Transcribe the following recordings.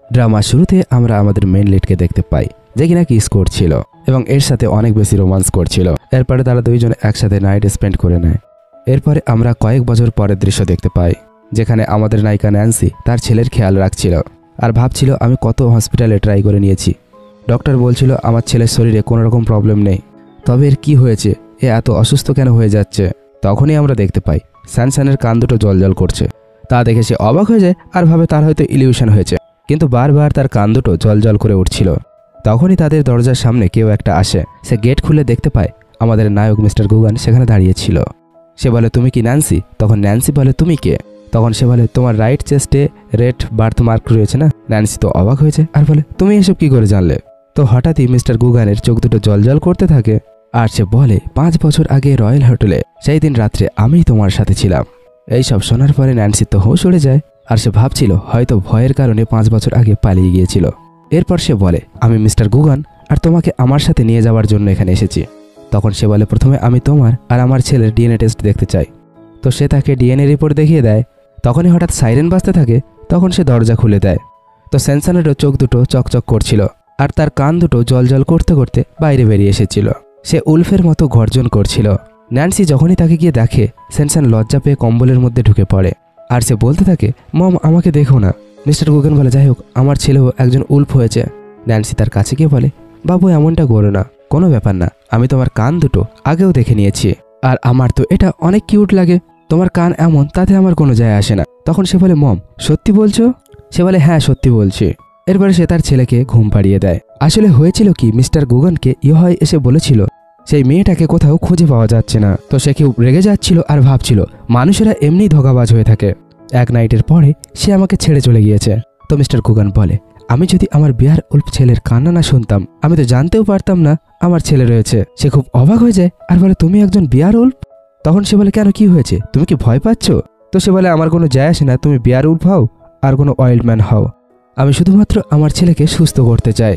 Drama শুরুতে আমরা আমাদের মেইন লিডকে দেখতে পাই, যে কিনা কিস করছিল এবং এর সাথে অনেক বেশি রোমান্স করছিল। এরপরে তারা দুইজন একসাথে নাইট স্পেন্ড করে নেয়। এরপরে আমরা কয়েক বছর পরের দৃশ্য দেখতে পাই, যেখানে আমাদের নায়িকা ন্যান্সি তার ছেলের খেয়াল রাখছিল আর ভাবছিল আমি কত হসপিটালে ট্রাই করে নিয়েছি। ডক্টর বলছিল আমার ছেলের শরীরে কোনো রকম প্রবলেম নেই, তবে এর কি হয়েছে, এ এত অসুস্থ কেন হয়ে যাচ্ছে। তখনই আমরা দেখতে পাই স্যানসানের কান দুটো জলজল করছে। তা দেখে সে অবাক হয়ে যায় আর ভাবে তার হয়তো ইলিউশন হয়েছে, কিন্তু বারবার তার কান দুটো জলজল করে উঠছিল। তখনই তাদের দরজার সামনে কেউ একটা আসে। সে গেট খুলে দেখতে পায় আমাদের নায়ক মিস্টার গুগান সেখানে দাঁড়িয়েছিল। সে বলে তুমি কি ন্যান্সি? তখন ন্যান্সি বলে তুমি কে? তখন সে বলে তোমার রাইট চেস্টে রেড বার্থ মার্ক রয়েছে না। ন্যান্সি তো অবাক হয়েছে আর বলে তুমি এসব কি করে জানলে? তো হঠাৎই মিস্টার গুগানের চোখ দুটো জলজল করতে থাকে আর সে বলে 5 বছর আগে রয়্যাল হোটেলে সেই দিন রাত্রে আমি তোমার সাথে ছিলাম। এইসব শোনার পরে ন্যান্সি তো হুঁশ উড়ে যায় আর সে ভাবছিল হয়তো ভয়ের কারণে 5 বছর আগে পালিয়ে গিয়েছিল। এরপর সে বলে আমি মিস্টার গুগান আর তোমাকে আমার সাথে নিয়ে যাওয়ার জন্য এখানে এসেছি। তখন সে বলে প্রথমে আমি তোমার আর আমার ছেলের ডিএনএ টেস্ট দেখতে চাই। তো সে তাকে ডিএনএ রিপোর্ট দেখিয়ে দেয়। তখনই হঠাৎ সাইরেন বাজতে থাকে। তখন সে দরজা খুলে দেয়। তো স্যানসানেরও চোখ দুটো চকচক করছিল আর তার কান দুটো জলজল করতে করতে বাইরে বেরিয়ে এসেছিল। সে উলফের মতো গর্জন করছিল। ন্যান্সি যখনই তাকে গিয়ে দেখে, স্যানসান লজ্জা পেয়ে কম্বলের মধ্যে ঢুকে পড়ে আর সে বলতে থাকে মম আমাকে দেখো না। মিস্টার গুগান বলে যাই হোক আমার ছেলেও একজন উলফ হয়েছে। ন্যান্সি তার কাছে গিয়ে বলে বাবু এমনটা করো না, কোনো ব্যাপার না, আমি তোমার কান দুটো আগেও দেখে নিয়েছি আর আমার তো এটা অনেক কিউট লাগে। তোমার কান এমন তাতে আমার কোনো যায় আসে না। তখন সে বলে মম সত্যি বলছো? সে বলে হ্যাঁ সত্যি বলছি। এরপরে সে তার ছেলেকে ঘুম পাড়িয়ে দেয়। আসলে হয়েছিল কি, মিস্টার গুগানকে ইহয় এসে বলেছিল সেই মেয়েটাকে কোথাও খুঁজে পাওয়া যাচ্ছে না। তো সে কেউ রেগে যাচ্ছিল আর ভাবছিল মানুষেরা এমনি ধোঁকাবাজ হয়ে থাকে। এক নাইটের পরে সে আমাকে ছেড়ে চলে গিয়েছে। তো মিস্টার গুগান বলে আমি যদি আমার বিয়ার উল্ফ ছেলের কান্না না শুনতাম আমি তো জানতেও পারতাম না আমার ছেলে রয়েছে। সে খুব অবাক হয়ে যায় আর বলে তুমি একজন বিয়ার উল্ফ? তখন সে বলে কেন কি হয়েছে, তুমি কি ভয় পাচ্ছ? তো সে বলে আমার কোনো যায় আসে না তুমি বিয়ার উল্ফ হও আর কোনো ওয়াইল্ডম্যান হও, আমি শুধুমাত্র আমার ছেলেকে সুস্থ করতে চাই।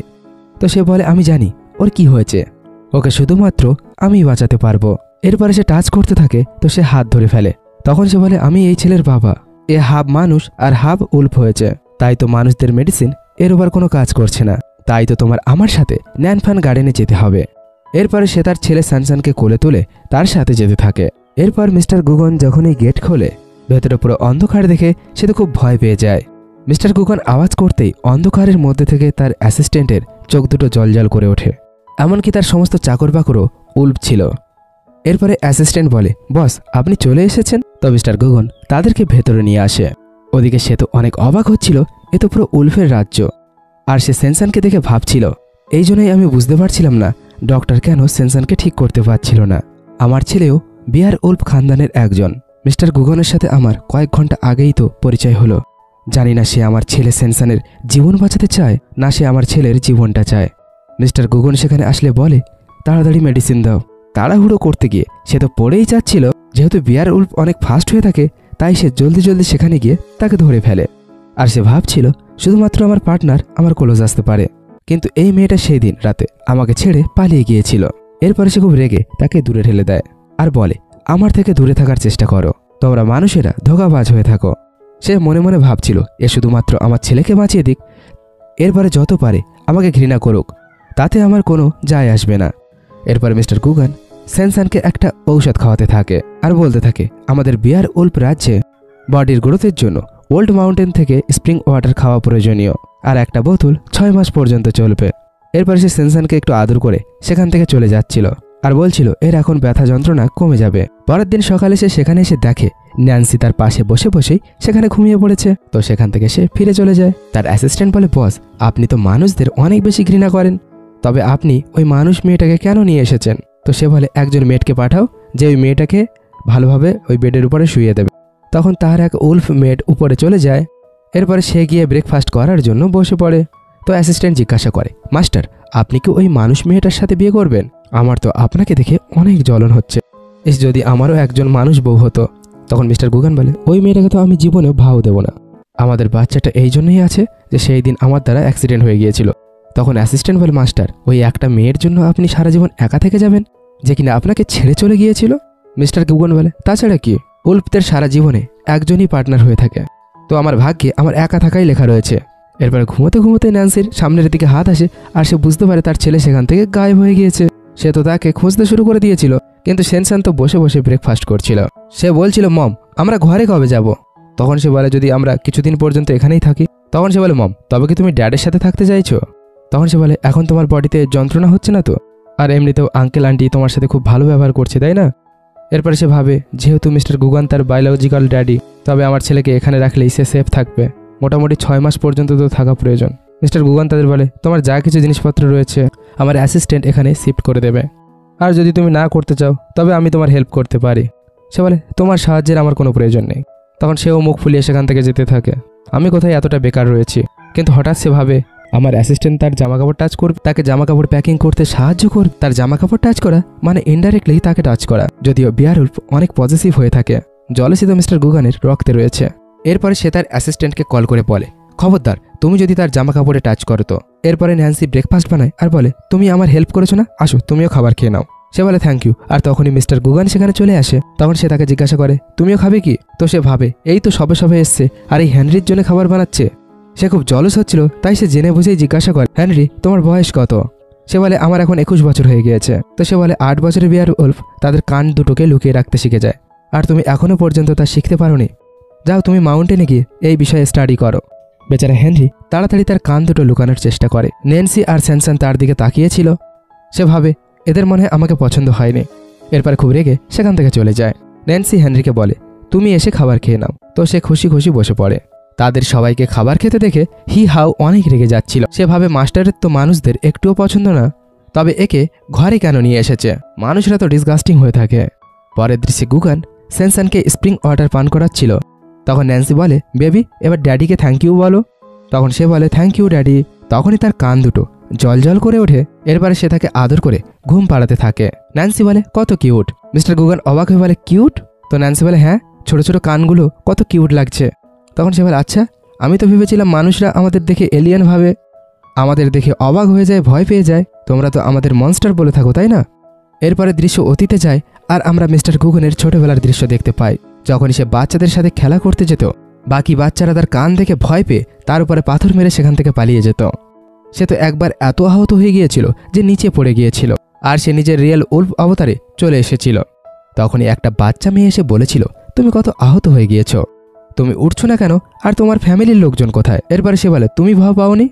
তো সে বলে আমি জানি ওর কি হয়েছে, ওকে শুধুমাত্র আমিই বাঁচাতে পারবো। এরপরে সে টাচ করতে থাকে। তো সে হাত ধরে ফেলে। তখন সে বলে আমি এই ছেলের বাবা, এ হাফ মানুষ আর হাফ উল্ফ হয়েছে, তাই তো মানুষদের মেডিসিন এর ওপর কোনো কাজ করছে না, তাই তো তোমার আমার সাথে ন্যানফান গার্ডেনে যেতে হবে। এরপরে সে তার ছেলে স্যানসানকে কোলে তুলে তার সাথে যেতে থাকে। এরপর মিস্টার গুগন যখন এই গেট খোলে ভেতরে পুরো অন্ধকার দেখে সে তো খুব ভয় পেয়ে যায়। মিস্টার গুগন আওয়াজ করতেই অন্ধকারের মধ্যে থেকে তার অ্যাসিস্ট্যান্টের চোখ দুটো জলজল করে ওঠে, এমনকি তার সমস্ত চাকর বাকরও উল্ফ ছিল। এরপরে অ্যাসিস্ট্যান্ট বলে বস আপনি চলে এসেছেন। তো মিস্টার গুগন তাদেরকে ভেতরে নিয়ে আসে। ওদিকে সে তো অনেক অবাক হচ্ছিল, এ তো পুরো উল্ফের রাজ্য। আর সে সেনসানকে দেখে ভাবছিল এই জন্যই আমি বুঝতে পারছিলাম না ডক্টর কেন সেনসানকে ঠিক করতে পারছিল না। আমার ছেলেও বিয়ার উল্ফ খানদানের একজন। মিস্টার গুগনের সাথে আমার কয়েক ঘন্টা আগেই তো পরিচয় হলো। জানি না সে আমার ছেলে সেনসানের জীবন বাঁচাতে চায় না সে আমার ছেলের জীবনটা চায়। মিস্টার গুগন সেখানে আসলে বলে তাড়াতাড়ি মেডিসিন দাও। তাড়াহুড়ো করতে গিয়ে সে তো পড়েই যাচ্ছিল। যেহেতু বিয়ার উল্ফ অনেক ফাস্ট হয়ে থাকে তাই সে জলদি জলদি সেখানে গিয়ে তাকে ধরে ফেলে। আর সে ভাবছিল শুধুমাত্র আমার পার্টনার আমার ক্লোজ আসতে পারে, কিন্তু এই মেয়েটা সেই দিন রাতে আমাকে ছেড়ে পালিয়ে গিয়েছিল। এরপরে সে খুব রেগে তাকে দূরে ঠেলে দেয় আর বলে আমার থেকে দূরে থাকার চেষ্টা করো, তোমরা মানুষেরা ধোঁকাবাজ হয়ে থাকো। সে মনে মনে ভাবছিল এ শুধুমাত্র আমার ছেলেকে বাঁচিয়ে দিক, এরপরে যত পারে আমাকে ঘৃণা করুক, তাতে আমার কোনো যায় আসবে না। এরপরে মিস্টার গুগান সেনসানকে একটা ঔষধ খাওয়াতে থাকে আর বলতে থাকে আমাদের বিয়ার উল্ফ রাজ্যে বডির গ্রোথের জন্য ওল্ড মাউন্টেন থেকে স্প্রিং ওয়াটার খাওয়া প্রয়োজনীয় আর একটা বোতল 6 মাস পর্যন্ত চলবে। এরপরে সে সেনসানকে একটু আদর করে সেখান থেকে চলে যাচ্ছিল আর বলছিল এর এখন ব্যথা যন্ত্রণা কমে যাবে। পরের দিন সকালে সে সেখানে এসে দেখে ন্যান্সি তার পাশে বসে বসেই সেখানে ঘুমিয়ে পড়েছে। তো সেখান থেকে সে ফিরে চলে যায়। তার অ্যাসিস্ট্যান্ট বলে বস আপনি তো মানুষদের অনেক বেশি ঘৃণা করেন, তবে আপনি ওই মানুষ মেয়েটাকে কেন নিয়ে এসেছেন? তো সে বলে একজন মেয়েটকে পাঠাও যে ওই মেয়েটাকে ভালোভাবে ওই বেডের উপরে শুইয়ে দেবে। তখন তার এক উল্ফ মেড উপরে চলে যায়। এরপরে সে গিয়ে ব্রেকফাস্ট করার জন্য বসে পড়ে। তো অ্যাসিস্ট্যান্ট জিজ্ঞাসা করে মাস্টার আপনি কি ওই মানুষ মেয়েটার সাথে বিয়ে করবেন? আমার তো আপনাকে দেখে অনেক জ্বলন হচ্ছে, যদি আমারও একজন মানুষ বউ হতো। তখন মিস্টার গুগান বলে ওই মেয়েটাকে তো আমি জীবনেও ভাও দেব না, আমাদের বাচ্চাটা এই জন্যই আছে যে সেই দিন আমার দ্বারা অ্যাক্সিডেন্ট হয়ে গিয়েছিল। তখন অ্যাসিস্ট্যান্ট বলে মাস্টার ওই একটা মেয়ের জন্য আপনি সারা জীবন একা থেকে যাবেন যে কিনা আপনাকে ছেড়ে চলে গিয়েছিল? মিস্টার গুগান বলে তাছাড়া কি, উল্ফদের সারা জীবনে একজনই পার্টনার হয়ে থাকে, তো আমার ভাগ্যে আমার একা থাকাই লেখা রয়েছে। এরপরে ঘুমোতে ঘুমোতে ন্যান্সির সামনের দিকে হাত আসে আর সে বুঝতে পারে তার ছেলে সেখান থেকে গায়েব হয়ে গিয়েছে। সে তো তাকে খুঁজতে শুরু করে দিয়েছিল, কিন্তু সেনসান তো বসে বসে ব্রেকফাস্ট করছিল। সে বলছিল, মম আমরা ঘরে কবে যাব? তখন সে বলে, যদি আমরা কিছুদিন পর্যন্ত এখানেই থাকি। তখন সে বলে, মম তবে কি তুমি ড্যাডের সাথে থাকতে চাইছো? তখন সে বলে, এখন তোমার বডিতে যন্ত্রণা হচ্ছে না তো? আর এমনিতেও আঙ্কেল আন্টি তোমার সাথে খুব ভালো ব্যবহার করছে, তাই না? এরপরে সে ভাবে, যেহেতু মিস্টার গুগান তার বায়োলজিক্যাল ড্যাডি, তবে আমার ছেলেকে এখানে রাখলেই সে সেফ থাকবে। মোটামুটি 6 মাস পর্যন্ত তো থাকা প্রয়োজন। মিস্টার গুগান তাদের বলে, তোমার যা কিছু জিনিসপত্র রয়েছে আমার অ্যাসিস্ট্যান্ট এখানে শিফট করে দেবে, আর যদি তুমি না করতে চাও তবে আমি তোমার হেল্প করতে পারি। সে বলে, তোমার সাহায্যের আমার কোনো প্রয়োজন নেই। তখন সেও মুখ ফুলিয়ে সেখান থেকে যেতে থাকে। আমি কোথায় এতটা বেকার রয়েছি? কিন্তু হঠাৎ সে ভাবে, আমার অ্যাসিস্ট্যান্ট তার জামাকাপড় টাচ করবে, তাকে জামাকাপড় প্যাকিং করতে সাহায্য করবে। তার জামাকাপড় টাচ করা মানে ইনডাইরেক্টলি তাকে টাচ করা। যদিও বিয়ারউলফ অনেক পজিটিভ হয়ে থাকে, জলসিত মিস্টার গুগানের রক্তে রয়েছে। এরপরে সে তার অ্যাসিস্ট্যান্টকে কল করে বলে, খবরদার তুমি যদি তার জামাকাপড়ে টাচ করো তো। এরপরে ন্যান্সি ব্রেকফাস্ট বানায় আর বলে, তুমি আমার হেল্প করেছো না, আসো তুমিও খাবার খেয়ে নাও। সে বলে, থ্যাংক ইউ। আর তখনই মিস্টার গুগান সেখানে চলে আসে। তখন সে তাকে জিজ্ঞাসা করে, তুমিও খাবে কি? তো সে ভাবে, এই তো সবে সবে এসছে আর এই হেনরির জন্য খাবার বানাচ্ছে। সে খুব জলস হচ্ছিল, তাই সে জেনে বুঝেই জিজ্ঞাসা করে, হেনরি তোমার বয়স কত? সে বলে, আমার এখন 21 বছর হয়ে গিয়েছে। তো সে বলে, 8 বছরের বিয়ারউলফ তাদের কান দুটোকে লুকিয়ে রাখতে শিখে যায়, আর তুমি এখনো পর্যন্ত তা শিখতে পারোনি। যাও তুমি মাউন্টেনে গিয়ে এই বিষয়ে স্টাডি করো। বেচারা হেনরি তাড়াতাড়ি তার কান দুটো লুকানোর চেষ্টা করে। ন্যান্সি আর স্যানসান তার দিকে তাকিয়েছিল। সে ভাবে, এদের মনে হয় আমাকে পছন্দ হয়নি। এরপরে খুব রেগে সেখান থেকে চলে যায়। ন্যান্সি হেনরিকে বলে, তুমি এসে খাবার খেয়ে নাও। তো সে খুশি খুশি বসে পড়ে। তাদের সবাইকে খাবার খেতে দেখে হি হাও অনেক রেগে যাচ্ছিল। সে ভাবে, মাস্টারের তো মানুষদের একটুও পছন্দ না, তবে একে ঘরে কেন নিয়ে এসেছে? মানুষরা তো ডিসগাস্টিং হয়ে থাকে। পরের দৃশ্যে গুগান সেনসানকে স্প্রিং ওয়াটার পান করাচ্ছিল। তখন ন্যান্সি বলে, বেবি এবার ড্যাডিকে থ্যাংক ইউ বলো। তখন সে বলে, থ্যাংক ইউ ড্যাডি। তখনই তার কান দুটো জল জল করে ওঠে। এরপরে সে তাকে আদর করে ঘুম পাড়াতে থাকে। ন্যান্সি বলে, কত কিউট। মিস্টার গুগান অবাক হয়ে বলে, কিউট? তো ন্যান্সি বলে, হ্যাঁ, ছোট ছোট কানগুলো কত কিউট লাগছে। তখন সে বলে, আচ্ছা আমি তো ভেবেছিলাম মানুষরা আমাদের দেখে এলিয়েন ভাবে, আমাদের দেখে অবাক হয়ে যায়, ভয় পেয়ে যায়। তোমরা তো আমাদের মনস্টার বলে থাকো, তাই না? এরপরে দৃশ্য অতীতে যায় আর আমরা মিস্টার গুগনের ছোটবেলার দৃশ্য দেখতে পাই, যখন সে বাচ্চাদের সাথে খেলা করতে যেত। বাকি বাচ্চারা তার কান দেখে ভয় পেয়ে তার উপরে পাথর মেরে সেখান থেকে পালিয়ে যেত। সে তো একবার এত আহত হয়ে গিয়েছিল যে নিচে পড়ে গিয়েছিল, আর সে নিজের রিয়েল উলফ অবতারে চলে এসেছিল। তখনই একটা বাচ্চা মেয়ে এসে বলেছিল, তুমি কত আহত হয়ে গিয়েছ, তুমি উঠছো না কেন, আর তোমার ফ্যামিলির লোকজন কোথায়? এরপরে সে বলে, তুমি ভয় পাওনি?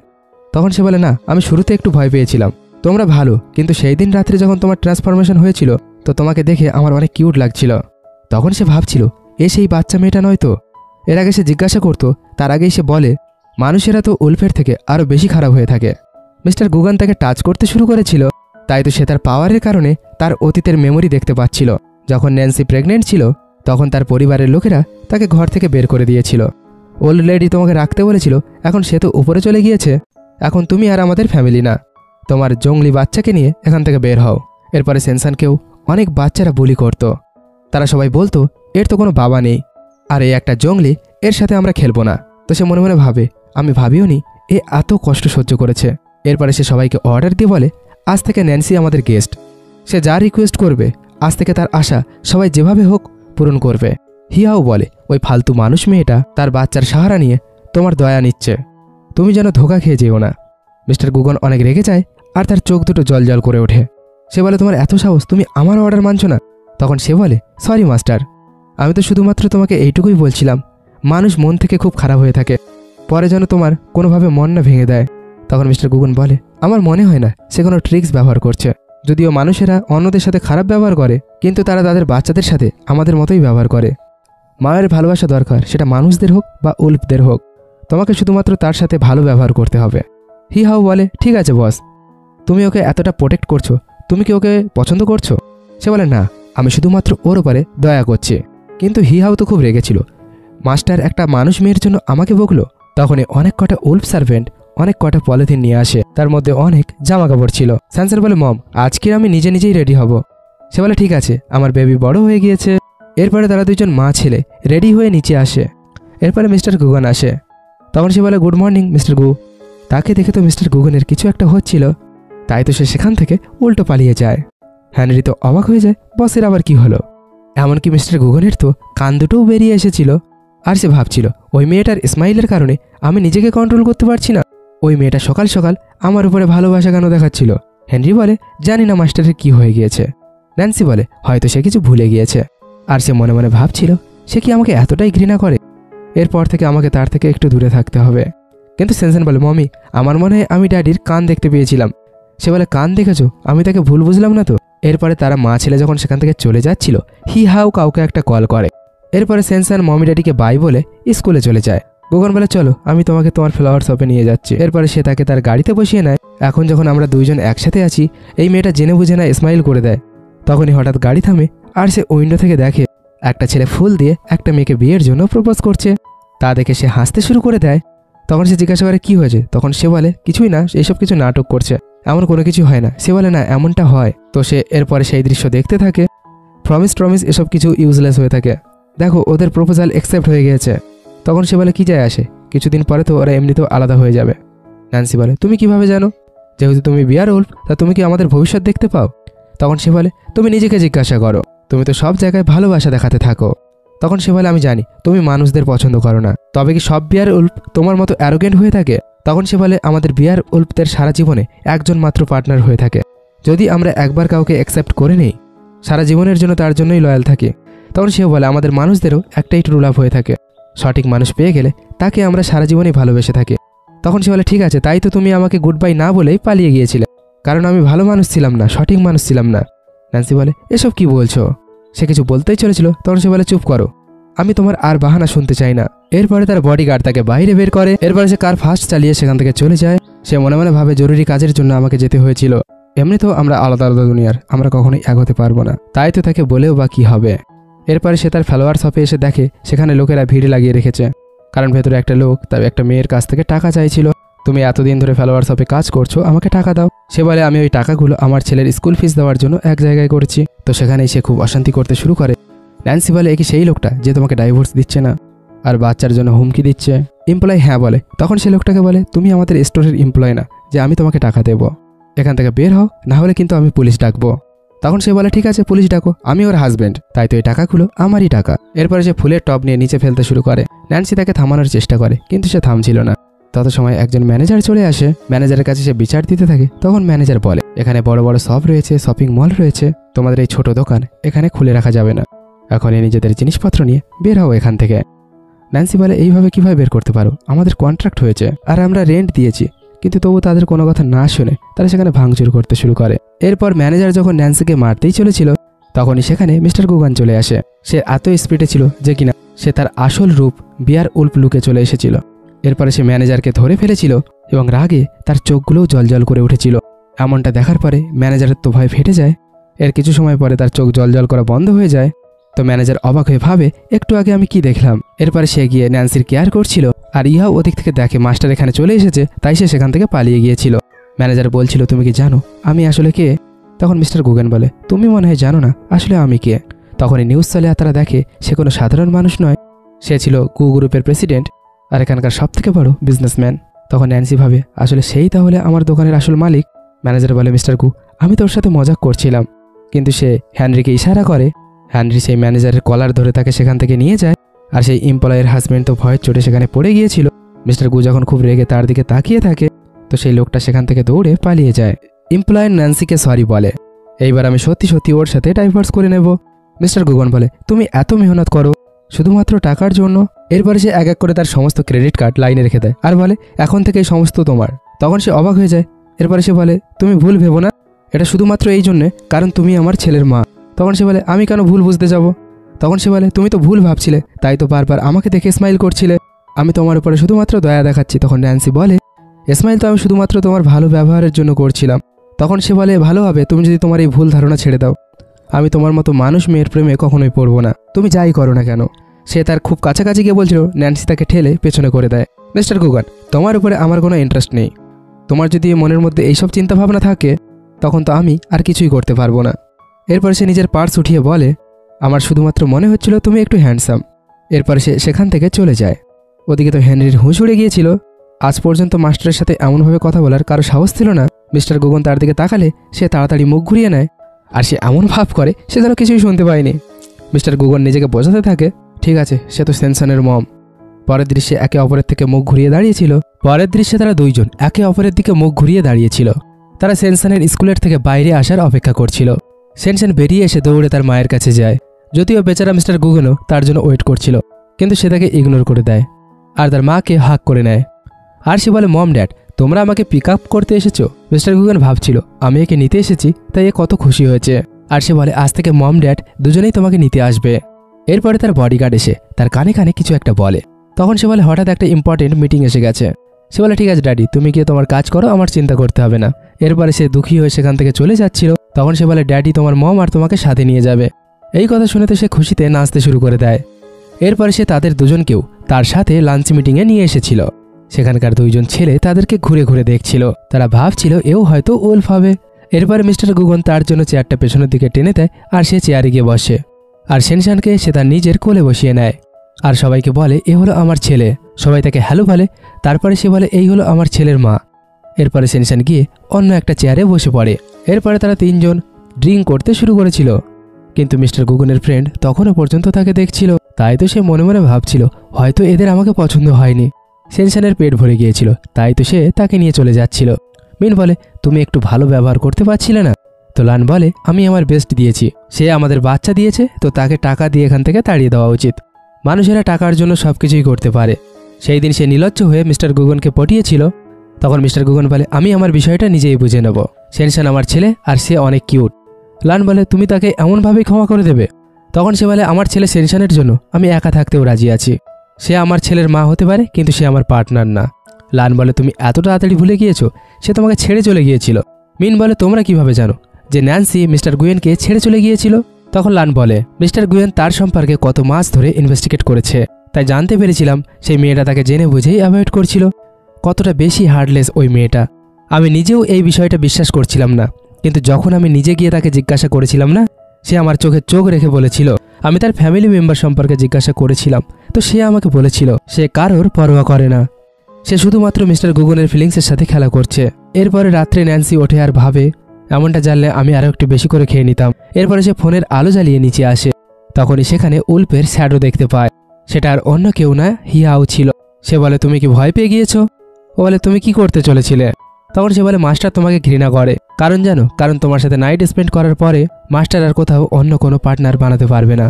তখন সে বলে, না, আমি শুরুতে একটু ভয় পেয়েছিলাম। তোমরা ভালো, কিন্তু সেই দিন রাত্রে যখন তোমার ট্রান্সফরমেশন হয়েছিল তো তোমাকে দেখে আমার অনেক কিউট লাগছিল। তখন সে ভাবছিল, এ সেই বাচ্চা মেয়েটা নয় তো? এর আগে সে জিজ্ঞাসা করত, তার আগেই সে বলে, মানুষেরা তো উলফের থেকে আরও বেশি খারাপ হয়ে থাকে। মিস্টার গুগান তাকে টাচ করতে শুরু করেছিল, তাই তো সে তার পাওয়ারের কারণে তার অতীতের মেমোরি দেখতে পাচ্ছিল। যখন ন্যান্সি প্রেগনেন্ট ছিল তখন তার পরিবারের লোকেরা তাকে ঘর থেকে বের করে দিয়েছিল। ওল্ড লেডি তোমাকে রাখতে বলেছিল, এখন সে তো উপরে চলে গিয়েছে, এখন তুমি আর আমাদের ফ্যামিলি না। তোমার জঙ্গলি বাচ্চাকে নিয়ে এখান থেকে বের হও। এরপরে সেনসানকেও অনেক বাচ্চারা বুলি করত। তারা সবাই বলতো, এর তো কোনো বাবা নেই, আর এই একটা জঙ্গলি, এর সাথে আমরা খেলবো না। তো সে মনে মনে ভাবে, আমি ভাবিও নি এ এত কষ্ট সহ্য করেছে। এরপরে সে সবাইকে অর্ডার দিয়ে বলে, আজ থেকে ন্যান্সি আমাদের গেস্ট। সে যা রিকোয়েস্ট করবে আজ থেকে তার আশা সবাই যেভাবে হোক পূরণ করবে। হিয়াও বলে, ওই ফালতু মানুষ মেয়েটা তার বাচ্চার সাহারা নিয়ে তোমার দয়া নিচ্ছে, তুমি যেন ধোকা খেয়ে যেও না। মিস্টার গুগন অনেক রেগে যায় আর তার চোখ দুটো জল জল করে ওঠে। সে বলে, তোমার এত সাহস, তুমি আমার অর্ডার মানছো না? তখন সে বলে, সরি মাস্টার, আমি তো শুধুমাত্র তোমাকে এইটুকুই বলছিলাম, মানুষ মন থেকে খুব খারাপ হয়ে থাকে, পরে যেন তোমার কোনোভাবে মন না ভেঙে দেয়। তখন মিস্টার গুগন বলে, আমার মনে হয় না সে কোনো ট্রিক্স ব্যবহার করছে। যদিও মানুষেরা অন্যদের সাথে খারাপ ব্যবহার করে, কিন্তু তারা তাদের বাচ্চাদের সাথে আমাদের মতোই ব্যবহার করে। মায়ের ভালোবাসা দরকার, সেটা মানুষদের হোক বা উল্ফদের হোক, তোমাকে শুধুমাত্র তার সাথে ভালো ব্যবহার করতে হবে। হি হাও বলে, ঠিক আছে বস, তুমি ওকে এতটা প্রোটেক্ট করছো, তুমি কি ওকে পছন্দ করছো? সে বলে, না, আমি শুধুমাত্র ওর উপরে দয়া করছি। কিন্তু হি হাও তো খুব রেগেছিল, মাস্টার একটা মানুষ মেয়ের জন্য আমাকে বকলো। তখনই অনেক কটা উলফ সার্ভেন্ট অনেক কটা পলিথিন নিয়ে আসে, তার মধ্যে অনেক জামা কাপড় ছিল। স্যানসান বলে, মম, আজকে আমি নিজে নিজেই রেডি হব। সে বলে, ঠিক আছে, আমার বেবি বড় হয়ে গিয়েছে। এরপরে তারা দুজন মা ছেলে রেডি হয়ে নিচে আসে। এরপরে মিস্টার গুগন আসে। তখন সে বলে, গুড মর্নিং মিস্টার গু। তাকে দেখে তো মিস্টার গুগনের কিছু একটা হচ্ছিল, তাই তো সে সেখান থেকে উল্টো পালিয়ে যায়। হেনরি তো অবাক হয়ে যায়, বসের আবার কি হলো? এমনকি মিস্টার গুগনের তো কান দুটোও বেরিয়ে এসেছিল। আর সে ভাবছিল ওই মেয়েটার স্মাইলের কারণে আমি নিজেকে কন্ট্রোল করতে পারছি না। ওই মেয়েটা সকাল সকাল আমার উপরে ভালোবাসা কেন দেখাচ্ছিল। হেনরি বলে, জানি না মাস্টারের কি হয়ে গিয়েছে। ন্যান্সি বলে, হয়তো সে কিছু ভুলে গিয়েছে। আর সে মনে মনে ভাবছিল, সে কি আমাকে এতটাই ঘৃণা করে? এরপর থেকে আমাকে তার থেকে একটু দূরে থাকতে হবে। কিন্তু সেনসেন বলে, মমি, আমার মনে হয় আমি ড্যাডির কান দেখতে পেয়েছিলাম। সে বলে, কান দেখেছো? আমি তাকে ভুল বুঝলাম না তো? এরপরে তারা মা ছেলে যখন সেখান থেকে চলে যাচ্ছিল, হি হাউ কাউকে একটা কল করে। এরপরে সেনসেন মমি ড্যাডিকে বাই বলে স্কুলে চলে যায়। গুগন বলে, চলো আমি তোমাকে তোমার ফ্লাওয়ার শপে নিয়ে যাচ্ছি। এরপরে সে তাকে তার গাড়িতে বসিয়ে নেয়। এখন যখন আমরা দুইজন একসাথে আছি, এই মেয়েটা জেনে বুঝে না স্মাইল করে দেয়। তখনই হঠাৎ গাড়ি থামে আর সে উইন্ডো থেকে দেখে একটা ছেলে ফুল দিয়ে একটা মেয়েকে বিয়ের জন্য প্রপোজ করছে। তা দেখে সে হাসতে শুরু করে দেয়। তখন সে জিজ্ঞাসা করে, কি হয়েছে? তখন সে বলে, কিছুই না, এইসব কিছু নাটক করছে, এমন কোনো কিছু হয় না। সে বলে, না এমনটা হয়। তো সে এরপরে সেই দৃশ্য দেখতে থাকে। প্রমিস এসব কিছু ইউজলেস হয়ে থাকে। দেখো ওদের প্রপোজাল অ্যাকসেপ্ট হয়ে গিয়েছে। তখন সে বলে, কি যায় আসে, কিছুদিন পরে তো ওরা এমনিতেও আলাদা হয়ে যাবে। ন্যান্সি বলে, তুমি কিভাবে জানো? যেহেতু তুমি বিয়ার উলফ, তা তুমি কি আমাদের ভবিষ্যৎ দেখতে পাও? তখন সে বলে, তুমি নিজেকে জিজ্ঞাসা করো, তুমি তো সব জায়গায় ভালোবাসা দেখাতে থাকো। তখন সে বলে, আমি জানি তুমি মানুষদের পছন্দ করো না, তবে কি সব বিয়ার উলফ তোমার মতো অ্যারোগেন্ট হয়ে থাকে? তখন সে বলে, আমাদের বিয়ার উলফদের সারা জীবনে একজন মাত্র পার্টনার হয়ে থাকে। যদি আমরা একবার কাউকে অ্যাকসেপ্ট করে নিই, সারা জীবনের জন্য তার জন্যই লয়াল থাকি। তখন সে বলে, আমাদের মানুষদেরও একটাই ট্রু লাভ হয়ে থাকে, সঠিক মানুষ পেয়ে গেলে তাকে আমরা সারা জীবনই ভালোবেসে থাকি। তখন সে বলে, ঠিক আছে, তাই তো তুমি আমাকে গুড বাই না বলেই পালিয়ে গিয়েছিলে, কারণ আমি ভালো মানুষ ছিলাম না, সঠিক মানুষ ছিলাম না। ন্যান্সি বলে, এসব কি বলছো? সে কিছু বলতেই চলেছিল, তখন সে বলে, চুপ করো, আমি তোমার আর বাহানা শুনতে চাই না। এরপরে তার বডিগার্ড তাকে বাইরে বের করে। এরপরে সে কার ফাস্ট চালিয়ে সেখান থেকে চলে যায়। সে মনে মনে ভাবে, জরুরি কাজের জন্য আমাকে যেতে হয়েছিল, এমনিতেও আমরা আলাদা আলাদা দুনিয়ার, আমরা কখনোই এক হতে পারবো না, তাই তো তাকে বলেও বা কি হবে। এরপরে সে তার ফ্লাওয়ার শপে এসে দেখে সেখানে লোকেরা ভিড় লাগিয়ে রেখেছে, কারণ ভেতরে একটা লোক তার একটা মেয়ের কাছ থেকে টাকা চাইছিল। তুমি এতদিন ধরে ফ্লাওয়ার শপে কাজ করছো, আমাকে টাকা দাও। সে বলে, আমি ওই টাকাগুলো আমার ছেলের স্কুল ফিস দেওয়ার জন্য এক জায়গায় করেছি। তো সেখানেই সে খুব অশান্তি করতে শুরু করে। ন্যান্সি বলে, এ কি সেই লোকটা যে তোমাকে ডাইভোর্স দিচ্ছে না আর বাচ্চার জন্য হুমকি দিচ্ছে? এমপ্লয় হ্যাঁ বলে। তখন সে লোকটাকে বলে, তুমি আমাদের স্টোরের এমপ্লয় না যে আমি তোমাকে টাকা দেবো, এখান থেকে বের হও, না হলে কিন্তু আমি পুলিশ ডাকবো। তখন সে বলে, ঠিক আছে পুলিশ ডাকো, আমি ওর হাজব্যান্ড, তাই তো এই টাকাগুলো আমারই টাকা। এরপরে সে ফুলের টব নিয়ে নিচে ফেলতে শুরু করে। ন্যান্সি তাকে থামানোর চেষ্টা করে, কিন্তু সে থামছিল না। তত সময় একজন ম্যানেজার চলে আসে। ম্যানেজারের কাছে সে বিচার দিতে থাকে। তখন ম্যানেজার বলে, এখানে বড় বড় শপ রয়েছে, শপিং মল রয়েছে, তোমাদের এই ছোট দোকান এখানে খুলে রাখা যাবে না, এখনই নিজেদের জিনিসপত্র নিয়ে বের হও এখান থেকে। ন্যান্সি বলে, এইভাবে কিভাবে বের করতে পারো? আমাদের কন্ট্রাক্ট হয়েছে আর আমরা রেন্ট দিয়েছি। কিন্তু তবু তাদের কোনো কথা না শুনে তারা সেখানে ভাঙচুর করতে শুরু করে। এরপর ম্যানেজার যখন ন্যান্সিকে মারতেই চলেছিল, তখনই সেখানে মিস্টার গুগান চলে আসে। সে এত স্পিডে ছিল যে কিনা সে তার আসল রূপ বিয়ার উলফ লুকে চলে এসেছিল। এরপরে সে ম্যানেজারকে ধরে ফেলেছিল এবং রাগে তার চোখগুলোও জলজল করে উঠেছিল। এমনটা দেখার পরে ম্যানেজারের তো ভয় ফেটে যায়। এর কিছু সময় পরে তার চোখ জলজল করা বন্ধ হয়ে যায়। তো ম্যানেজার অবাক হয়ে ভাবে, একটু আগে আমি কি দেখলাম? এরপরে সে গিয়ে ন্যান্সির কেয়ার করছিল, আর ইহাও ওদিক থেকে দেখে মাস্টার এখানে চলে এসেছে, তাই সে সেখান থেকে পালিয়ে গিয়েছিল। ম্যানেজার বলছিল, তুমি কি জানো আমি আসলে কে? তখন মিস্টার গুগেন বলে, তুমি মনে হয় জানো না আসলে আমি কে। তখনই নিউজ চলে আর তারা দেখে সে কোনো সাধারণ মানুষ নয়, সে ছিল গু গ্রুপের প্রেসিডেন্ট আর এখানকার সবথেকে বড় বিজনেসম্যান। তখন ন্যান্সি ভাবে, আসলে সেই তাহলে আমার দোকানের আসল মালিক। ম্যানেজার বলে, মিস্টার গু, আমি তোর সাথে মজাক করছিলাম। কিন্তু সে হেনরিকে ইশারা করে। হেনরি সেই ম্যানেজারের কলার ধরে তাকে সেখান থেকে নিয়ে যায়। আর সেই এমপ্লয়ের হাজব্যান্ড তো ভয়ের চোটে সেখানে পড়ে গিয়েছিল। মিস্টার গু যখন খুব রেগে তার দিকে তাকিয়ে থাকে, তো সেই লোকটা সেখান থেকে দৌড়ে পালিয়ে যায়। এমপ্লয়ার ন্যান্সিকে সরি বলে, এইবার আমি সত্যি সত্যি ওর সাথে ডাইভোর্স করে নেব। মিস্টার গুগন বলে, তুমি এত মেহনত করো শুধুমাত্র টাকার জন্য? এরপরে সে এক এক করে তার সমস্ত ক্রেডিট কার্ড লাইনে রেখে দেয় আর বলে, এখন থেকে এই সমস্ত তোমার। তখন সে অবাক হয়ে যায়। এরপরে সে বলে, তুমি ভুল ভেবো না, এটা শুধুমাত্র এই জন্যে কারণ তুমি আমার ছেলের মা। তখন সে বলে, আমি কেন ভুল বুঝতে যাব? তখন সে বলে, তুমি তো ভুল ভাবছিলে, তাই তো বারবার আমাকে দেখে স্মাইল করছিলে, আমি তোমার উপরে শুধুমাত্র দয়া দেখাচ্ছি। তখন ন্যান্সি বলে, স্মাইল তো আমি শুধুমাত্র তোমার ভালো ব্যবহারের জন্য করছিলাম। তখন সে বলে, ভালো হবে তুমি যদি তোমার এই ভুল ধারণা ছেড়ে দাও, আমি তোমার মতো মানুষ মেয়ের প্রেমে কখনোই পড়বো না, তুমি যাই করো না কেন। সে তার খুব কাছাকাছি গিয়ে বলছিল, ন্যান্সি তাকে ঠেলে পেছনে করে দেয়। মিস্টার গুগান, তোমার উপরে আমার কোনো ইন্টারেস্ট নেই, তোমার যদি মনের মধ্যে এইসব চিন্তাভাবনা থাকে তখন তো আমি আর কিছুই করতে পারবো না। এরপরে সে নিজের পার্স উঠিয়ে বলে, আমার শুধুমাত্র মনে হচ্ছিল তুমি একটু হ্যান্ডসাম। এরপরে সে সেখান থেকে চলে যায়। ওদিকে তো হেনরির হুঁশ উড়ে গিয়েছিল। আজ পর্যন্ত মাস্টারের সাথে এমনভাবে কথা বলার কারো সাহস ছিল না। মিস্টার গুগন তার দিকে তাকালে সে তাড়াতাড়ি মুখ ঘুরিয়ে নেয় আর সে এমন ভাব করে সে যেন কিছুই শুনতে পায়নি। মিস্টার গুগন নিজেকে বোঝাতে থাকে, ঠিক আছে, সে তো সেনসানের মম। পরের দৃশ্যে একে অপরের থেকে মুখ ঘুরিয়ে দাঁড়িয়েছিল। পরের দৃশ্যে তারা দুইজন একে অপরের দিকে মুখ ঘুরিয়ে দাঁড়িয়েছিল। তারা সেনসানের স্কুলের থেকে বাইরে আসার অপেক্ষা করছিল। সেনসান বেরিয়ে এসে দৌড়ে তার মায়ের কাছে যায়। যদিও বেচারা মিস্টার গুগনও তার জন্য ওয়েট করছিল, কিন্তু সে তাকে ইগনোর করে দেয় আর তার মাকে হাক করে নেয়। আর সে বলে, মম ড্যাড, তোমরা আমাকে পিক আপ করতে এসেছো? মিস্টার গুগন ভাবছিল আমি একে নিতে এসেছি, তাই এ কত খুশি হয়েছে। আর সে বলে, আজ থেকে মম ড্যাড দুজনেই তোমাকে নিতে আসবে। এরপরে তার বডিগার্ড এসে তার কানে কানে কিছু একটা বলে। তখন সে বলে, হঠাৎ একটা ইম্পর্টেন্ট মিটিং এসে গেছে। সে বলে, ঠিক আছে ড্যাডি, তুমি গিয়ে তোমার কাজ করো, আমার চিন্তা করতে হবে না। এরপরে সে দুঃখী হয়ে সেখান থেকে চলে যাচ্ছিল। তখন সে বলে, ড্যাডি তোমার মম আর তোমাকে সাথে নিয়ে যাবে। এই কথা শুনে তো সে খুশিতে নাচতে শুরু করে দেয়। এরপরে সে তাদের দুজনকেও তার সাথে লাঞ্চ মিটিংয়ে নিয়ে এসেছিল। সেখানকার দুইজন ছেলে তাদেরকে ঘুরে ঘুরে দেখছিল। তারা ভাবছিল এও হয়তো উলফ হবে। এরপরে মিস্টার গুগন তার জন্য চেয়ারটা পেছনের দিকে টেনে দেয় আর সে চেয়ারে গিয়ে বসে। আর সেনসানকে সে তার নিজের কোলে বসিয়ে নেয় আর সবাইকে বলে, এ হলো আমার ছেলে। সবাই তাকে হ্যালো বলে। তারপরে সে বলে, এই হলো আমার ছেলের মা। এরপরে সেনসান গিয়ে অন্য একটা চেয়ারে বসে পড়ে। এরপরে তারা তিনজন ড্রিঙ্ক করতে শুরু করেছিল, কিন্তু মিস্টার গুগনের ফ্রেন্ড তখনও পর্যন্ত তাকে দেখছিল। তাই তো সে মনে মনে ভাবছিল হয়তো এদের আমাকে পছন্দ হয়নি। সেনসানের পেট ভরে গিয়েছিল, তাই তো সে তাকে নিয়ে চলে যাচ্ছিল। মিন বলে, তুমি একটু ভালো ব্যবহার করতে পারছিলে না? তো লান বলে, আমি আমার বেস্ট দিয়েছি। সে আমাদের বাচ্চা দিয়েছে, তো তাকে টাকা দিয়ে এখান থেকে তাড়িয়ে দেওয়া উচিত। মানুষেরা টাকার জন্য সবকিছুই করতে পারে। সেই দিন সে নির্লজ্জ হয়ে মিস্টার গুগনকে পটিয়েছিল। তখন মিস্টার গুগন বলে, আমি আমার বিষয়টা নিজেই বুঝে নেব। সেনসান আমার ছেলে আর সে অনেক কিউট। লান বলে, তুমি তাকে এমনভাবেই ক্ষমা করে দেবে? তখন সে বলে, আমার ছেলে সেনসানের জন্য আমি একা থাকতেও রাজি আছি। সে আমার ছেলের মা হতে পারে, কিন্তু সে আমার পার্টনার না। লান বলে, তুমি এত তাড়াতাড়ি ভুলে গিয়েছো? সে তোমাকে ছেড়ে চলে গিয়েছিল। মিন বলে, তোমরা কিভাবে জানো যে ন্যান্সি মিস্টার গুয়েনকে ছেড়ে চলে গিয়েছিল? তখন লান বলে, মিস্টার গুয়েন তার সম্পর্কে কত মাস ধরে ইনভেস্টিগেট করেছে, তাই জানতে পেরেছিলাম সেই মেয়েটা তাকে জেনে বুঝেই অ্যাভয়েড করছিল। কতটা বেশি হার্ডলেস ওই মেয়েটা। আমি নিজেও এই বিষয়টা বিশ্বাস করছিলাম না, কিন্তু যখন আমি নিজে গিয়ে তাকে জিজ্ঞাসা করেছিলাম না, সে আমার চোখে চোখ রেখে বলেছিল। আমি তার ফ্যামিলি মেম্বার সম্পর্কে জিজ্ঞাসা করেছিলাম, তো সে আমাকে বলেছিল সে কারোর পরোয়া করে না। সে শুধুমাত্র মিস্টার গুগনের ফিলিংসের সাথে খেলা করছে। এরপরে রাত্রে ন্যান্সি ওঠে আর ভাবে, এমনটা জানলে আমি আরও একটু বেশি করে খেয়ে নিতাম। এরপরে সে ফোনের আলো জ্বালিয়ে নিচে আসে। তখনই সেখানে উল্পের শ্যাডো দেখতে পায়। সেটা আর অন্য কেউ না, হিয়াও ছিল। সে বলে, তুমি কি ভয় পেয়ে গিয়েছো? ও বলে, তুমি কি করতে চলেছিলে? তখন সে বলে, মাস্টার তোমাকে ঘৃণা করে। কারণ জানো, কারণ তোমার সাথে নাইট স্পেন্ড করার পরে মাস্টার আর কোথাও অন্য কোনো পার্টনার বানাতে পারবে না।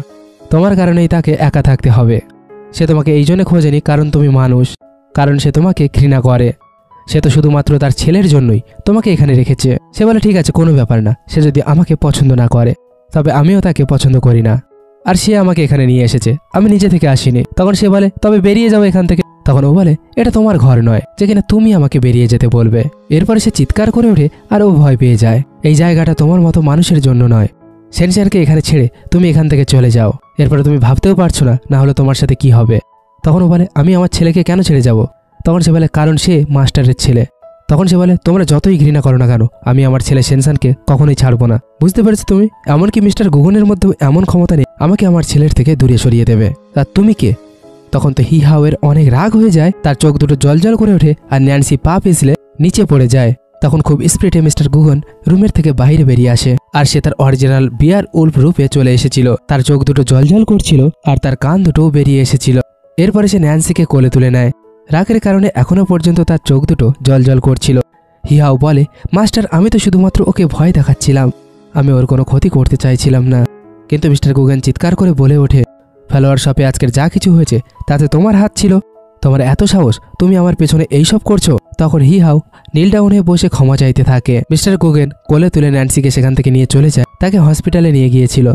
তোমার কারণেই তাকে একা থাকতে হবে। সে তোমাকে এই জন্য খোঁজেনি কারণ তুমি মানুষ, কারণ সে তোমাকে ঘৃণা করে। সে তো শুধুমাত্র তার ছেলের জন্যই তোমাকে এখানে রেখেছে। সে বলে, ঠিক আছে, কোনো ব্যাপার না। সে যদি আমাকে পছন্দ না করে, তবে আমিও তাকে পছন্দ করি না। আর সে আমাকে এখানে নিয়ে এসেছে, আমি নিজে থেকে আসিনি। তখন সে বলে, তবে বেরিয়ে যাও এখান থেকে। তখন ও বলে, এটা তোমার ঘর নয় যেখানে তুমি আমাকে বেরিয়ে যেতে বলবে। এরপরে সে চিৎকার করে ওঠে আর ও ভয় পেয়ে যায়। এই জায়গাটা তোমার মতো মানুষের জন্য নয়। সেনসানকে এখানে ছেড়ে তুমি এখান থেকে চলে যাও। এরপরে তুমি ভাবতেও পারছো না, না হলে তোমার সাথে কি হবে। তখন ও বলে, আমি আমার ছেলেকে কেন ছেড়ে যাব? তখন সে বলে, কারণ সে মাস্টারের ছেলে। তখন সে বলে, তোমরা যতই ঘৃণা করো না কেন, আমি আমার ছেলে সেনসানকে কখনোই ছাড়বো না। বুঝতে পেরেছো তুমি? এমনকি মিস্টার গুগনের মধ্যেও এমন ক্ষমতা নেই আমাকে আমার ছেলের থেকে দূরে সরিয়ে দেবে। আর তুমি কে? তখন তো হিহাওয়ের অনেক রাগ হয়ে যায়। তার চোখ দুটো জলজল করে ওঠে আর ন্যান্সি পা পিছলে নিচে পড়ে যায়। তখন খুব স্পিডে মিস্টার গুগন রুমের থেকে বাইরে বেরিয়ে আসে আর সে তার অরিজিনাল বিয়ার উল্ফ রূপে চলে এসেছিল। তার চোখ দুটো জলজল করছিল আর তার কান দুটোও বেরিয়ে এসেছিল। এরপরে সে ন্যান্সিকে কোলে তুলে নেয়। রাগের কারণে এখনো পর্যন্ত তার চোখ দুটো জলজল করছিল। হিহাও বলে, মাস্টার, আমি তো শুধুমাত্র ওকে ভয় দেখাচ্ছিলাম, আমি ওর কোনো ক্ষতি করতে চাইছিলাম না। কিন্তু মিস্টার গুগন চিৎকার করে বলে ওঠে, ফ্লাওয়ার শপে আজকের যা কিছু হয়েছে তাতে তোমার হাত ছিল। তোমার এত সাহস, তুমি আমার পেছনে এইসব করছো? তখন হিহাও নীল ডাউনে বসে ক্ষমা চাইতে থাকে। মিস্টার গুগেন কোলে তুলে ন্যান্সিকে সেখান থেকে নিয়ে চলে যায়। তাকে হসপিটালে নিয়ে গিয়েছিল।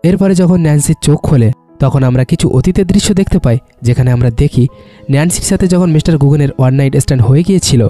এরপরে যখন ন্যান্সির চোখ খোলে, তখন আমরা কিছু অতীতের দৃশ্য দেখতে পাই, যেখানে আমরা দেখি ন্যান্সির সাথে যখন মিস্টার গুগনের ওয়ান নাইট স্ট্যান্ড হয়ে গিয়েছিল,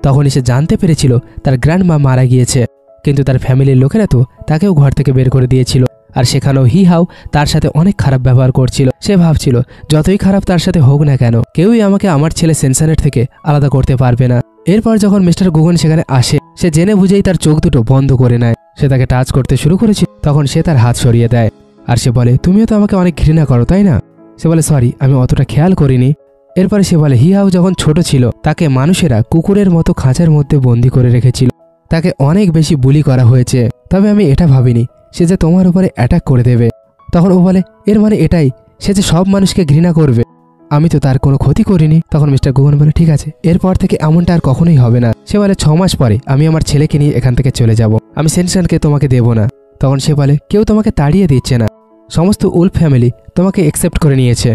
তখনই সে জানতে পেরেছিল তার গ্র্যান্ডমা মারা গিয়েছে। কিন্তু তার ফ্যামিলির লোকেরা তো তাকেও ঘর থেকে বের করে দিয়েছিল। আর সেখানেও হিহাও তার সাথে অনেক খারাপ ব্যবহার করছিল। সে ভাবছিল যতই খারাপ তার সাথে হোক না কেন, কেউই আমাকে আমার ছেলে সেনসানের থেকে আলাদা করতে পারবে না। এরপর যখন মিস্টার গুগন সেখানে আসে, সে জেনে বুঝেই তার চোখ দুটো বন্ধ করে নেয়। সে তাকে টাচ করতে শুরু করেছিল, তখন সে তার হাত সরিয়ে দেয় আর সে বলে, তুমিও তো আমাকে অনেক ঘৃণা করো, তাই না? সে বলে, সরি, আমি অতটা খেয়াল করিনি। এরপরে সে বলে, হিহাও যখন ছোট ছিল তাকে মানুষেরা কুকুরের মতো খাঁচার মধ্যে বন্দি করে রেখেছিল। তাকে অনেক বেশি বুলি করা হয়েছে, তবে আমি এটা ভাবিনি সে যে তোমার উপরে অ্যাটাক করে দেবে। তখন ও বলে, এর মানে এটাই সে যে সব মানুষকে ঘৃণা করবে, আমি তো তার কোনো ক্ষতি করিনি। তখন মিস্টার গুগন বলে ঠিক আছে, এরপর থেকে এমনটা আর কখনোই হবে না। সে বলে 6 মাস পরে আমি আমার ছেলেকে নিয়ে এখান থেকে চলে যাব, আমি সেনসানকে তোমাকে দেব না। তখন সে বলে কেউ তোমাকে তাড়িয়ে দিচ্ছে না, সমস্ত উল্ফ ফ্যামিলি তোমাকে একসেপ্ট করে নিয়েছে।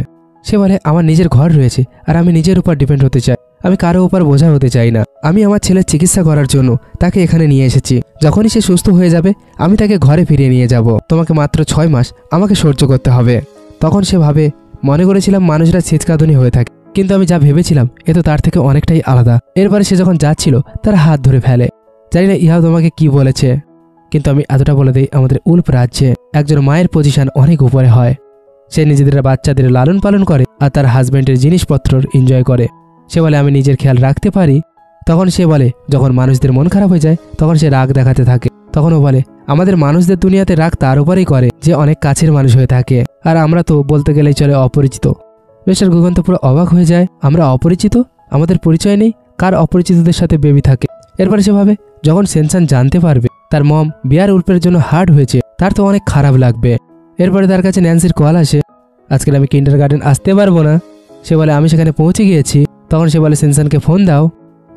সে বলে আমার নিজের ঘর রয়েছে আর আমি নিজের উপর ডিপেন্ড হতে চাই, আমি কারো উপর বোঝা হতে চাই না। আমি আমার ছেলের চিকিৎসা করার জন্য তাকে এখানে নিয়ে এসেছি, যখনই সে সুস্থ হয়ে যাবে আমি তাকে ঘরে ফিরিয়ে নিয়ে যাব। তোমাকে মাত্র 6 মাস আমাকে সহ্য করতে হবে। তখন সে ভাবে মনে করেছিলাম মানুষরা ছিচকাধুনি হয়ে থাকে, কিন্তু আমি যা ভেবেছিলাম এ তো তার থেকে অনেকটাই আলাদা। এরপরে সে যখন যাচ্ছিল তার হাত ধরে ফেলে। জানি না ইহা তোমাকে কি বলেছে, কিন্তু আমি এতটা বলে দিই, আমাদের উল্ফ রাজ্যে একজন মায়ের পজিশন অনেক উপরে হয়। সে নিজেদের বাচ্চাদের লালন পালন করে আর তার হাজব্যান্ডের জিনিসপত্র এনজয় করে। সে বলে আমি নিজের খেয়াল রাখতে পারি। তখন সে বলে যখন মানুষদের মন খারাপ হয়ে যায় তখন সে রাগ দেখাতে থাকে। তখনও বলে আমাদের মানুষদের দুনিয়াতে রাগ তার উপরেই করে যে অনেক কাছের মানুষ হয়ে থাকে, আর আমরা তো বলতে গেলেই চলে অপরিচিত। মিস্টার গুগন তো পুরো অবাক হয়ে যায়, আমরা অপরিচিত, আমাদের পরিচয় নেই, কার অপরিচিতদের সাথে বেবি থাকে। এরপরে সে ভাবে যখন সেনসান জানতে পারবে তার মম বিয়ার উল্ফের জন্য হার্ট হয়েছে তার তো অনেক খারাপ লাগবে। এরপরে তার কাছে ন্যান্সির কল আসে, আজকের আমি কিন্ডারগার্টেন আসতে পারবো না। সে বলে আমি সেখানে পৌঁছে গিয়েছি। তখন সে বলে সেনসানকে ফোন দাও।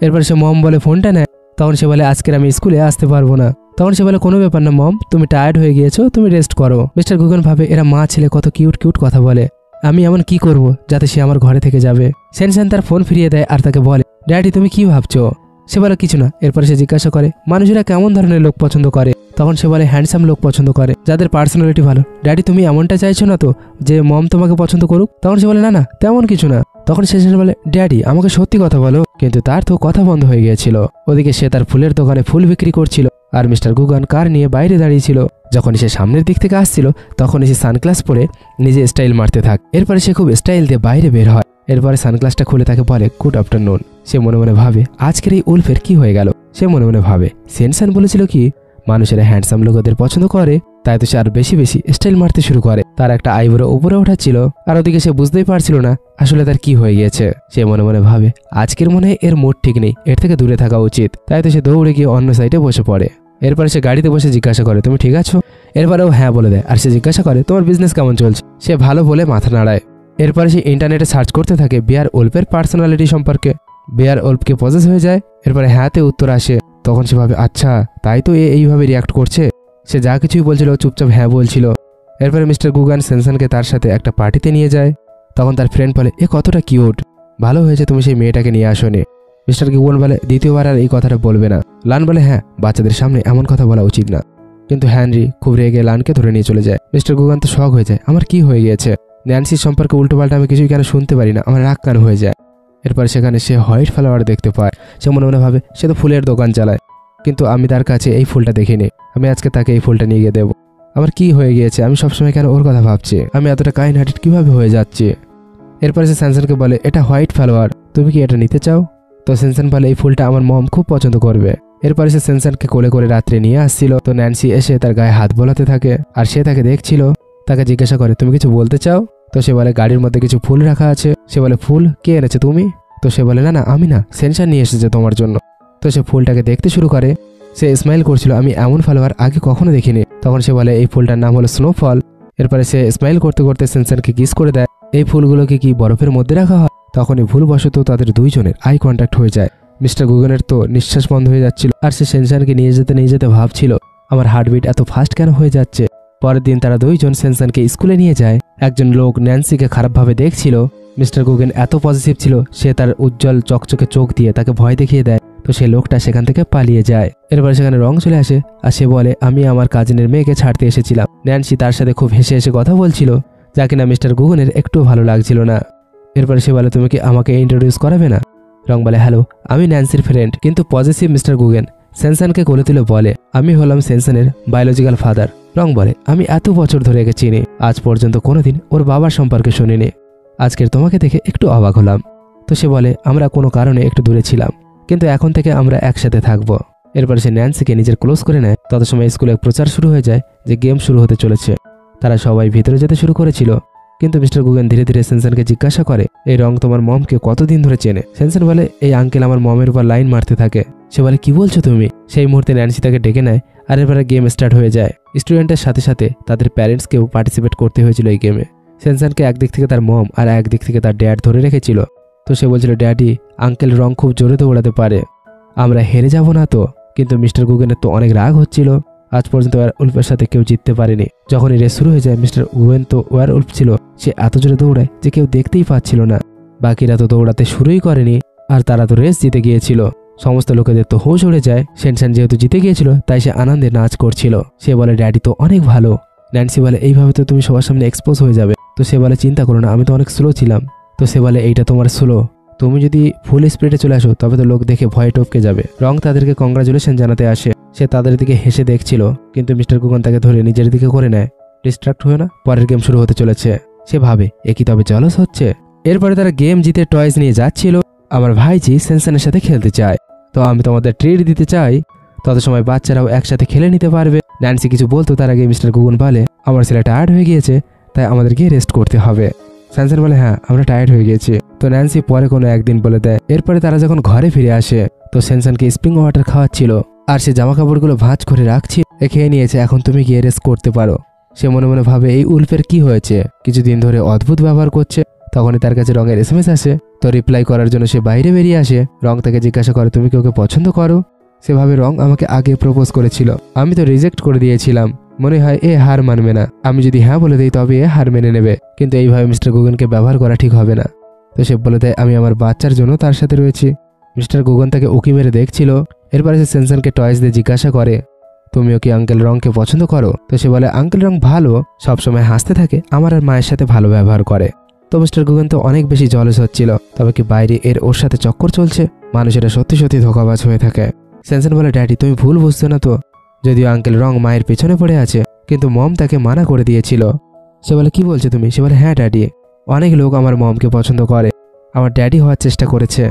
এরপর সে মম বলে ফোনটা নেয়। তখন সে বলে আজকের আমি স্কুলে আসতে পারবো না। তখন সে বলে কোনো ব্যাপার না মম, তুমি টায়ার্ড হয়ে গিয়েছো, তুমি রেস্ট করো। মিস্টার গুগন ভাবে এরা মা ছেলে কত কিউট কিউট কথা বলে, আমি এমন কি করব যাতে সে আমার ঘরে থেকে যাবে। সেনসান তার ফোন ফিরিয়ে দেয় আর তাকে বলে ড্যাডি তুমি কি ভাবছো? সে বলে কিছু না। এরপরে সে জিজ্ঞাসা করে মানুষেরা কেমন ধরনের লোক পছন্দ করে। তখন সে বলে হ্যান্ডসাম লোক পছন্দ করে, যাদের পার্সোনালিটি ভালো। ড্যাডি তুমি এমনটা চাইছো না তো যে মম তোমাকে পছন্দ করুক? তখন সে বলে না না তেমন কিছু না। তখন সে বলে ড্যাডি আমাকে সত্যি কথা বলো, কিন্তু তার তো কথা বন্ধ হয়ে গিয়েছিল। ওদিকে সে তার ফুলের দোকানে ফুল বিক্রি করছিল আর মিস্টার গুগন কার নিয়ে বাইরে দাঁড়িয়েছিল। যখন সে সামনের দিক থেকে আসছিল তখন সে সানগ্লাস পরে নিজে স্টাইল মারতে থাক। এরপরে সে খুব স্টাইল দিয়ে বাইরে বের হয়। এরপরে সানগ্লাসটা খুলে তাকে বলে গুড আফটারনুন। সে মনে মনে ভাবে আজকের এই উল্ফের কি হয়ে গেল। সে মনে মনে ভাবে সেনসান বলেছিল কি মানুষেরা হ্যান্ডসাম লোক ওদের পছন্দ করে, তাই তো সে আর বেশি বেশি স্টাইল মারতে শুরু করে। তার একটা আইব্রো উপরে ওঠাচ্ছিল আর ওদিকে সে বুঝতেই পারছিল না আসলে তার কি হয়ে গিয়েছে। সে মনে মনে ভাবে আজকের মনে হয় এর মুড ঠিক নেই, এর থেকে দূরে থাকা উচিত। তাই তো সে দৌড়ে গিয়ে অন্য সাইডে বসে পড়ে। এরপরে সে গাড়িতে বসে জিজ্ঞাসা করে তুমি ঠিক আছো? এরপরেও হ্যাঁ বলে দেয়। আর সে জিজ্ঞাসা করে তোমার বিজনেস কেমন চলছে? সে ভালো বলে মাথা নাড়ায়। এরপরে সে ইন্টারনেটে সার্চ করতে থাকে বিয়ার উল্ফের পার্সোনালিটি সম্পর্কে। বিয়ার উল্ফকে পজেস হয়ে যায়। এরপরে হ্যাঁতে উত্তর আসে। তখন সে ভাবে আচ্ছা তাই তো এইভাবে রিয়াক্ট করছে। সে যা কিছুই বলছিল চুপচাপ হ্যাঁ বলছিল। এরপরে মিস্টার গুগান সেনসানকে তার সাথে একটা পার্টিতে নিয়ে যায়। তখন তার ফ্রেন্ড বলে এ কতটা কিউট, ভালো হয়েছে তুমি সেই মেয়েটাকে নিয়ে আসোনি। মিস্টার গুগন বলে দ্বিতীয়বার আর এই কথাটা বলবে না। লান বলে হ্যাঁ বাচ্চাদের সামনে এমন কথা বলা উচিত না। কিন্তু হ্যানরি খুব রেগে লানকে ধরে নিয়ে চলে যায়। মিস্টার গুগান তো শক হয়ে যায়, আমার কি হয়ে গিয়েছে? ন্যান্সির সম্পর্কে উল্টোপাল্টা আমি কিছুই কেন শুনতে পারি না, আমার রাগ কেন হয়ে যায়। এরপর সেখানে সে হোয়াইট ফ্লাওয়ার দেখতে পায়। সে মনে মনে ভাবে সে তো ফুলের দোকান চালায়, কিন্তু আমি তার কাছে এই ফুলটা দেখিনি, আমি আজকে তাকে এই ফুলটা নিয়ে গিয়ে দেবো। আমার কি হয়ে গিয়েছে, আমি সবসময় কেন ওর কথা ভাবছি, আমি এতটা কাইন্ড হার্টেড কিভাবে হয়ে যাচ্ছি। এরপরে সে সেনসানকে বলে এটা হোয়াইট ফ্লাওয়ার, তুমি কি এটা নিতে চাও? তো সেনসান বলে এই ফুলটা আমার মম খুব পছন্দ করবে। এরপরে সে সেনসানকে কোলে করে রাত্রে নিয়ে আসছিল। তো ন্যান্সি এসে তার গায়ে হাত বোলাতে থাকে আর সে তাকে দেখছিল। তাকে জিজ্ঞাসা করে তুমি কিছু বলতে চাও? তো সে বলে গাড়ির মধ্যে কিছু ফুল রাখা আছে। সে বলে ফুল কে এনেছে তুমি? তো সে বলে না না আমি না, সেনসান নিয়ে এসেছে তোমার জন্য। তো সে ফুলটাকে দেখতে শুরু করে। সে স্মাইল করছিল, আমি এমন ফ্লাওয়ার আগে কখনো দেখিনি। তখন সে বলে এই ফুলটার নাম হলো স্নোফল। এরপরে সে স্মাইল করতে করতে সেনসানকে কিস করে দেয়। এই ফুলগুলোকে কি বরফের মধ্যে রাখা হয়? তখনই ভুলবশত তাদের দুইজনের আই কন্ট্যাক্ট হয়ে যায়। মিস্টার গুগনের তো নিঃশ্বাস বন্ধ হয়ে যাচ্ছিল আর সে সেনসানকে নিয়ে যেতে ভাবছিল আমার হার্টবিট এত ফাস্ট কেন হয়ে যাচ্ছে। পরের দিন তারা দুইজন সেনসানকে স্কুলে নিয়ে যায়। একজন লোক ন্যান্সিকে খারাপভাবে দেখছিল। মিস্টার গুগেন এত পজিটিভ ছিল, সে তার উজ্জ্বল চকচকে চোখ দিয়ে তাকে ভয় দেখিয়ে দেয়। তো সেই লোকটা সেখান থেকে পালিয়ে যায়। এরপরে সেখানে রং চলে আসে আর সে বলে আমি আমার কাজিনের মেয়েকে ছাড়তে এসেছিলাম। ন্যান্সি তার সাথে খুব হেসে হেসে কথা বলছিল, যা কিনা মিস্টার গুগনের একটু ভালো লাগছিল না। এরপরে সে বলে তুমি কি আমাকে ইন্ট্রোডিউস করাবে না? রং বলে হ্যালো আমি ন্যান্সির ফ্রেন্ড কিন্তু পজিটিভ মিস্টার গুগেন। সেনসানকে কোলে তুলে বলে আমি হলাম সেনসানের বায়োলজিক্যাল ফাদার। রং বলে আমি এত বছর ধরে একে চিনি, আজ পর্যন্ত কোনোদিন ওর বাবার সম্পর্কে শুনিনি, আজকের তোমাকে দেখে একটু অবাক হলাম। তো সে বলে আমরা কোনো কারণে একটু দূরে ছিলাম, কিন্তু এখন থেকে আমরা একসাথে থাকবো। এরপরে সে ন্যান্সিকে নিজের ক্লোজ করে নেয়। তত সময় স্কুলে প্রচার শুরু হয়ে যায় যে গেম শুরু হতে চলেছে। তারা সবাই ভিতরে যেতে শুরু করেছিল, কিন্তু মিস্টার গুগেন ধীরে ধীরে সেনসানকে জিজ্ঞাসা করে এই রং তোমার মমকে কতদিন ধরে চেনে? সেনসান বলে এই আঙ্কেল আমার মমের উপর লাইন মারতে থাকে। সে বলে কি বলছো তুমি? সেই মুহূর্তে ন্যান্সি তাকে ডেকে নেয় আর এরপরে গেম স্টার্ট হয়ে যায়। স্টুডেন্টের সাথে সাথে তাদের প্যারেন্টসকেও পার্টিসিপেট করতে হয়েছিল এই গেমে। সেনসানকে একদিক থেকে তার মম আর একদিক থেকে তার ড্যাড ধরে রেখেছিল। তো সে বলছিল, ড্যাডি আঙ্কেল রং খুব জোরে দৌড়াতে পারে, আমরা হেরে যাব না তো? কিন্তু মিস্টার গুগেনের তো অনেক রাগ হচ্ছিল। আজ পর্যন্ত ওয়ার উল্ফের সাথে কেউ জিততে পারেনি। যখনই রেস শুরু হয়ে যায়, মিস্টার গুগেন তো ওয়ার উল্ফ ছিল, সে এত জোরে দৌড়ায় যে কেউ দেখতেই পাচ্ছিল না। বাকিরা তো দৌড়াতে শুরুই করেনি, আর তারা তো রেস জিতে গিয়েছিল। সমস্ত লোকেদের তো হোশ উড়ে যায়। সেনসান যেহেতু জিতে গিয়েছিল তাই সে আনন্দে নাচ করছিল। সে বলে, ড্যাডি তো অনেক ভালো। ন্যান্সি বলে, এইভাবে তো তুমি সবার সামনে এক্সপোজ হয়ে যাবে। তো সে বলে, চিন্তা করো না, আমি তো অনেক স্লো ছিলাম। তো সে বলে, এইটা তোমার স্লো, তুমি যদি ফুল স্পিডে চলে আসো তবে তো লোক দেখে ভয় টপকে যাবে। রং তাদেরকে কংগ্রাচুলেশন জানাতে আসে। সে তাদের দিকে হেসে দেখছিল, কিন্তু মিস্টার গুগন তাকে ধরে নিজের দিকে করে নেয়। ডিস্ট্রাক্ট হয়ে না, পরের গেম শুরু হতে চলেছে। সে ভাবে, এ কি তবে জলস হচ্ছে? এরপরে তারা গেম জিতে টয়েস নিয়ে যাচ্ছিল। আমার ভাইজি সেনসানের সাথে খেলতে চায়, তো আমি তোমাদের ট্রিট দিতে চাই, তত সময় বাচ্চারাও একসাথে খেলে নিতে পারবে। ন্যান্সি কিছু বলতো তার আগে মিস্টার গুগন বলে, আমার ছেলে টায়ার্ড হয়ে গিয়েছে, তাই আমাদেরকে রেস্ট করতে হবে। সেনসান বলে, হ্যাঁ আমরা টায়ার্ড হয়ে গেছি। তো ন্যান্সি পরে কোনো একদিন বলে দেয়। এরপরে তারা যখন ঘরে ফিরে আসে, তো সেনসানকে স্প্রিং ওয়াটার খাওয়াচ্ছিল, আর সে জামা কাপড়গুলো ভাঁজ করে রাখছিল। এ খেয়ে নিয়েছে, এখন তুমি গিয়ে রেস্ট করতে পারো। সে মনে মনে ভাবে, এই উল্ফের কি হয়েছে, কিছুদিন ধরে অদ্ভুত ব্যবহার করছে। তখনই তার কাছে রঙের এসএমএস আসে। তো রিপ্লাই করার জন্য সে বাইরে বেরিয়ে আসে। রং তাকে জিজ্ঞাসা করে, তুমি কি ওকে পছন্দ করো? সেভাবে রং আমাকে আগে প্রপোজ করেছিল, আমি তো রিজেক্ট করে দিয়েছিলাম। মনে হয় এ হার মানবে না, আমি যদি হ্যাঁ বলে দিই তবে এ হার মেনে নেবে, কিন্তু এইভাবে মিস্টার গুগনকে ব্যবহার করা ঠিক হবে না। তো সে বলে দেয়, আমি আমার বাচ্চার জন্য তার সাথে রয়েছি। মিস্টার গুগন তাকে উকি মেরে দেখছিল। এরপরে সে সেনসানকে টয়েস দিয়ে জিজ্ঞাসা করে, তুমিও কি আঙ্কেল রংকে পছন্দ করো? তো সে বলে, আঙ্কেল রং ভালো, সবসময় হাসতে থাকে, আমার আর মায়ের সাথে ভালো ব্যবহার করে। তো মিস্টার গুগন তো অনেক বেশি জলস হচ্ছিল, তবে কি বাইরে এর ওর সাথে চক্কর চলছে? মানুষেরা সত্যি সত্যি ধোঁকাবাজ হয়ে থাকে। সেনসান বলে, ড্যাডি তুমি ভুল বুঝছো না তো? যদিও আঙ্কেল রং মায়ের পেছনে পড়ে আছে, কিন্তু মম তাকে মানা করে দিয়েছিল। সে বলে, কি বলছো তুমি? সে বলে, হ্যাঁ ড্যাডি, অনেক লোক আমার মমকে পছন্দ করে, আমার ড্যাডি হওয়ার চেষ্টা করেছে,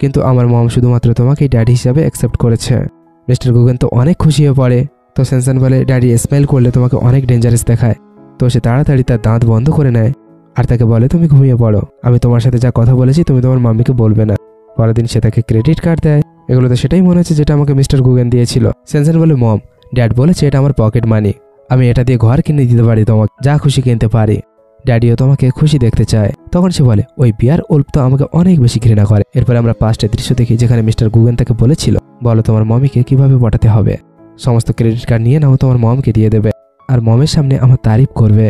কিন্তু আমার মম শুধুমাত্র তোমাকেই ড্যাডি হিসাবে অ্যাকসেপ্ট করেছে। মিস্টার গুগন তো অনেক খুশি হয়ে পড়ে। তো সেনসান বলে, ড্যাডি স্মেল করলে তোমাকে অনেক ডেঞ্জারাস দেখায়। তো সে তাড়াতাড়ি তার দাঁত বন্ধ করে নেয় আর তাকে বলে, তুমি ঘুমিয়ে পড়ো, আমি তোমার সাথে যা কথা বলেছি তুমি তোমার মাম্মিকে বলবে না। পরের দিন সে তাকে ক্রেডিট কার্ড দেয়। এগুলো তো সেটাই মনে হচ্ছে যেটা আমাকে মিস্টার গুগন দিয়েছিল। সেনসান বলে, মম ড্যাড বলেছে এটা আমার পকেট মানি, আমি এটা দিয়ে ঘর কিনে দিতে পারি, তোমাকে যা খুশি কিনতে পারি, ড্যাডিও তোমাকে খুশি দেখতে চায়। তখন সে বলে, ওই বিয়ার উল্ফ তো আমাকে অনেক বেশি ঘৃণা করে। এরপরে আমরা পাস্টের দৃশ্য দেখি যেখানে মিস্টার গুগন তাকে বলেছিল, বলো তোমার মমিকে কিভাবে পটাতে হবে, সমস্ত ক্রেডিট কার্ড নিয়ে নাও, তোমার মমকে দিয়ে দেবে, আর মমের সামনে আমার তারিফ করবে।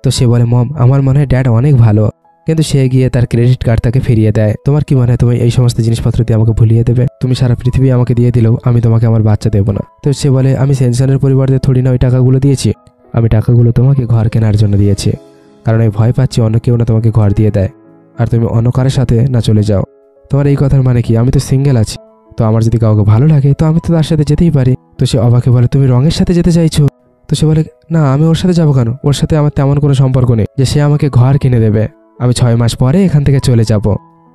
তো সে বলে, মম আমার মনে হয় ড্যাড অনেক ভালো, কিন্তু সে গিয়ে তার ক্রেডিট কার্ড তাকে ফিরিয়ে দেয়। তোমার কি মনে হয় তুমি এই সমস্ত জিনিসপত্র দিয়ে আমাকে ভুলিয়ে দেবে? তুমি সারা পৃথিবী আমাকে দিয়ে দিলেও আমি তোমাকে আমার বাচ্চা দেবো না। তো সে বলে, আমি সেনসানের পরিবারদের থোড়ি না ওই টাকাগুলো দিয়েছি, আমি টাকাগুলো তোমাকে ঘর কেনার জন্য দিয়েছি, কারণ আমি ভয় পাচ্ছি অন্য কেউ না তোমাকে ঘর দিয়ে দেয় আর তুমি অন্য কারোর সাথে না চলে যাও। তোমার এই কথার মানে কি? আমি তো সিঙ্গেল আছি, তো আমার যদি কাউকে ভালো লাগে তো আমি তো তার সাথে যেতেই পারি। তো সে অবাকে বলে, তুমি রঙের সাথে যেতে চাইছো? তো সে বলে, না আমি ওর সাথে যাবো কেন, ওর সাথে আমার তেমন কোনো সম্পর্ক নেই যে সে আমাকে ঘর কিনে দেবে, আমি 6 মাস পরে এখান থেকে চলে যাব,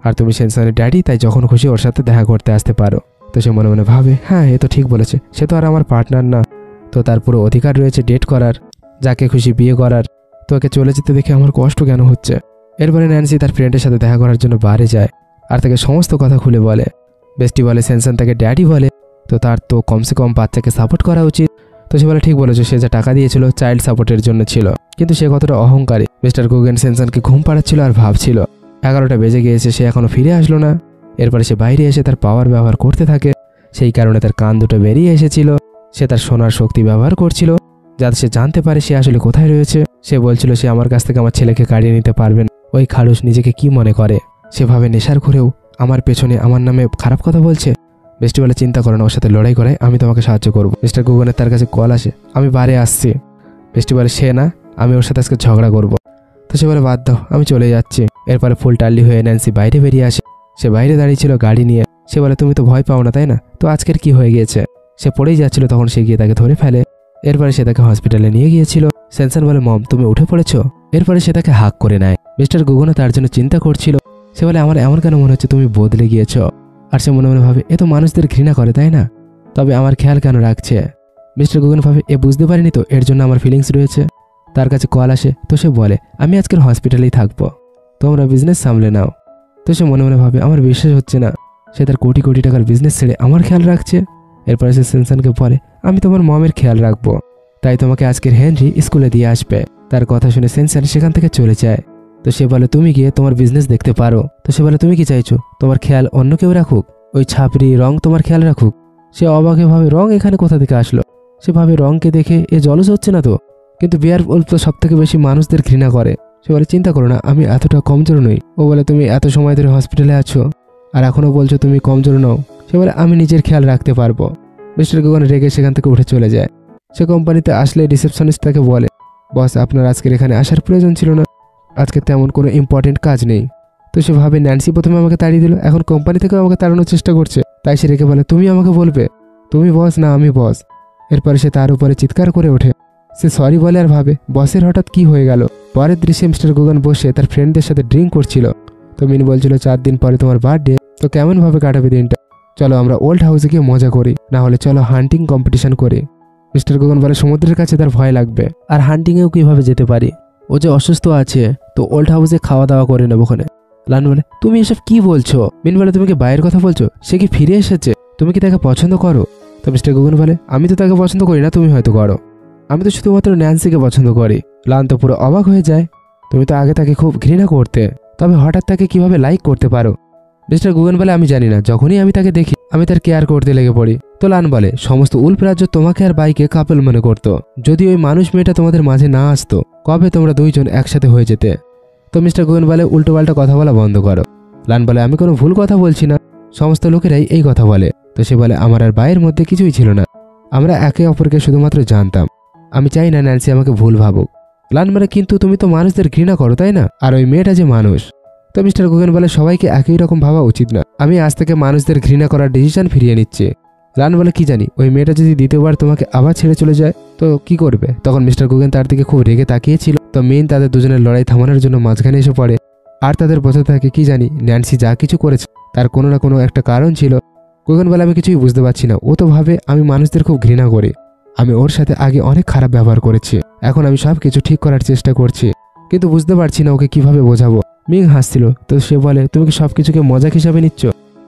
আর তুমি সেনসানের ড্যাডি, তাই যখন খুশি ওর সাথে দেখা করতে আসতে পারো। তো সে মনে মনে ভাবে, হ্যাঁ এ তো ঠিক বলেছে, সে তো আর আমার পার্টনার না, তো তার পুরো অধিকার রয়েছে ডেট করার, যাকে খুশি বিয়ে করার। তো ওকে চলে যেতে দেখে আমার কষ্ট কেন হচ্ছে। এরপরে ন্যান্সি তার ফ্রেন্ডের সাথে দেখা করার জন্য বাইরে যায় আর তাকে সমস্ত কথা খুলে বলে। বেস্টি বলে, সেনসান তাকে ড্যাডি বলে, তো তার তো কমসে কম বাচ্চাকে সাপোর্ট করা উচিত। তো সে বলে, ঠিক বলেছো, সে যা টাকা দিয়েছিল চাইল্ড সাপোর্টের জন্য ছিল, কিন্তু সে কতটা অহংকারী। মিস্টার গুগেন সেনসানকে ঘুম পাড়াচ্ছিল আর ভাবছিল 11টা বেজে গিয়েছে, সে এখনো ফিরে আসলো না। এরপরে সে বাইরে এসে তার পাওয়ার ব্যবহার করতে থাকে, সেই কারণে তার কান দুটো বেরিয়ে এসেছিল। সে তার শোনার শক্তি ব্যবহার করছিল যাতে সে জানতে পারে সে আসলে কোথায় রয়েছে। সে বলছিল সে আমার কাছ থেকে আমার ছেলেকে কাড়িয়ে নিতে পারবেন। ওই খাড়ুস নিজেকে কি মনে করে, সেভাবে নেশার ঘরেও আমার পেছনে আমার নামে খারাপ কথা বলছে। বেস্টি বলে, চিন্তা করো না, ওর সাথে লড়াই করে আমি তোমাকে সাহায্য করবো। মিস্টার গুগনের তার কাছে কল আসে, আমি বারে আসছি। বেস্টি বলে, সে না, আমি ওর সাথে আজকে ঝগড়া করবো। তো সে বলে, বাদ দাও, আমি চলে যাচ্ছি। এরপরে ফুল টাল্লি হয়ে ন্যান্সি বাইরে বেরিয়ে আসে। সে বাইরে দাঁড়িয়েছিল গাড়ি নিয়ে। সে বলে, তুমি তো ভয় পাও না তাই না, তো আজকের কি হয়ে গিয়েছে? সে পড়েই যাচ্ছিল, তখন সে গিয়ে তাকে ধরে ফেলে। এরপরে সে তাকে হসপিটালে নিয়ে গিয়েছিল। সেনসান বলে, মম তুমি উঠে পড়েছো? এরপরে সে তাকে হাক করে নেয়। মিস্টার গুগনও তার জন্য চিন্তা করছিল। সে বলে, আমার এমন কেন মনে হচ্ছে তুমি বদলে গিয়েছো? আর সে মনে মনে ভাবে, এ তো মানুষদের ঘৃণা করে তাই না, তবে আমার খেয়াল কেন রাখছে? মিস্টার গুগন ভাবে, এ বুঝতে পারিনি তো এর জন্য আমার ফিলিংস রয়েছে। তার কাছে কল আসে। তো সে বলে, আমি আজকের হসপিটালেই থাকবো, তোমরা বিজনেস সামলে নাও। তো সে মনে মনে ভাবে, আমার বিশ্বাস হচ্ছে না সে তার কোটি কোটি টাকার বিজনেস ছেড়ে আমার খেয়াল রাখছে। এরপরে সে সেনসানকে বলে, আমি তোমার মমের খেয়াল রাখবো, তাই তোমাকে আজকের হেনরি স্কুলে দিয়ে আসবে। তার কথা শুনে সেনসান সেখান থেকে চলে যায়। তো সে বলে তুমি গিয়ে তোমার বিজনেস দেখতে পারো। তো সে বলে তুমি কি চাইছো, তোমার খেয়াল অন্য কেউ রাখুক, ওই ছাপরি রং তোমার খেয়াল রাখুক? সে অবাকে ভাবে রং এখানে কোথা থেকে আসলো। সে ভাবে রংকে দেখে এ জলস হচ্ছে না তো, কিন্তু বেয়ারউলফ তো সব থেকে বেশি মানুষদের ঘৃণা করে। সে বলে চিন্তা করো না, আমি এতটা কমজোর নই। ও বলে তুমি এত সময় ধরে হসপিটালে আছো আর এখনো বলছো তুমি কমজোর নও। সে বলে আমি নিজের খেয়াল রাখতে পারবো। মিস্টার গুগন রেগে সেখান থেকে উঠে চলে যায়। সে কোম্পানিতে আসলে রিসেপশনিস্ট তাকে বলে, বস আপনার আজকের এখানে আসার প্রয়োজন ছিল না, আজকে তেমন কোনো ইম্পর্টেন্ট কাজ নেই। তো সে ভাবে ন্যান্সি প্রথমে আমাকে তাড়িয়ে দিল, এখন কোম্পানি থেকেও আমাকে তাড়ানোর চেষ্টা করছে। তাই সে রেগে বলে তুমি আমাকে বলবে, তুমি বস না আমি বস। এরপরে সে তার উপরে চিৎকার করে ওঠে। সে সরি বলে আর ভাবে বসের হঠাৎ কি হয়ে গেল। পরের দৃশ্যে মিস্টার গুগন বসে তার ফ্রেন্ডদের সাথে ড্রিঙ্ক করছিল। তো মিন বলছিল 4 দিন পরে তোমার বার্থডে, তো কেমনভাবে কাটাবে দিনটা? চলো আমরা ওল্ড হাউসে গিয়ে মজা করি, না হলে চলো হান্টিং কম্পিটিশন করি। মিস্টার গুগন বলে সমুদ্রের কাছে তার ভয় লাগবে, আর হান্টিংয়েও কিভাবে যেতে পারি, ও যে অসুস্থ আছে, তো ওল্ড হাউসে খাওয়া দাওয়া করে নেবো ওখানে। লান বলে তুমি এসব কি বলছো? মিন বলে তুমি কি বাইরের কথা বলছো? সে কি ফিরে এসেছে? তুমি কি তাকে পছন্দ করো? তো মিস্টার গুগন বলে আমি তো তাকে পছন্দ করি না, তুমি হয়তো করো, আমি তো শুধুমাত্র ন্যান্সিকে পছন্দ করি। লান তো পুরো অবাক হয়ে যায়, তুমি তো আগে তাকে খুব ঘৃণা করতে, তবে হঠাৎ তাকে কিভাবে লাইক করতে পারো? মিস্টার গুগন বলে আমি জানি না, যখনই আমি তাকে দেখি আমি তার কেয়ার করতে লেগে পড়ি। তো লান বলে সমস্ত উল্ফ রাজ্য তোমাকে আর বাইকে কাপল মনে করত, যদি ওই মানুষ মেয়েটা তোমাদের মাঝে না আসতো কবে তোমরা দুইজন একসাথে হয়ে যেতে। তো মিস্টার গুগন বলে উল্টো পাল্টা কথা বলা বন্ধ করো। লান বলে আমি কোনো ভুল কথা বলছি না, সমস্ত লোকেরাই এই কথা বলে। তো সে বলে আমার আর বাইয়ের মধ্যে কিছুই ছিল না, আমরা একে অপরকে শুধুমাত্র জানতাম, আমি চাই না ন্যান্সি আমাকে ভুল ভাবুক। লান বলে কিন্তু তুমি তো মানুষদের ঘৃণা করো তাই না, আর ওই মেয়েটা যে মানুষ। তো মিস্টার গুগন বলে সবাইকে একই রকম ভাবা উচিত না, আমি আজ থেকে মানুষদের ঘৃণা করার ডিসিশন ফিরিয়ে নিচ্ছি। লান বলে কি জানি ওই মেয়েটা যদি দ্বিতীয়বার তোমাকে আবার ছেড়ে চলে যায় তো কি করবে? তখন মিস্টার গুগন তার দিকে খুব রেগে তাকিয়েছিল। তো মেইন তাদের দুজনের লড়াই থামানোর জন্য মাঝখানে এসে পড়ে, আর তাদের বোঝাতে থাকে কি জানি ন্যান্সি যা কিছু করেছে তার কোনো না কোনো একটা কারণ ছিল। গুগন বলে আমি কিছুই বুঝতে পারছি না, ও তো ভাবে আমি মানুষদের খুব ঘৃণা করি, আমি ওর সাথে আগে অনেক খারাপ ব্যবহার করেছি, এখন আমি সব কিছু ঠিক করার চেষ্টা করছি, কিন্তু বুঝতে পারছি না ওকে কিভাবে বোঝাবো। মিং হাসছিল, তো সে বলে তুমি কি সবকিছুকে মজাক হিসাবে নিচ্ছ?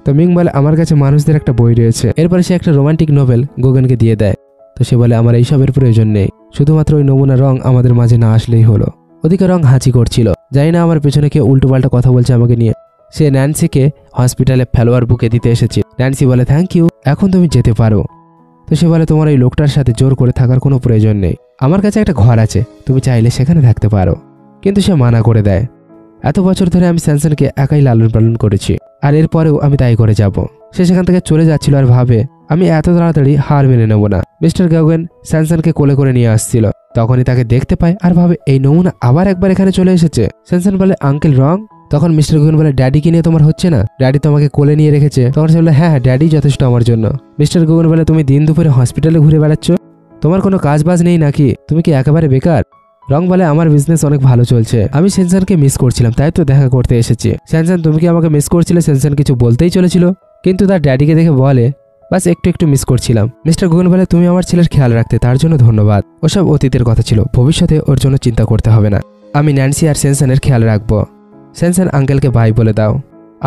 তো মিং বলে আমার কাছে মানুষদের একটা বই রয়েছে। এরপরে সে একটা রোমান্টিক নোভেল গুগনকে দিয়ে দেয়। তো সে বলে আমার এইসবের প্রয়োজন নেই, শুধুমাত্র ওই নমুনা রং আমাদের মাঝে না আসলেই হলো। ওদিকে রং হাঁচি করছিল, জানি না আমার পেছনে কে উল্টো পাল্টা কথা বলছে আমাকে নিয়ে। সে ন্যান্সিকে হসপিটালে ফেলোয়ার বুকে দিতে এসেছে। ন্যান্সি বলে থ্যাংক ইউ, এখন তুমি যেতে পারো। তো সে বলে তোমার এই লোকটার সাথে জোর করে থাকার কোনো প্রয়োজন নেই, আমার কাছে একটা ঘর আছে, তুমি চাইলে সেখানে থাকতে পারো। কিন্তু সে মানা করে দেয়, এত বছর ধরে আমি স্যানসনকে একাই লালন পালন করেছি, আর এরপরেও আমি তাই করে যাব। সে সেখান থেকে চলে যাচ্ছিল আর ভাবে আমি এত তাড়াতাড়ি হার মেনে নেব না। মিস্টার গাউগেন স্যানসনকে কোলে করে নিয়ে আসছিল, তখনই তাকে দেখতে পায় আর ভাবে এই নমুনা আবার একবার এখানে চলে এসেছে। স্যানসন বলে আঙ্কেল রং। তখন মিস্টার গুগন বলে ড্যাডিকে নিয়ে তোমার হচ্ছে না, ড্যাডি তোমাকে কোলে নিয়ে রেখেছে। তখন সে বলে হ্যাঁ ড্যাডি যথেষ্ট আমার জন্য। মিস্টার গুগন বলে তুমি দিন দুপুরে হসপিটালে ঘুরে বেড়াচ্ছ, তোমার কোনো কাজ বাজ নেই নাকি, তুমি কি একেবারে বেকার? রং বলে আমার বিজনেস অনেক ভালো চলছে, আমি সেনসনকে মিস করছিলাম তাই তো দেখা করতে এসেছি। সেনসন তুমি কি আমাকে মিস করছিলে? সেনসন কিছু বলতেই চলেছিল, কিন্তু তার ড্যাডিকে দেখে বলে বাস একটু একটু মিস করছিলাম। মিস্টার গুগন বলে তুমি আমার ছেলের খেয়াল রাখতে, তার জন্য ধন্যবাদ, ওসব অতীতের কথা ছিল, ভবিষ্যতে ওর জন্য চিন্তা করতে হবে না, আমি ন্যান্সি আর সেনসনের খেয়াল রাখবো। সেনসন আঙ্কেলকে বাই বলে দাও,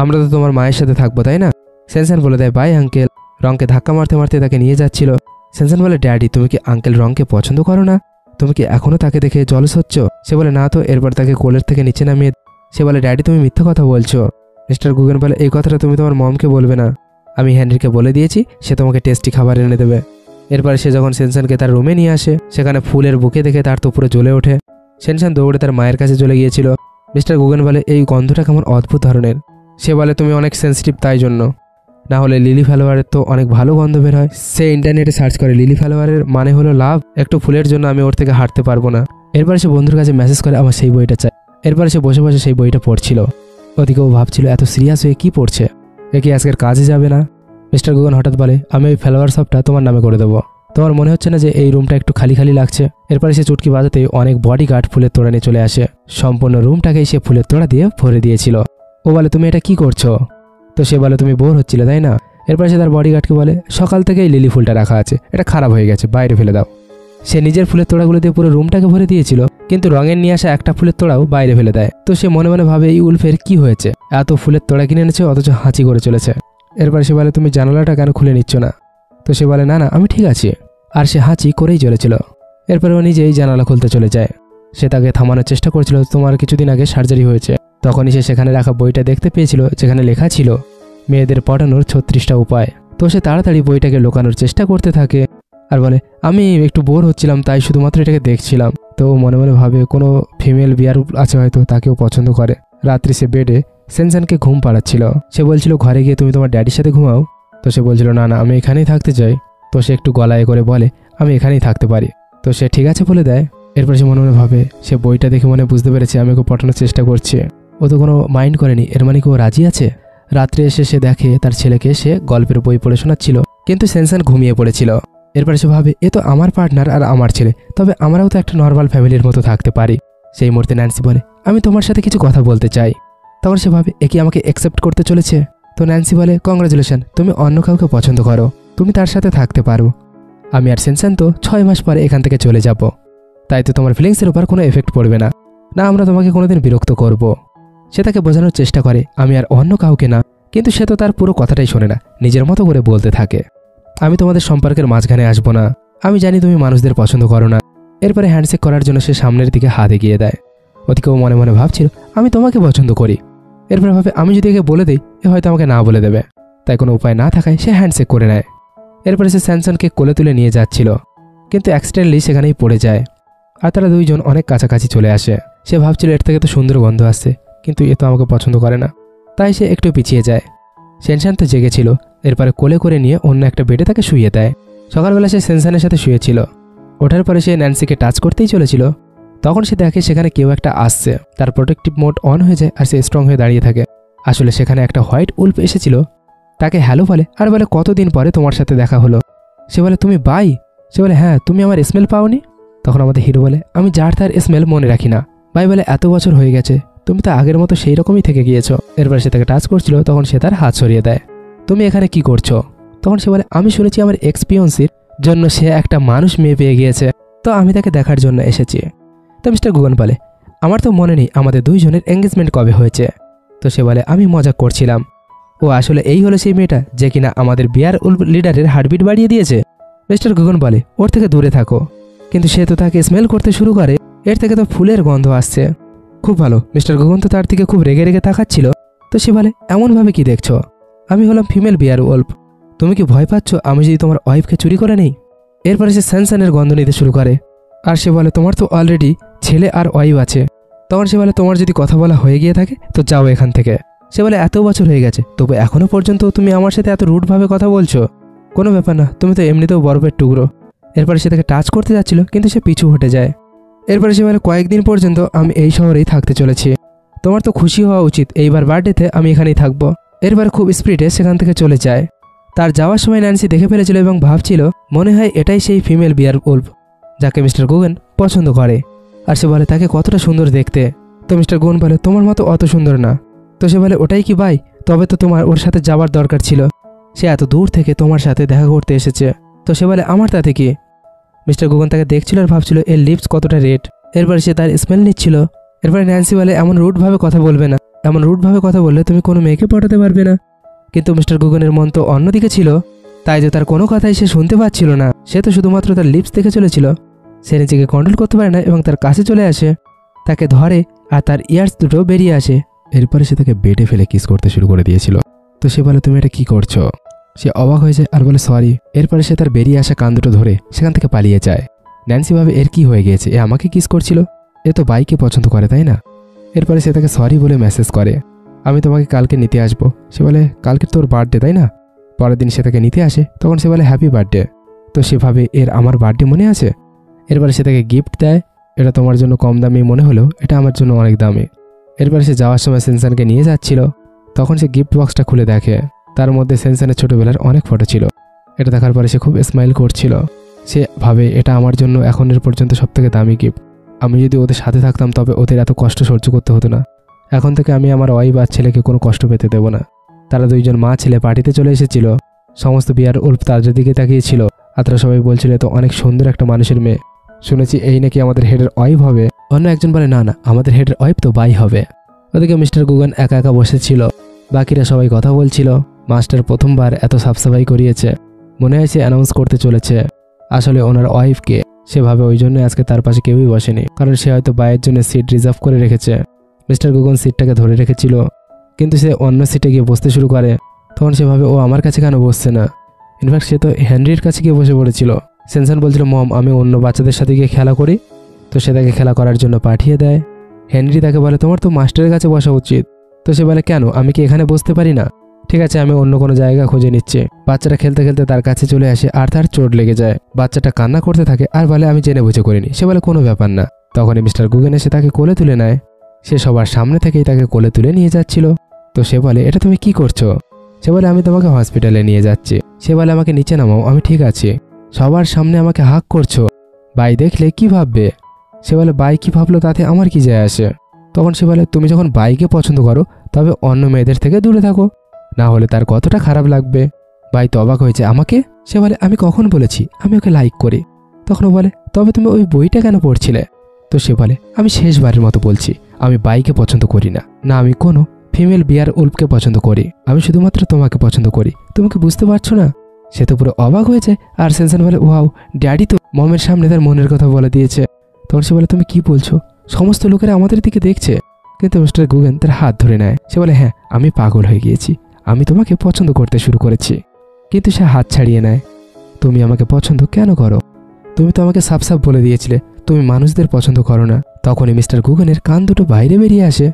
আমরা তো তোমার মায়ের সাথে থাকবো তাই না? সেনসন বলে দেয় বাই আঙ্কেল। রংকে ধাক্কা মারতে মারতে তাকে নিয়ে যাচ্ছিল। সেনসন বলে ড্যাডি তুমি কি আঙ্কেল রংকে পছন্দ করো না? তুমি কি এখনো তাকে দেখে জলস হচ্ছ? সে বলে না তো। এরপর তাকে কোলের থেকে নিচে নামিয়ে সে বলে ড্যাডি তুমি মিথ্যা কথা বলছো। মিস্টার গুগন বলে এই কথাটা তুমি তোমার মমকে বলবে না, আমি হেনরিকে বলে দিয়েছি, সে তোমাকে টেস্টি খাবার এনে দেবে। এরপরে সে যখন সেনসনকে তার রুমে নিয়ে আসে সেখানে ফুলের বুকে দেখে তার তো পুরো জ্বলে ওঠে। সেনসন দৌড়ে তার মায়ের কাছে চলে গিয়েছিল। মিস্টার গুগন বলে এই গন্ধটা কেমন অদ্ভুত ধরনের। সে বলে তুমি অনেক সেন্সিটিভ তাই জন্য, না হলে লিলি ফ্লাওয়ারের তো অনেক ভালো গন্ধ বের হয়। সে ইন্টারনেটে সার্চ করে লিলি ফ্লাওয়ারের মানে হলো লাভ, একটু ফুলের জন্য আমি ওর থেকে হাঁটতে পারবো না। এরপরে সে বন্ধুর কাছে মেসেজ করে আমার সেই বইটা চাই। এরপরে সে বসে বসে সেই বইটা পড়ছিল। ওদিকে ও ভাবছিল এত সিরিয়াস হয়ে কি পড়ছে, এ কি আজকের কাজে যাবে না? মিস্টার গুগন হঠাৎ বলে আমি ওই ফ্লাওয়ার শপটা তোমার নামে করে দেবো, তোমার মনে হচ্ছে না যে এই রুমটা একটু খালি খালি লাগছে? এরপরে সে চুটকি বাজাতে অনেক বডিগার্ড ফুলের তোড়া নিয়ে চলে আসে, সম্পূর্ণ রুমটাকেই সে ফুলের তোড়া দিয়ে ভরে দিয়েছিল। ও বলে তুমি এটা কি করছো? তো সে বলে তুমি বোর হচ্ছিলে তাই না? এরপরে সে তার বডিগার্ডকে বলে সকাল থেকেই লিলি ফুলটা রাখা আছে, এটা খারাপ হয়ে গেছে, বাইরে ফেলে দাও। সে নিজের ফুলের তোড়াগুলো দিয়ে পুরো রুমটাকে ভরে দিয়েছিল, কিন্তু রঙের নিয়ে আসা একটা ফুলের তোড়াও বাইরে ফেলে দেয়। তো সে মনে মনে ভাবে এই উলফের কি হয়েছে, এত ফুলের তোড়া কিনে এনেছে অথচ হাঁচি করে চলেছে। এরপরে সে বলে তুমি জানালাটা কেন খুলে নিচ্ছ না? তো সে বলে না না আমি ঠিক আছি, আর সে হাঁচি করেই চলেছিল। এরপরে ও নিজেই জানালা খুলতে চলে যায়। সে তাকে থামানোর চেষ্টা করছিল, তোমার কিছুদিন আগে সার্জারি হয়েছে। তখনই সে সেখানে রাখা বইটা দেখতে পেয়েছিল, যেখানে লেখা ছিল মেয়েদের পটানোর 36টা উপায়। তো সে তাড়াতাড়ি বইটাকে লুকানোর চেষ্টা করতে থাকে আর বলে, আমি একটু বোর হচ্ছিলাম, তাই শুধুমাত্র এটাকে দেখছিলাম। তো ও মনে মনে ভাবে কোনো ফিমেল বিয়ার আছে হয়তো, তাকেও পছন্দ করে। রাত্রি সে বেডে সেনসানকে ঘুম পাড়াচ্ছিল। সে বলছিল ঘরে গিয়ে তুমি তোমার ড্যাডির সাথে ঘুমাও। তো সে বলছিল না না, আমি এখানেই থাকতে চাই। তো সে একটু গলায় করে বলে, আমি এখানেই থাকতে পারি। তো সে ঠিক আছে বলে দেয়। এরপর সে মনে মনে ভাবে, সে বইটা দেখে মনে বুঝতে পেরেছে আমি ওকে পটানোর চেষ্টা করছি। ও তো কোনো মাইন্ড করেনি, এর মানে কি ও রাজি আছে। রাত্রে এসে সে দেখে তার ছেলেকে সে গল্পের বই পড়ে শোনাচ্ছিল, কিন্তু সেনসান ঘুমিয়ে পড়েছিল। এরপরে সে ভাবে, এ তো আমার পার্টনার আর আমার ছেলে, তবে আমরাও তো একটা নর্মাল ফ্যামিলির মতো থাকতে পারি। সেই মুহূর্তে ন্যান্সি বলে, আমি তোমার সাথে কিছু কথা বলতে চাই। তখন সে ভাবে, এ কি আমাকে অ্যাকসেপ্ট করতে চলেছে। তো ন্যান্সি বলে, কংগ্রাচুলেশন, তুমি অন্য কাউকে পছন্দ করো, তুমি তার সাথে থাকতে পারো। আমি আর সেনসান তো 6 মাস পরে এখান থেকে চলে যাব, তাই তো তোমার ফিলিংসের উপর কোনো এফেক্ট পড়বে না, না আমরা তোমাকে কোনোদিন বিরক্ত করব। সে তাকে বোঝানোর চেষ্টা করে আমি আর অন্য কাউকে না, কিন্তু সে তো তার পুরো কথাটাই শোনে না, নিজের মতো করে বলতে থাকে, আমি তোমাদের সম্পর্কের মাঝখানে আসবো না, আমি জানি তুমি মানুষদের পছন্দ করো না। এরপরে হ্যান্ডশেক করার জন্য সে সামনের দিকে হাত এগিয়ে দেয়। ওদিকেও মনে মনে ভাবছিল আমি তোমাকে পছন্দ করি। এরপরে ভাবে, আমি যদি একে বলে দিই এ হয়তো আমাকে না বলে দেবে, তাই কোনো উপায় না থাকায় সে হ্যান্ডশেক করে নেয়। এরপরে সে স্যানসনকে কোলে তুলে নিয়ে যাচ্ছিল, কিন্তু অ্যাক্সিডেন্টলি সেখানেই পড়ে যায় আর তারা দুইজন অনেক কাছাকাছি চলে আসে। সে ভাবছিল এর থেকে তো সুন্দর গন্ধ আসছে, কিন্তু এ তো আমাকে পছন্দ করে না, তাই সে একটু পিছিয়ে যায়। সেনসান তো জেগেছিল, এরপরে কোলে করে নিয়ে অন্য একটা বেডে তাকে শুইয়ে দেয়। সকালবেলা সে সেনসানের সাথে শুয়েছিল। ওঠার পরে সে ন্যান্সিকে টাচ করতেই চলেছিল, তখন সে দেখে সেখানে কেউ একটা আসছে। তার প্রোটেক্টিভ মোড অন হয়ে যায় আর সে স্ট্রং হয়ে দাঁড়িয়ে থাকে। আসলে সেখানে একটা হোয়াইট উল্ফ এসেছিল, তাকে হ্যালো বলে আর বলে, কতদিন পরে তোমার সাথে দেখা হলো। সে বলে, তুমি বাই। সে বলে, হ্যাঁ, তুমি আমার স্মেল পাওনি। তখন আমাদের হিরো বলে, আমি যার তার স্মেল মনে রাখি না। বাই বলে, এত বছর হয়ে গেছে, তুমি তো আগের মতো সেই রকমই থেকে গিয়েছো। এরপর সে তাকে টাচ করছিল, তখন সে তার হাত সরিয়ে দেয়। তুমি এখানে কি করছো? তখন সে বলে, আমি শুনেছি আমার এক্সপিরিয়েন্সের জন্য সে একটা মানুষ মেয়ে পেয়ে গিয়েছে, তো আমি তাকে দেখার জন্য এসেছি। তো মিস্টার গুগন বলে, আমার তো মনে নেই আমাদের দুইজনের এঙ্গেজমেন্ট কবে হয়েছে। তো সে বলে, আমি মজা করছিলাম। ও আসলে এই হলো সেই মেয়েটা যে কিনা আমাদের বিয়ার উল্ফ লিডারের হার্টবিট বাড়িয়ে দিয়েছে। মিস্টার গুগন বলে, ওর থেকে দূরে থাকো। কিন্তু সে তো তাকে স্মেল করতে শুরু করে, এর থেকে তো ফুলের গন্ধ আসছে। খুব ভালো। মিস্টার গুগন তো তার দিকে খুব রেগে রেগে তাকাচ্ছিল। তো সে বলে, এমনভাবে কি দেখছো? আমি হলাম ফিমেল বিয়ার উল্ফ, তুমি কি ভয় পাচ্ছ আমি যদি তোমার ওয়াইফকে চুরি করে নেই? এরপরে সে স্যানসানের গন্ধ নিতে শুরু করে আর সে বলে, তোমার তো অলরেডি ছেলে আর ওয়াইফ আছে। তখন সে বলে, তোমার যদি কথা বলা হয়ে গিয়ে থাকে তো যাও এখান থেকে। সে বলে, এত বছর হয়ে গেছে, তবু এখনো পর্যন্ত তুমি আমার সাথে এত রুডভাবে কথা বলছো? কোনো ব্যাপার না, তুমি তো এমনিতেও বরফের টুকরো। এরপরে সে তাকে টাচ করতে যাচ্ছিল, কিন্তু সে পিছু হটে যায়। এরপরে সে বলে, কয়েকদিন পর্যন্ত আমি এই শহরেই থাকতে চলেছি, তোমার তো খুশি হওয়া উচিত, এইবার বার্থডেতে আমি এখানেই থাকবো। এরপর খুব স্পিডে সেখান থেকে চলে যায়। তার যাওয়ার সময় ন্যান্সি দেখে ফেলেছিল এবং ভাবছিল মনে হয় এটাই সেই ফিমেল বিয়ার উল্ফ যাকে মিস্টার গুগন পছন্দ করে। আর সে বলে, তাকে কতটা সুন্দর দেখতে। তো মিস্টার গুগন বলে, তোমার মতো অত সুন্দর না। তো সে বলে, ওটাই কি ভাই? তবে তো তোমার ওর সাথে যাওয়ার দরকার ছিল, সে এত দূর থেকে তোমার সাথে দেখা করতে এসেছে। তো সে বলে, আমার তাতে কি? মিস্টার গুগন তাকে দেখছিল আর ভাবছিল এর লিপস কতটা রেড। এরপরে সে তার স্মেল নিচ্ছিল। এরপরে ন্যান্সি বলে, এমন রুডভাবে কথা বলবে না, এমন রুডভাবে কথা বললে তুমি কোনো মেয়েকে পটাতে পারবে না। কিন্তু মিস্টার গুগনের মন তো অন্যদিকে ছিল, তাই যে তার কোনো কথাই সে শুনতে পাচ্ছিল না। সে তো শুধুমাত্র তার লিপস দেখে চলেছিল। সে নিজেকে কন্ট্রোল করতে পারে না এবং তার কাছে চলে আসে, তাকে ধরে আর তার ইয়ার্স দুটো বেরিয়ে আসে। এরপরে সে তাকে বেডে ফেলে কিস করতে শুরু করে দিয়েছিল। তো সে বলে, তুমি এটা কি করছো? সে অবাক হয়ে যায় আর বলে, সরি। এরপরে সে তার বেরিয়ে আসা কান দুটো ধরে সেখান থেকে পালিয়ে যায়। ন্যান্সি ভাবে, এর কি হয়ে গিয়েছে, এ আমাকে কিস করছিল, এ তো বাইকে পছন্দ করে, তাই না? এরপরে সে তাকে সরি বলে মেসেজ করে, আমি তোমাকে কালকে নিতে আসবো। সে বলে, কালকে তোর বার্থডে, তাই না? পরের দিন সে তাকে নিতে আসে, তখন সে বলে, হ্যাপি বার্থডে। তো সে ভাবে, এর আমার বার্থডে মনে আছে। এরপরে সে তাকে গিফট দেয়, এটা তোমার জন্য কম দামি মনে হলেও এটা আমার জন্য অনেক দামি। এরপরে সে যাওয়ার সময় সেনসানকে নিয়ে যাচ্ছিল, তখন সে গিফট বক্সটা খুলে দেখে, তার মধ্যে সেনসানের ছোটবেলার অনেক ফটো ছিল। এটা দেখার পরে সে খুব স্মাইল করছিল। সে ভাবে, এটা আমার জন্য এখনের পর্যন্ত সবথেকে দামি গিফট। আমি যদি ওদের সাথে থাকতাম তবে ওদের এত কষ্ট সহ্য করতে হতো না। এখন থেকে আমি আমার ওয়াইফ আর ছেলেকে কোনো কষ্ট পেতে দেব না। তারা দুইজন মা ছেলে পার্টিতে চলে এসেছিল। সমস্ত বিয়ার উল্ফ তাদের দিকে তাকিয়েছিল আর তারা সবাই বলছিল, তো অনেক সুন্দর একটা মানুষের মেয়ে, শুনেছি এই নাকি আমাদের হেডের ওয়াইফ হবে। অন্য একজন বলে, না না, আমাদের হেডের ওয়াইফ তো বাই হবে। ওদিকে মিস্টার গুগন একা একা বসেছিল, বাকিরা সবাই কথা বলছিল। মাস্টার প্রথমবার এত সাফসাফাই করিয়েছে, মনে হয় সে অ্যানাউন্স করতে চলেছে আসলে ওনার ওয়াইফকে। সেভাবে ওই জন্য আজকে তার পাশে কেউই বসেনি, কারণ সে হয়তো বাইয়ের জন্য সিট রিজার্ভ করে রেখেছে। মিস্টার গুগন সিটটাকে ধরে রেখেছিল, কিন্তু সে অন্য সিটে গিয়ে বসতে শুরু করে। তখন সেভাবে ও আমার কাছে কেন বসছে না? ইনফ্যাক্ট সে তো হেনরির কাছে গিয়ে বসে পড়েছিল। সেনসান বলছিল, মম আমি অন্য বাচ্চাদের সাথে গিয়ে খেলা করি। তো সে তাকে খেলা করার জন্য পাঠিয়ে দেয়। হেনরি তাকে বলে, তোমার তো মাস্টারের কাছে বসা উচিত। তো সে বলে, কেন, আমি কি এখানে বসতে পারি না? ঠিক আছে, আমি অন্য কোনো জায়গা খুঁজে নিচ্ছি। বাচ্চাটা খেলতে খেলতে তার কাছে চলে আসে আর তার চোট লেগে যায়। বাচ্চাটা কান্না করতে থাকে আর বলে, আমি জেনে বুঝে করিনি। সে বলে, কোনো ব্যাপার না। তখনই মিস্টার গুগেন এসে তাকে কোলে তুলে নেয়। সে সবার সামনে থেকেই তাকে কোলে তুলে নিয়ে যাচ্ছিল। তো সে বলে, এটা তুমি কি করছো? সে বলে, আমি তোমাকে হসপিটালে নিয়ে যাচ্ছি। সে বলে, আমাকে নিচে নামাও, আমি ঠিক আছি। সবার সামনে আমাকে হাক করছো, বাই দেখলে কি ভাববে? সে বলে, বাই কি ভাবলো তাতে আমার কি যায় আসে? তখন সে বলে, তুমি যখন বাইকে পছন্দ করো তবে অন্য মেয়েদের থেকে দূরে থাকো, না হলে তার কতটা খারাপ লাগবে। বাই তো অবাক হয়েছে, আমাকে? সে বলে, আমি কখন বলেছি আমি ওকে লাইক করি? তখন ও বলে, তবে তুমি ওই বইটা কেন পড়ছিলে? তো সে বলে, আমি শেষবারের মতো বলছি, আমি বাইকে পছন্দ করি না, না আমি কোনো ফিমেল বিয়ার উল্ফকে পছন্দ করি, আমি শুধুমাত্র তোমাকে পছন্দ করি। তুমি কি বুঝতে পারছো না? সে তো পুরো অবাক হয়েছে। আর সেনসান বলে, ওয়াও, ড্যাডি তো মমের সামনে তার মনের কথা বলে দিয়েছে। তখন সে বলে, তুমি কি বলছো? সমস্ত লোকেরা আমাদের দিকে দেখছে। কিন্তু মিস্টার গুগেন তার হাত ধরে নেয়। সে বলে, হ্যাঁ, আমি পাগল হয়ে গিয়েছি, আমি তোমাকে পছন্দ করতে শুরু করেছি। কিন্তু সে হাত ছাড়িয়ে নেয়। তুমি আমাকে পছন্দ কেন করো? তুমি তো আমাকে সাফ সাফ বলে দিয়েছিলে তুমি মানুষদের পছন্দ করো না। তখনই মিস্টার গুগেনের কান দুটো বাইরে বেরিয়ে আসে,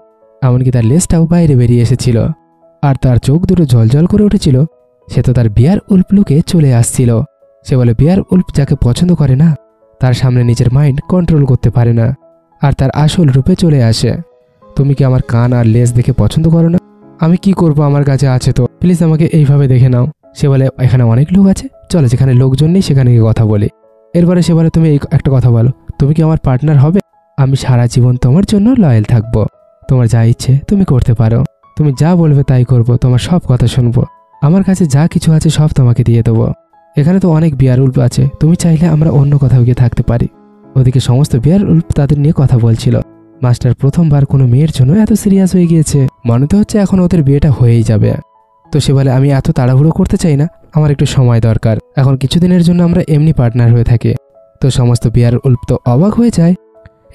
এমনকি তার লেজটাও বাইরে বেরিয়ে এসেছিল, আর তার চোখ দুটো জলজল করে উঠেছিল। সে তো তার বিয়ার উল্ফ লুকে চলে আসছিল। সে বলে, বিয়ার উল্ফ যাকে পছন্দ করে না তার সামনে নিজের মাইন্ড কন্ট্রোল করতে পারে না, আর তার আসল রূপে চলে আসে। তুমি কি আমার কান আর লেজ দেখে পছন্দ করো না? আমি কি করব, আমার কাছে আছে তো, প্লিজ আমাকে এইভাবে দেখে নাও। সে বলে, এখানে অনেক লোক আছে, চলো যেখানে লোকজন নেই সেখানে গিয়ে কথা বলি। এরপরে সে বলে, তুমি এই একটা কথা বলো, তুমি কি আমার পার্টনার হবে? আমি সারা জীবন তোমার জন্য লয়াল থাকবো। তোমার যা ইচ্ছে তুমি করতে পারো, তুমি যা বলবে তাই করব, তোমার সব কথা শুনবো। আমার কাছে যা কিছু আছে সব তোমাকে দিয়ে দেবো। এখানে তো অনেক বিয়ার উল্ফ আছে, তুমি চাইলে আমরা অন্য কোথাও গিয়ে থাকতে পারি। ওদিকে সমস্ত বিয়ার উল্ফ তাদের নিয়ে কথা বলছিল। মাস্টার প্রথমবার কোনো মেয়ের জন্য এত সিরিয়াস হয়ে গিয়েছে, মনে তো হচ্ছে এখন ওদের বিয়েটা হয়েই যাবে। তো সে বলে, আমি এত তাড়াহুড়ো করতে চাই না, আমার একটু সময় দরকার, এখন কিছুদিনের জন্য আমরা এমনি পার্টনার হয়ে থাকি। তো সমস্ত বিয়ার উল্ফ তো অবাক হয়ে যায়,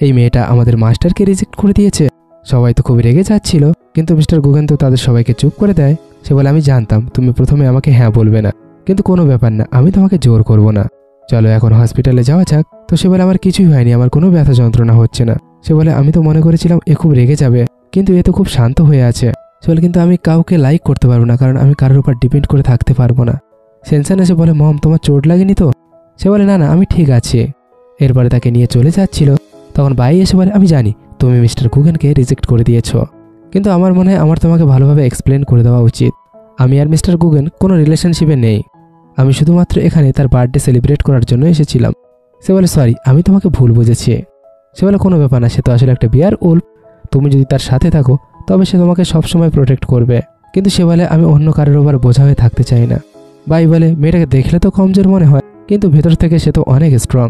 এই মেয়েটা আমাদের মাস্টারকে রিজেক্ট করে দিয়েছে। সবাই তো খুব রেগে যাচ্ছিল, কিন্তু মিস্টার গুগেন তো তাদের সবাইকে চুপ করে দেয়। সে বলে, আমি জানতাম তুমি প্রথমে আমাকে হ্যাঁ বলবে না, কিন্তু কোনো ব্যাপার না, আমি তোমাকে জোর করব না, চলো এখন হসপিটালে যাওয়া যাক। তো সে বলে, আমার কিছুই হয়নি, আমার কোনো ব্যথা যন্ত্রণা হচ্ছে না। সে বলে, আমি তো মনে করেছিলাম এ খুব রেগে যাবে, কিন্তু এ তো খুব শান্ত হয়ে আছে। সে বলে, কিন্তু আমি কাউকে লাইক করতে পারবো না, কারণ আমি কারোর উপর ডিপেন্ড করে থাকতে পারবো না। সেনসান এসে বলে, মম তোমার চোট লাগেনি তো? সে বলে, না না, আমি ঠিক আছি। এরপরে তাকে নিয়ে চলে যাচ্ছিল, তখন বাই এসে বলে, আমি জানি তুমি মিস্টার গুগেনকে রিজেক্ট করে দিয়েছো, কিন্তু আমার মনে হয় আমার তোমাকে ভালোভাবে এক্সপ্লেন করে দেওয়া উচিত। আমি আর মিস্টার গুগেন কোনো রিলেশনশিপে নেই, আমি শুধুমাত্র এখানে তার বার্থডে সেলিব্রেট করার জন্য এসেছিলাম। সে বলে, সরি, আমি তোমাকে ভুল বুঝেছি। সে বলে, কোনো ব্যাপার না, সে তো আসলে একটা বিয়ার উল্ফ, তুমি যদি তার সাথে থাকো তবে সে তোমাকে সবসময় প্রোটেক্ট করবে। কিন্তু সে বলে, আমি অন্য কারোর ওপর বোঝা হয়ে থাকতে চাই না। বাই বলে, মেয়েটাকে দেখলে তো কমজোর মনে হয়, কিন্তু ভেতর থেকে সে তো অনেক স্ট্রং।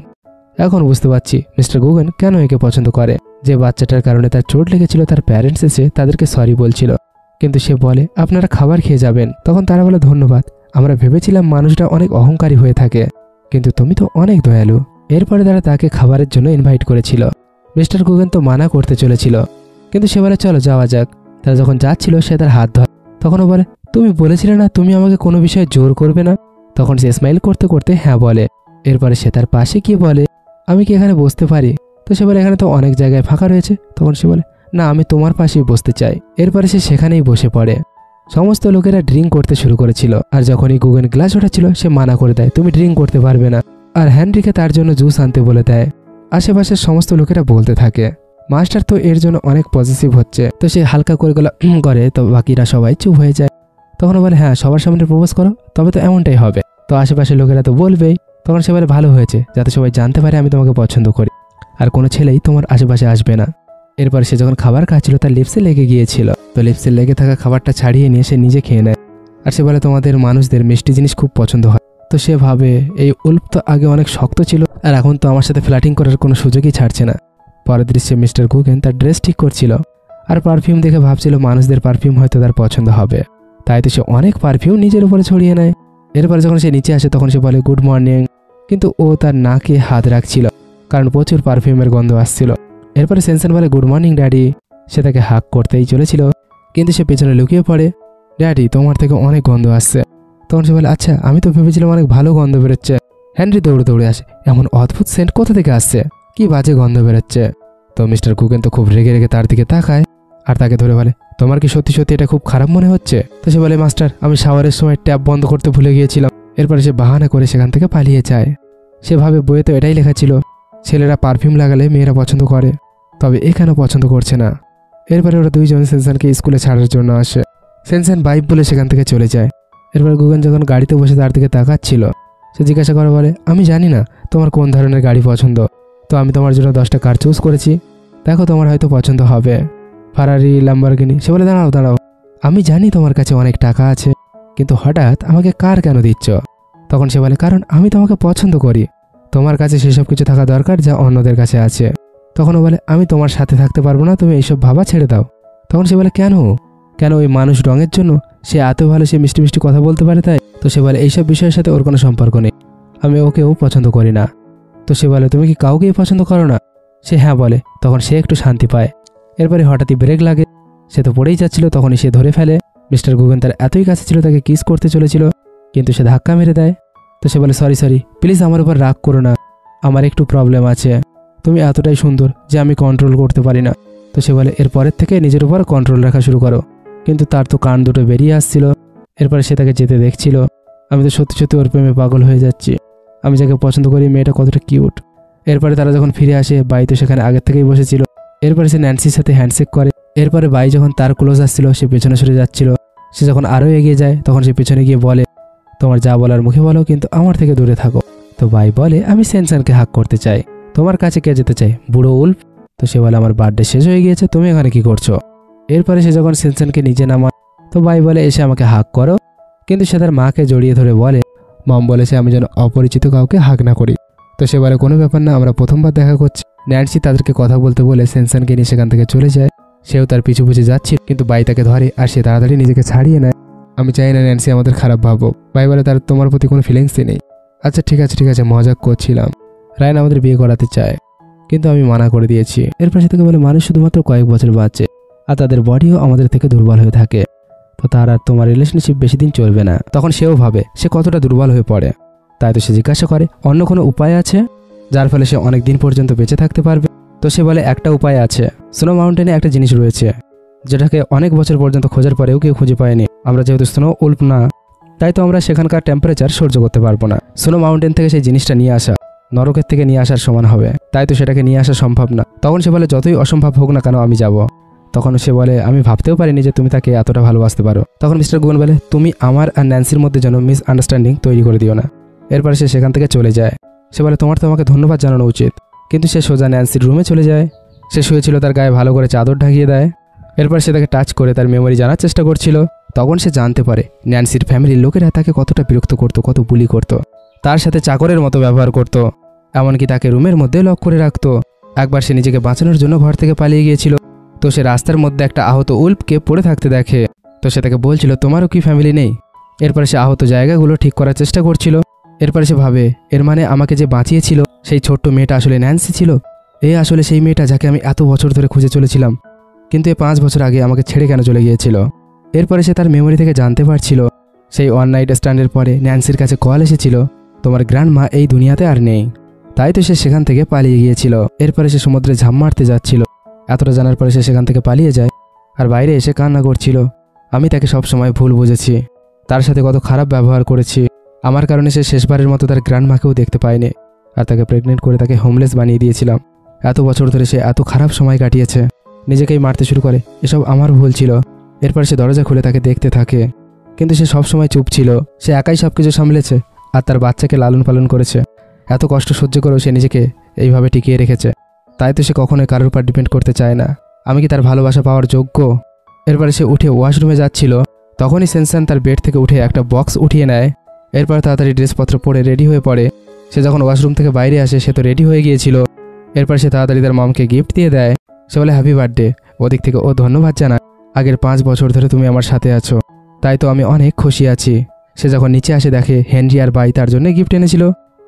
এখন বুঝতে পারছি মিস্টার গুগেন কেন একে পছন্দ করে। যে বাচ্চাটার কারণে তার চোট লেগেছিল তার প্যারেন্টস এসে তাদেরকে সরি বলছিল, কিন্তু সে বলে, আপনারা খাবার খেয়ে যাবেন। তখন তারা বলে, ধন্যবাদ, আমরা ভেবেছিলাম মানুষটা অনেক অহংকারী হয়ে থাকে, কিন্তু তুমি তো অনেক দয়ালু। এরপরে তারা তাকে খাবারের জন্য ইনভাইট করেছিল। মিস্টার গুগেন তো মানা করতে চলেছিল, কিন্তু সে বলে, চলো যাওয়া যাক। তারা যখন যাচ্ছিল সে তার হাত ধরে, তখন ও বলে, তুমি বলেছিলে না তুমি আমাকে কোনো বিষয়ে জোর করবে না? তখন সে স্মাইল করতে করতে হ্যাঁ বলে। এরপরে সে তার পাশে গিয়ে বলে, আমি কি এখানে বসতে পারি? তো সে বলে, এখানে তো অনেক জায়গায় ফাঁকা রয়েছে। তখন সে বলে, না, আমি তোমার পাশেই বসতে চাই। এরপরে সে সেখানেই বসে পড়ে। সমস্ত লোকেরা ড্রিঙ্ক করতে শুরু করেছিল, আর যখনই গুগেন গ্লাস ওঠাচ্ছিল সে মানা করে দেয়, তুমি ড্রিঙ্ক করতে পারবে না, আর হেনরিকে তার জন্য জুস আনতে বলে দেয়। আশেপাশের সমস্ত লোকেরা বলতে থাকে, মাস্টার তো এর জন্য অনেক পজিটিভ হচ্ছে। তো সে হালকা করে গলা করে, তো বাকিরা সবাই চুপ হয়ে যায়। তখন বলে, হ্যাঁ, সবার সামনে প্রপোজ করো, তবে তো এমনটাই হবে। তো আশেপাশের লোকেরা তো বলবেই। তখন সে বলে, ভালো হয়েছে, যাতে সবাই জানতে পারে আমি তোমাকে পছন্দ করি, আর কোনো ছেলেই তোমার আশেপাশে আসবে না। এরপর সে যখন খাবার খাচ্ছিল তার লিপসে লেগে গিয়েছিল, তো লিপসে লেগে থাকা খাবারটা ছাড়িয়ে নিয়ে সে নিজে খেয়ে নেয়। আর সে বলে, তোমাদের মানুষদের মিষ্টি জিনিস খুব পছন্দ হয়। তো সে ভাবে, এই উল্ফ তো আগে অনেক শক্ত ছিল, আর এখন তো আমার সাথে ফ্ল্যাটিং করার কোনো সুযোগই ছাড়ছে না। পরের দৃশ্যে মিস্টার গুগেন তার ড্রেস ঠিক করছিল, আর পারফিউম দেখে ভাবছিল মানুষদের পারফিউম হয়তো তার পছন্দ হবে, তাই তো সে অনেক পারফিউম নিজের উপরে ছড়িয়ে নেয়। এরপরে যখন সে নিচে আসে তখন সে বলে, গুড মর্নিং। কিন্তু ও তার নাকে হাত রাখছিল, কারণ প্রচুর পারফিউমের গন্ধ আসছিল। এরপরে সেনসেন বলে, গুড মর্নিং ড্যাডি। সে তাকে হাক করতেই চলেছিল, কিন্তু সে পেছনে লুকিয়ে পড়ে। ড্যাডি, তোমার থেকে অনেক গন্ধ আসছে। তখন সে বলে, আচ্ছা, আমি তো ভেবেছিলাম অনেক ভালো গন্ধ বেরোচ্ছে। হেনরি দৌড়ে দৌড়ে আসে, এমন অদ্ভুত সেন্ট কোথা থেকে আসছে, কি বাজে গন্ধ বেরোচ্ছে। তো মিস্টার গুগেন তো খুব রেগে রেগে তার দিকে তাকায় আর তাকে ধরে বলে, তোমার কি সত্যি সত্যি এটা খুব খারাপ মনে হচ্ছে? তো সে বলে, মাস্টার, আমি শাওয়ারের সময় ট্যাপ বন্ধ করতে ভুলে গিয়েছিলাম। এরপরে সে বাহানা করে সেখান থেকে পালিয়ে যায়। সে ভাবে বইয়ে তো এটাই লেখা ছিল, ছেলেরা পারফিউম লাগালে মেয়েরা পছন্দ করে, তবে এ কেন পছন্দ করছে না। এরপরে ওরা দুইজন সেনসেনকে স্কুলে ছাড়ার জন্য আসে। সেনসেন বাইক বলে সেখান থেকে চলে যায়। এরপর গুগেন যখন গাড়িতে বসে তার দিকে তাকাচ্ছিল, সে জিজ্ঞাসা করে বলে, আমি জানি না তোমার কোন ধরনের গাড়ি পছন্দ, তো আমি তোমার জন্য 10টা কার চুজ করেছি, দেখো তোমার হয়তো পছন্দ হবে। ফারারি, ল্যাম্বরগিনি। সে বলে, দাঁড়াও দাঁড়াও, আমি জানি তোমার কাছে অনেক টাকা আছে, কিন্তু হঠাৎ আমাকে কার কেন দিচ্ছ? তখন সে বলে, কারণ আমি তোমাকে পছন্দ করি, তোমার কাছে সেসব কিছু থাকা দরকার যা অন্যদের কাছে আছে। তখন ও বলে, আমি তোমার সাথে থাকতে পারবো না, তুমি এইসব ভাবা ছেড়ে দাও। তখন সে বলে, কেন কেন ওই মানুষ রঙের জন্য? সে এত ভালো, সে মিষ্টি মিষ্টি কথা বলতে পারে তাই? তো সে বলে, এইসব বিষয়ের সাথে ওর কোনো সম্পর্ক নেই, আমি ওকেও পছন্দ করি না। তো সে বলে, তুমি কি কাউকেই পছন্দ করো না? সে হ্যাঁ বলে। তখন সে একটু শান্তি পায়। এরপরে হঠাৎই ব্রেক লাগে, সে তো পড়েই যাচ্ছিল, তখনই সে ধরে ফেলে। মিস্টার গুগেন তার এতই কাছে ছিল, তাকে কিস করতে চলেছিল, কিন্তু সে ধাক্কা মেরে দেয়। তো সে বলে, সরি সরি, প্লিজ আমার উপর রাগ করো না, আমার একটু প্রবলেম আছে, তুমি এতটাই সুন্দর যে আমি কন্ট্রোল করতে পারি না। তো সে বলে, এরপরের থেকে নিজের উপর কন্ট্রোল রাখা শুরু করো। কিন্তু তার তো কান দুটো বেরিয়ে আসছিল। এরপরে সে তাকে যেতে দেখছিল। আমি তো সত্যি সত্যি ওর প্রেমে পাগল হয়ে যাচ্ছি, আমি যাকে পছন্দ করি মেয়েটা কতটা কিউট। এরপরে তারা যখন ফিরে আসে, বাই তো সেখানে আগের থেকেই বসেছিল। এরপরে সে ন্যান্সির সাথে হ্যান্ডশেক করে। এরপরে বাই যখন তার ক্লোজ আসছিল, সে পেছনে সরে যাচ্ছিল। সে যখন আরও এগিয়ে যায়, তখন সে পেছনে গিয়ে বলে, তোমার যা বলার মুখে বলো, কিন্তু আমার থেকে দূরে থাকো। তো বাই বলে, আমি সেনসেনকে হাক করতে চাই, তোমার কাছে কে যেতে চাই, বুড়ো উল্ফ? তো সে বলে, আমার বার্থডে শেষ হয়ে গিয়েছে, তুমি এখানে কি করছো? এরপরে সে যখন সেনসেনকে নিজে নামায়, তো বাই বলে, এসে আমাকে হাক করো। কিন্তু সে তার মাকে জড়িয়ে ধরে বলে, মম বলেছে আমি যেন অপরিচিত কাউকে হাক না করি। তো সে বলে, কোনো ব্যাপার না, আমরা প্রথমবার দেখা করছি। ন্যান্সি তাদেরকে কথা বলতে বলে সেনসেনকে নিয়ে সেখান থেকে চলে যায়। সেও তার পিছু পিছু যাচ্ছিল, কিন্তু বাই তাকে ধরে আর সে তাড়াতাড়ি নিজেকে ছাড়িয়ে নেয়। আমি চাই না ন্যান্সি আমাদের খারাপ ভাবো। বাই বলে, তার তোমার প্রতি কোনো ফিলিংসই নেই। আচ্ছা ঠিক আছে ঠিক আছে, মজাক করছিলাম, রায়ন আমাদের বিয়ে করাতে চায়, কিন্তু আমি মানা করে দিয়েছি। এরপর সে থেকে বলে, মানুষ শুধুমাত্র কয়েক বছর বাঁচে, আর তাদের বডিও আমাদের থেকে দুর্বল হয়ে থাকে, তো তার আর তোমার রিলেশনশিপ বেশি দিন চলবে না। তখন সেও ভাবে সে কতটা দুর্বল হয়ে পড়ে। তাই তো সে জিজ্ঞাসা করে, অন্য কোনো উপায় আছে যার ফলে সে অনেক দিন পর্যন্ত বেঁচে থাকতে পারবে? তো সে বলে, একটা উপায় আছে, স্নো মাউন্টেনে একটা জিনিস রয়েছে যেটাকে অনেক বছর পর্যন্ত খোঁজার পরেও কেউ খুঁজে পায়নি। আমরা যেহেতু স্নো উল্ফ না, তাই তো আমরা সেখানকার টেম্পারেচার সহ্য করতে পারবো না। স্নো মাউন্টেন থেকে সেই জিনিসটা নিয়ে আসা নরকের থেকে নিয়ে আসার সমান হবে, তাই তো সেটাকে নিয়ে আসা সম্ভব না। তখন সে বলে, যতই অসম্ভব হোক না কেন আমি যাব। তখন সে বলে, আমি ভাবতেও পারিনি যে তুমি তাকে এতটা ভালোবাসতে পারো। তখন মিস্টার গুগেন বলে, তুমি আমার আর ন্যান্সির মধ্যে যেন মিসআন্ডারস্ট্যান্ডিং তৈরি করে দিও না। এরপরে সে সেখান থেকে চলে যায়। সে বলে, তোমার তো আমাকে ধন্যবাদ জানানো উচিত। কিন্তু সে সোজা ন্যান্সির রুমে চলে যায়। সে শুয়েছিল, তার গায়ে ভালো করে চাদর ঢাকিয়ে দেয়। এরপর সে তাকে টাচ করে তার মেমোরি জানার চেষ্টা করছিল। তখন সে জানতে পারে ন্যান্সির ফ্যামিলির লোকেরা তাকে কতটা বিরক্ত করতো, কত বুলি করতো, তার সাথে চাকরের মতো ব্যবহার করতো, এমনকি তাকে রুমের মধ্যে লক করে রাখতো। একবার সে নিজেকে বাঁচানোর জন্য ঘর থেকে পালিয়ে গিয়েছিল। তো সে রাস্তার মধ্যে একটা আহত উল্ফকে পড়ে থাকতে দেখে। তো সে তাকে বলছিল, তোমারও কি ফ্যামিলি নেই? এরপরে সে আহত জায়গাগুলো ঠিক করার চেষ্টা করছিল। এরপরে সে ভাবে, এর মানে আমাকে যে বাঁচিয়েছিল সেই ছোট্ট মেয়েটা আসলে ন্যান্সি ছিল। এ আসলে সেই মেয়েটা যাকে আমি এত বছর ধরে খুঁজে চলেছিলাম, কিন্তু 5 বছর আগে আমাকে ছেড়ে কেন চলে গিয়েছিল। এরপরে সে তার মেমোরি থেকে জানতে পারছিল, সেই ওয়ান নাইট স্ট্যান্ডের পরে ন্যান্সির কাছে কল এসেছিল, তোমার গ্র্যান্ডমা এই দুনিয়াতে আর নেই। তাই তো সে সেখান থেকে পালিয়ে গিয়েছিল। এরপরে সে সমুদ্রে ঝাঁপ মারতে যাচ্ছিল। এতটা জানার পরে সে সেখান থেকে পালিয়ে যায় আর বাইরে এসে কান্না করছিল। আমি তাকে সবসময় ভুল বুঝেছি, তার সাথে কত খারাপ ব্যবহার করেছি। আমার কারণে সে শেষবারের মতো তার গ্র্যান্ডমাকেও দেখতে পায়নি, আর তাকে প্রেগনেন্ট করে তাকে হোমলেস বানিয়ে দিয়েছিলাম। এত বছর ধরে সে এত খারাপ সময় কাটিয়েছে, নিজেকেই মারতে শুরু করে। এসব আমার ভুল ছিল। এরপর সে দরজা খুলে তাকে দেখতে থাকে, কিন্তু সে সবসময় চুপ ছিল। সে একাই সবকিছু সামলেছে আর তার বাচ্চাকে লালন পালন করেছে। এত কষ্ট সহ্য করেও সে নিজেকে এইভাবে টিকিয়ে রেখেছে। তাই তো সে কখনোই কারোর উপর ডিপেন্ড করতে চায় না। আমি কি তার ভালোবাসা পাওয়ার যোগ্য? এরপরে সে উঠে ওয়াশরুমে যাচ্ছিল, তখনই সেনসেন তার বেড থেকে উঠে একটা বক্স উঠিয়ে নেয়। এরপর তাড়াতাড়ি ড্রেসপত্র পরে রেডি হয়ে পড়ে। সে যখন ওয়াশরুম থেকে বাইরে আসে, সে তো রেডি হয়ে গিয়েছিল। এরপর সে তাড়াতাড়ি তার মমকে গিফট দিয়ে দেয়। সে বলে, হ্যাপি বার্থডে। ওদিক থেকে ও ধন্যবাদ জানায়, আগের 5 বছর ধরে তুমি আমার সাথে আছো, তাই তো আমি অনেক খুশি আছি। সে যখন নিচে আসে দেখে হেনরি আর বাই তার জন্য গিফট এনেছিল।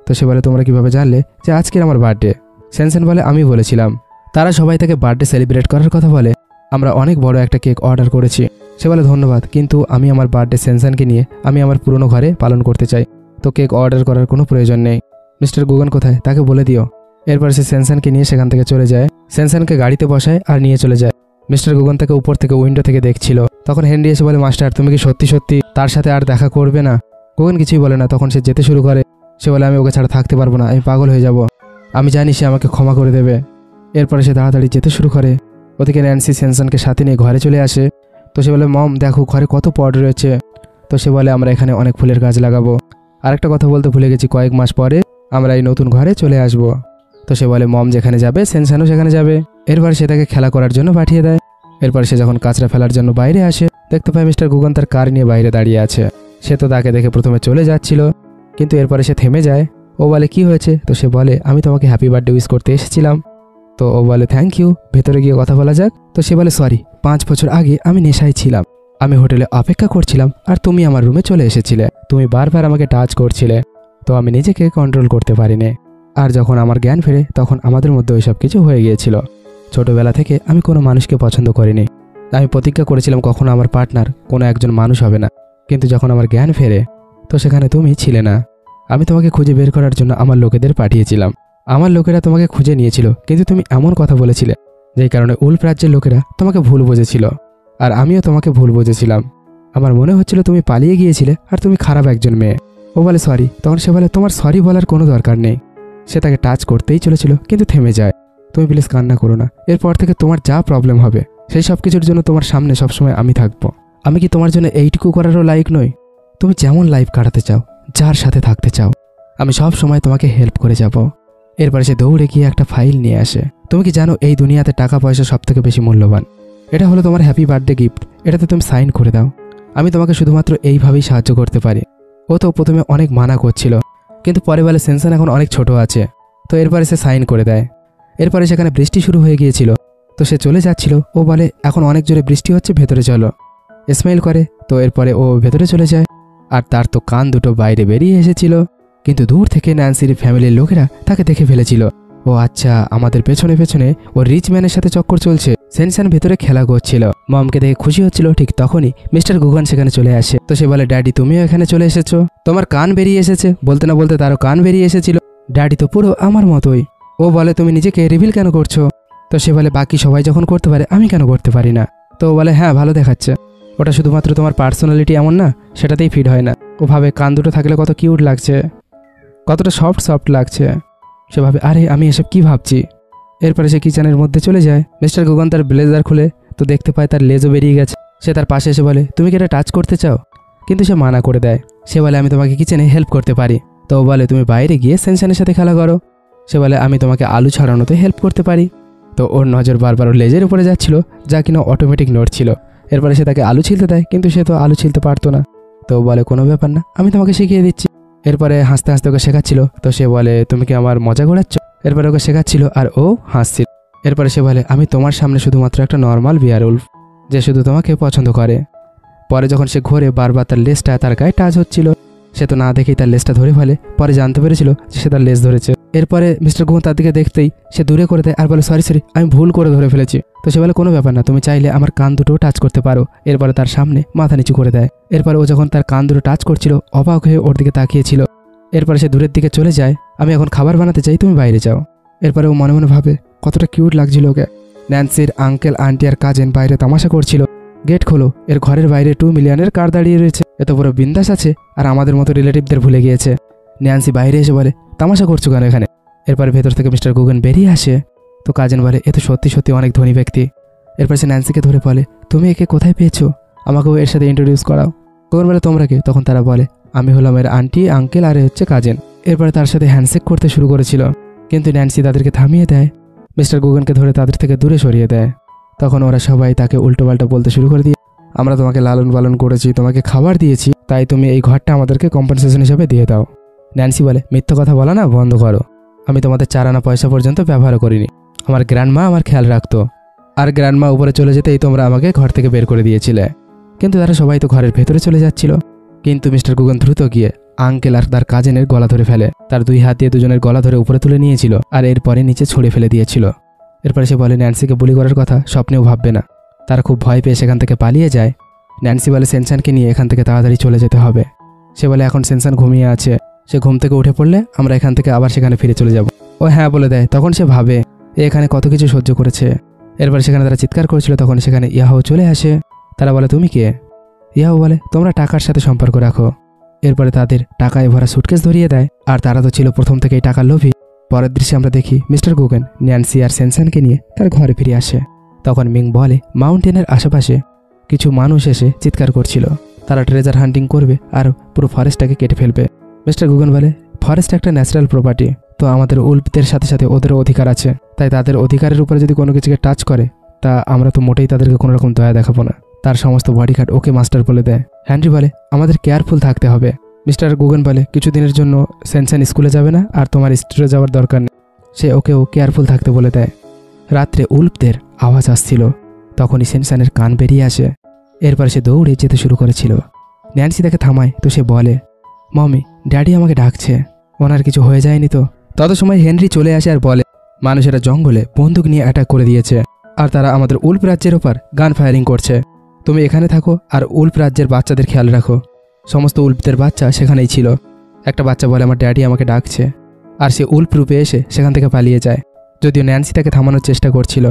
তো সে বলে তোমরা কিভাবে জানলে যে আজকের আমার বার্থডে? সেনসেন বলে আমি বলেছিলাম। তারা সবাই তাকে বার্থডে সেলিব্রেট করার কথা বলে। আমরা অনেক বড় একটা কেক অর্ডার করেছি। সে বলে ধন্যবাদ, কিন্তু আমি আমার বার্থডে সেনসেনকে নিয়ে আমি আমার পুরনো ঘরে পালন করতে চাই, তো কেক অর্ডার করার কোনো প্রয়োজন নেই। মিস্টার গুগন কোথায় তাকে বলে দিও। এরপর সে সেনসেনকে নিয়ে সেখান থেকে চলে যায়। সেনসেনকে গাড়িতে বসায় আর নিয়ে চলে যায়। মিস্টার গুগন তাকে উপর থেকে উইন্ডো থেকে দেখছিল। তখন হেনরি এসে বলে মাস্টার তুমি কি সত্যি সত্যি তার সাথে আর দেখা করবে না? গুগন কিছুই বলে না। তখন সে যেতে শুরু করে। সে বলে আমি ওকে ছাড়া থাকতে পারবো না, আমি পাগল হয়ে যাব, আমি জানি সে আমাকে ক্ষমা করে দেবে। এরপরে সে তাড়াতাড়ি যেতে শুরু করে। ওদিকে ন্যান্সি সেনসেনকে সাথে নিয়ে ঘরে চলে আসে। তো সে বলে মম দেখো ঘরে কত পট রয়েছে। তো সে বলে আমরা এখানে অনেক ফুলের গাছ লাগাবো। আরেকটা কথা বলতে ভুলে গেছি, কয়েক মাস পরে আমরা এই নতুন ঘরে চলে আসব। তো সে বলে মম যেখানে যাবে সেনসেনও সেখানে যাবে। এরপর সে তাকে খেলা করার জন্য পাঠিয়ে দেয়। এরপর সে যখন কাঁচরা ফেলার জন্য বাইরে আসে দেখতে পায় মিস্টার গুগন তার কার নিয়ে বাইরে দাঁড়িয়ে আছে। সে তো তাকে দেখে প্রথমে চলে যাচ্ছিল, কিন্তু এরপরে সে থেমে যায়। ও বলে কি হয়েছে? তো সে বলে আমি তোমাকে হ্যাপি বার্থডে উইশ করতে এসেছিলাম। তো ও বলে থ্যাংক ইউ, ভেতরে গিয়ে কথা বলা যাক। তো সে বলে সরি, 5 বছর আগে আমি নেশায় ছিলাম, আমি হোটেলে অপেক্ষা করছিলাম আর তুমি আমার রুমে চলে এসেছিলে। তুমি বারবার আমাকে টাচ করছিলে, তো আমি নিজেকে কন্ট্রোল করতে পারিনি। আর যখন আমার জ্ঞান ফেরে তখন আমাদের মধ্যে ওইসব কিছু হয়ে গিয়েছিল। ছোটবেলা থেকে আমি কোনো মানুষকে পছন্দ করিনি। আমি প্রতিজ্ঞা করেছিলাম কখনো আমার পার্টনার কোনো একজন মানুষ হবে না, কিন্তু যখন আমার জ্ঞান ফেরে তো সেখানে তুমি ছিলে না। আমি তোমাকে খুঁজে বের করার জন্য আমার লোকেদের পাঠিয়েছিলাম। আমার লোকেরা তোমাকে খুঁজে নিয়েছিল, কিন্তু তুমি এমন কথা বলেছিলে যেই কারণে উল্ফ রাজ্যের লোকেরা তোমাকে ভুল বুঝেছিল, আর আমিও তোমাকে ভুল বুঝেছিলাম। আমার মনে হচ্ছিল তুমি পালিয়ে গিয়েছিলে আর তুমি খারাপ একজন মেয়ে। ও বলে সরি। তখন সে বলে তোমার সরি বলার কোনো দরকার নেই। সে তাকে টাচ করতেই চলেছিল, কিন্তু থেমে যায়। তুমি প্লিজ কান্না করো না, এরপর থেকে তোমার যা প্রবলেম হবে সেই সব কিছুর জন্য তোমার সামনে সবসময় আমি থাকবো। আমি কি তোমার জন্য এইটুকু করারও লাইক নই? তুমি যেমন লাইফ কাটাতে চাও, যার সাথে থাকতে চাও, আমি সব সময় তোমাকে হেল্প করে যাব। এরপরে সে দৌড়ে গিয়ে একটা ফাইল নিয়ে আসে। তুমি কি জানো এই দুনিয়াতে টাকা পয়সা সব থেকে বেশি মূল্যবান? এটা হলো তোমার হ্যাপি বার্থডে গিফট, এটাতে তুমি সাইন করে দাও। আমি তোমাকে শুধুমাত্র এইভাবেই সাহায্য করতে পারি। ও তো প্রথমে অনেক মানা করছিল, কিন্তু পরে বলে সেনসেন এখন অনেক ছোট আছে। তো এরপরে সে সাইন করে দেয়। এরপরে সেখানে বৃষ্টি শুরু হয়ে গিয়েছিল, তো সে চলে যাচ্ছিল। ও বলে এখন অনেক জোরে বৃষ্টি হচ্ছে, ভেতরে চলো। স্মাইল করে। তো এরপরে ও ভেতরে চলে যায়, আর তার তো কান দুটো বাইরে বেরিয়ে এসেছিল, কিন্তু দূর থেকে ন্যান্সির ফ্যামিলির লোকেরা তাকে দেখে ফেলেছিল। ও আচ্ছা, আমাদের পেছনে পেছনে ও রিচ ম্যানের সাথে চক্কর চলছে। সেনসেন ভেতরে খেলা করছিল, মমকে দেখে খুশি হচ্ছিল। ঠিক তখনই মিস্টার গুগন সেখানে চলে আসে। তো সে বলে ড্যাডি তুমিও এখানে চলে এসেছো, তোমার কান বেরিয়ে এসেছে। বলতে না বলতে তারও কান বেরিয়ে এসেছিল। ড্যাডি তো পুরো আমার মতোই। ও বলে তুমি নিজেকে রিভিল কেন করছো? তো সে বলে বাকি সবাই যখন করতে পারে আমি কেন করতে পারি না? তো ও বলে হ্যাঁ ভালো দেখাচ্ছে, ওটা শুধুমাত্র তোমার পার্সোনালিটি এমন না, সেটাতেই ফিট হয় না। ও ভাবে কান দুটো থাকলে কত কিউট লাগছে, কতটা সফট সফট লাগছে। সে ভাবে আরে আমি এসব কি ভাবছি। এরপরে সে কিচেনের মধ্যে চলে যায়। মিস্টার গুগন তার ব্লেজার খুলে তো দেখতে পায় তার লেজও বেরিয়ে গেছে। সে তার পাশে এসে বলে তুমি কি এটা টাচ করতে চাও? কিন্তু সে মানা করে দেয়। সে বলে আমি তোমাকে কিচেনে হেল্প করতে পারি। তো ও বলে তুমি বাইরে গিয়ে সেনসেনের সাথে খেলা করো। সে বলে আমি তোমাকে আলু ছাড়ানোতে হেল্প করতে পারি। তো ওর নজর বারবার ওর লেজের উপরে যাচ্ছিল, যা কিনা অটোমেটিক নড়ছিল। এরপরে সে তাকে আলু ছিলতে দেয়, কিন্তু সে তো আলু ছিলতে পারতো না। তো বলে কোনো ব্যাপার না, আমি তোমাকে শিখিয়ে দিচ্ছি। এরপরে হাসতে হাসতে ওকে শেখাচ্ছিল। তো সে বলে তুমি কি আমার মজা ঘোরাচ্ছ? এরপরে ওকে শেখাচ্ছিল আর ও হাসছিল। এরপরে সে বলে আমি তোমার সামনে শুধুমাত্র একটা নর্মাল বিয়ারউলফ যে শুধু তোমাকে পছন্দ করে। পরে যখন সে ঘোরে বারবার তার লেজটা তার গায়ে টাচ হচ্ছিল। সে তো না দেখেই তার লেজটা ধরে ফেলে। পরে জানতে পেরেছিল যে সে তার লেজ ধরেছে। এরপরে মিস্টার গুগন তার দিকে দেখতেই সে দূরে করে দেয় আর বলে সরি সরি, আমি ভুল করে ধরে ফেলেছি। তো সে বলে কোনো ব্যাপার না, তুমি চাইলে আমার কান দুটো টাচ করতে পারো। এরপরে তার সামনে মাথা নিচু করে দেয়। এরপরে ও যখন তার কান দুটো টাচ করছিল অবাক হয়ে ওর দিকে তাকিয়েছিল। এরপরে সে দূরের দিকে চলে যায়। আমি এখন খাবার বানাতে চাই, তুমি বাইরে যাও। এরপরে ও মনে মনে ভাবে কতটা কিউট লাগছিল ওকে। ন্যান্সির আঙ্কেল আন্টি আর কাজিন বাইরে তামাশা করছিল। গেট খোলো, এর ঘরের বাইরে 2 মিলিয়নের কার দাঁড়িয়ে রয়েছে। এত বড় বিন্দাস আছে আর আমাদের মতো রিলেটিভদের ভুলে গিয়েছে। ন্যান্সি বাইরে এসে বলে তামাশা করছো কেন এখানে? এরপরে ভেতর থেকে মিস্টার গুগন বেরিয়ে আসে। তো কাজিন বলে এ তো সত্যি সত্যি অনেক ধনী ব্যক্তি। এরপর সে ন্যান্সিকে ধরে বলে তুমি একে কোথায় পেয়েছো, আমাকেও এর সাথে ইন্ট্রোডিউস করাও। গুগন বলে তোমরা কে? তখন তারা বলে আমি হলাম এর আন্টি আঙ্কেল আর হচ্ছে কাজিন। এরপরে তার সাথে হ্যান্ডশেক করতে শুরু করেছিল, কিন্তু ন্যান্সি তাদেরকে থামিয়ে দেয়। মিস্টার গুগনকে ধরে তাদের থেকে দূরে সরিয়ে দেয়। তখন ওরা সবাই তাকে উল্টোপাল্টা বলতে শুরু করে দিয়ে আমরা তোমাকে লালন পালন করেছি, তোমাকে খাবার দিয়েছি, তাই তুমি এই ঘরটা আমাদেরকে কম্পেনসেশন হিসেবে দিয়ে দাও। ন্যান্সি বলে মিথ্যা কথা বলা না বন্ধ করো, আমি তোমাদের 4 আনা পয়সা পর্যন্ত ব্যবহার করিনি। আমার গ্র্যান্ডমা আমার খেয়াল রাখতো, আর গ্র্যান্ডমা উপরে চলে যেতেই তোমরা আমাকে ঘর থেকে বের করে দিয়েছিলে। কিন্তু তারা সবাই তো ঘরের ভেতরে চলে যাচ্ছিল। কিন্তু মিস্টার গুগন দ্রুত গিয়ে আঙ্কেল আর তার কাজিনের গলা ধরে ফেলে। তার 2 হাত দিয়ে দুজনের গলা ধরে উপরে তুলে নিয়েছিল আর এরপরে নিচে ছুঁড়ে ফেলে দিয়েছিল। এরপরে সে বলে ন্যান্সিকে গুলি করার কথা স্বপ্নেও ভাববে না। তারা খুব ভয় পেয়ে সেখান থেকে পালিয়ে যায়। ন্যান্সি বলে সেনসানকে নিয়ে এখান থেকে তাড়াতাড়ি চলে যেতে হবে। সে বলে এখন সেনসান ঘুমিয়ে আছে, সে ঘুম থেকে উঠে পড়লে আমরা এখান থেকে আবার সেখানে ফিরে চলে যাব। ও হ্যাঁ বলে দেয়। তখন সে ভাবে এখানে কত কিছু সহ্য করেছে। এরপরে সেখানে তারা চিৎকার করেছিল, তখন সেখানে ইয়াহু চলে আসে। তারা বলে তুমি কে? ইয়াহু বলে তোমরা টাকার সাথে সম্পর্ক রাখো। এরপরে তাদের টাকায় ভরা সুটকেস ধরিয়ে দেয়, আর তারা তো ছিল প্রথম থেকেই টাকার লোভী। পরের দৃশ্যে আমরা দেখি মিস্টার গুগেন ন্যান্সি আর সেনসানকে নিয়ে তার ঘরে ফিরে আসে। তখন মিং বলে মাউন্টেনের আশেপাশে কিছু মানুষ এসে চিৎকার করছিল, তারা ট্রেজার হান্টিং করবে আর পুরো ফরেস্টটাকে কেটে ফেলবে। মিস্টার গুগেন বলে ফরেস্ট একটা ন্যাচারাল প্রপার্টি, তো আমাদের উল্পদের সাথে সাথে ওদেরও অধিকার আছে, তাই তাদের অধিকারের উপরে যদি কোনো কিছুকে টাচ করে তা আমরা তো মোটেই তাদেরকে কোনো রকম দয়া দেখাবো না। তার সমস্ত বডিগার্ড ওকে মাস্টার বলে দেয়। হেনরি বলে আমাদের কেয়ারফুল থাকতে হবে। মিস্টার গুগেন বলে কিছুদিনের জন্য সেনসান স্কুলে যাবে না আর তোমার স্ট্রিটে যাওয়ার দরকার নেই। সে ওকেও কেয়ারফুল থাকতে বলে দেয়। রাত্রে উল্পদের আওয়াজ আসছিল, তখনই সেনসানের কান বেরিয়ে আসে। এরপরে সে দৌড়ে যেতে শুরু করেছিল। ন্যান্সি তাকে থামায়, তো সে বলে মমি ড্যাডি আমাকে ডাকছে, ওনার কিছু হয়ে যায়নি তো? তত সময় হেনরি চলে আসে আর বলে মানুষেরা জঙ্গলে বন্দুক নিয়ে অ্যাটাক করে দিয়েছে আর তারা আমাদের উল্প রাজ্যের ওপর গান ফায়ারিং করছে। তুমি এখানে থাকো আর উল্প রাজ্যের বাচ্চাদের খেয়াল রাখো। সমস্ত উল্পদের বাচ্চা সেখানেই ছিল। একটা বাচ্চা বলে আমার ড্যাডি আমাকে ডাকছে, আর সে উল্প রূপে এসে সেখান থেকে পালিয়ে যায়। যদিও ন্যান্সি তাকে থামানোর চেষ্টা করছিল,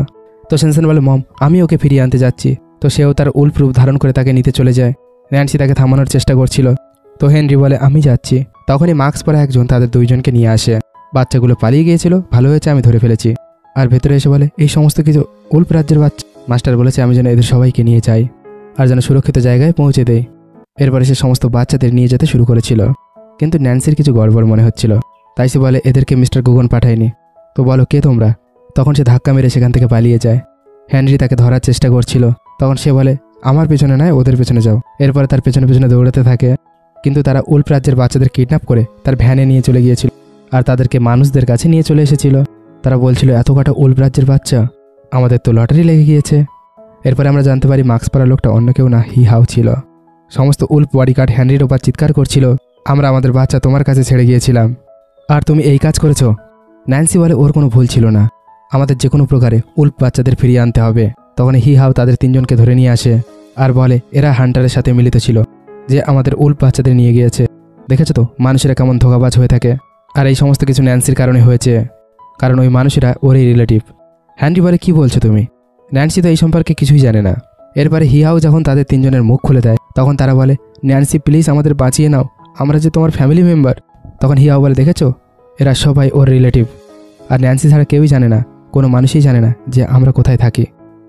তো সেনসান বলে মম আমি ওকে ফিরিয়ে আনতে যাচ্ছি। তো সেও তার উল্প রূপ ধারণ করে তাকে নিতে চলে যায়। ন্যান্সি তাকে থামানোর চেষ্টা করছিল, তো হেনরি বলে আমি যাচ্ছি। তখনই মাস্ক পরা একজন তাদের 2 জনকে নিয়ে আসে। বাচ্চাগুলো পালিয়ে গিয়েছিল, ভালো হয়েছে আমি ধরে ফেলেছি। আর ভেতরে এসে বলে এই সমস্ত কিছু উল্প রাজ্যের বাচ্চা। মাস্টার বলেছে আমি যেন এদের সবাইকে নিয়ে যাই আর যেন সুরক্ষিত জায়গায় পৌঁছে দেই। এরপরে সে সমস্ত বাচ্চাদের নিয়ে যেতে শুরু করেছিল, কিন্তু ন্যান্সির কিছু গড়বড় মনে হচ্ছিল, তাই সে বলে এদেরকে মিস্টার গুগন পাঠায়নি। তো বলো কে তোমরা? তখন সে ধাক্কা মেরে সেখান থেকে পালিয়ে যায়। হেনরি তাকে ধরার চেষ্টা করছিল, তখন সে বলে আমার পেছনে নয় ওদের পেছনে যাও। এরপরে তার পেছনে পেছনে দৌড়াতে থাকে, কিন্তু তারা উল্প রাজ্যের বাচ্চাদের কিডন্যাপ করে তার ভ্যানে নিয়ে চলে গিয়েছিল আর তাদেরকে মানুষদের কাছে নিয়ে চলে এসেছিল। তারা বলছিল এত কটা উল্প রাজ্যের বাচ্চা, আমাদের তো লটারি লেগে গিয়েছে। এরপরে আমরা জানতে পারি মাস্ক পরা লোকটা অন্য কেউ না, হি হাউ ছিল। সমস্ত উল্প বডিগার্ড হেনরির ওপর চিৎকার করছিল আমরা আমাদের বাচ্চা তোমার কাছে ছেড়ে গিয়েছিলাম আর তুমি এই কাজ করেছো। ন্যান্সি বলে ওর কোনো ভুল ছিল না, আমাদের যে কোনো প্রকারে উল্প বাচ্চাদের ফিরিয়ে আনতে হবে। তখন হি হাউ তাদের 3 জনকে ধরে নিয়ে আসে আর বলে এরা হান্টারের সাথে মিলিত ছিল যে আমাদের উল্প বাচ্চাদের নিয়ে গিয়েছে। দেখেছো তো মানুষেরা কেমন ধোঁকাবাজ হয়ে থাকে, আর এই সমস্ত কিছু ন্যান্সির কারণে হয়েছে, কারণ ওই মানুষেরা ওরই রিলেটিভ। হেনরি বলে কি বলছো তুমি? ন্যান্সি তো এই সম্পর্কে কিছুই জানে না। এরপরে হি হাউ যখন তাদের 3 জনের মুখ খুলে দেয়, তখন তারা বলে ন্যান্সি প্লিজ আমাদের বাঁচিয়ে নাও, আমরা যে তোমার ফ্যামিলি মেম্বার। তখন হি হাউ বলে দেখেছো এরা সবাই ওর রিলেটিভ, আর ন্যান্সি ছাড়া কেউই জানে না, কোনো মানুষই জানে না যে আমরা কোথায় থাকি।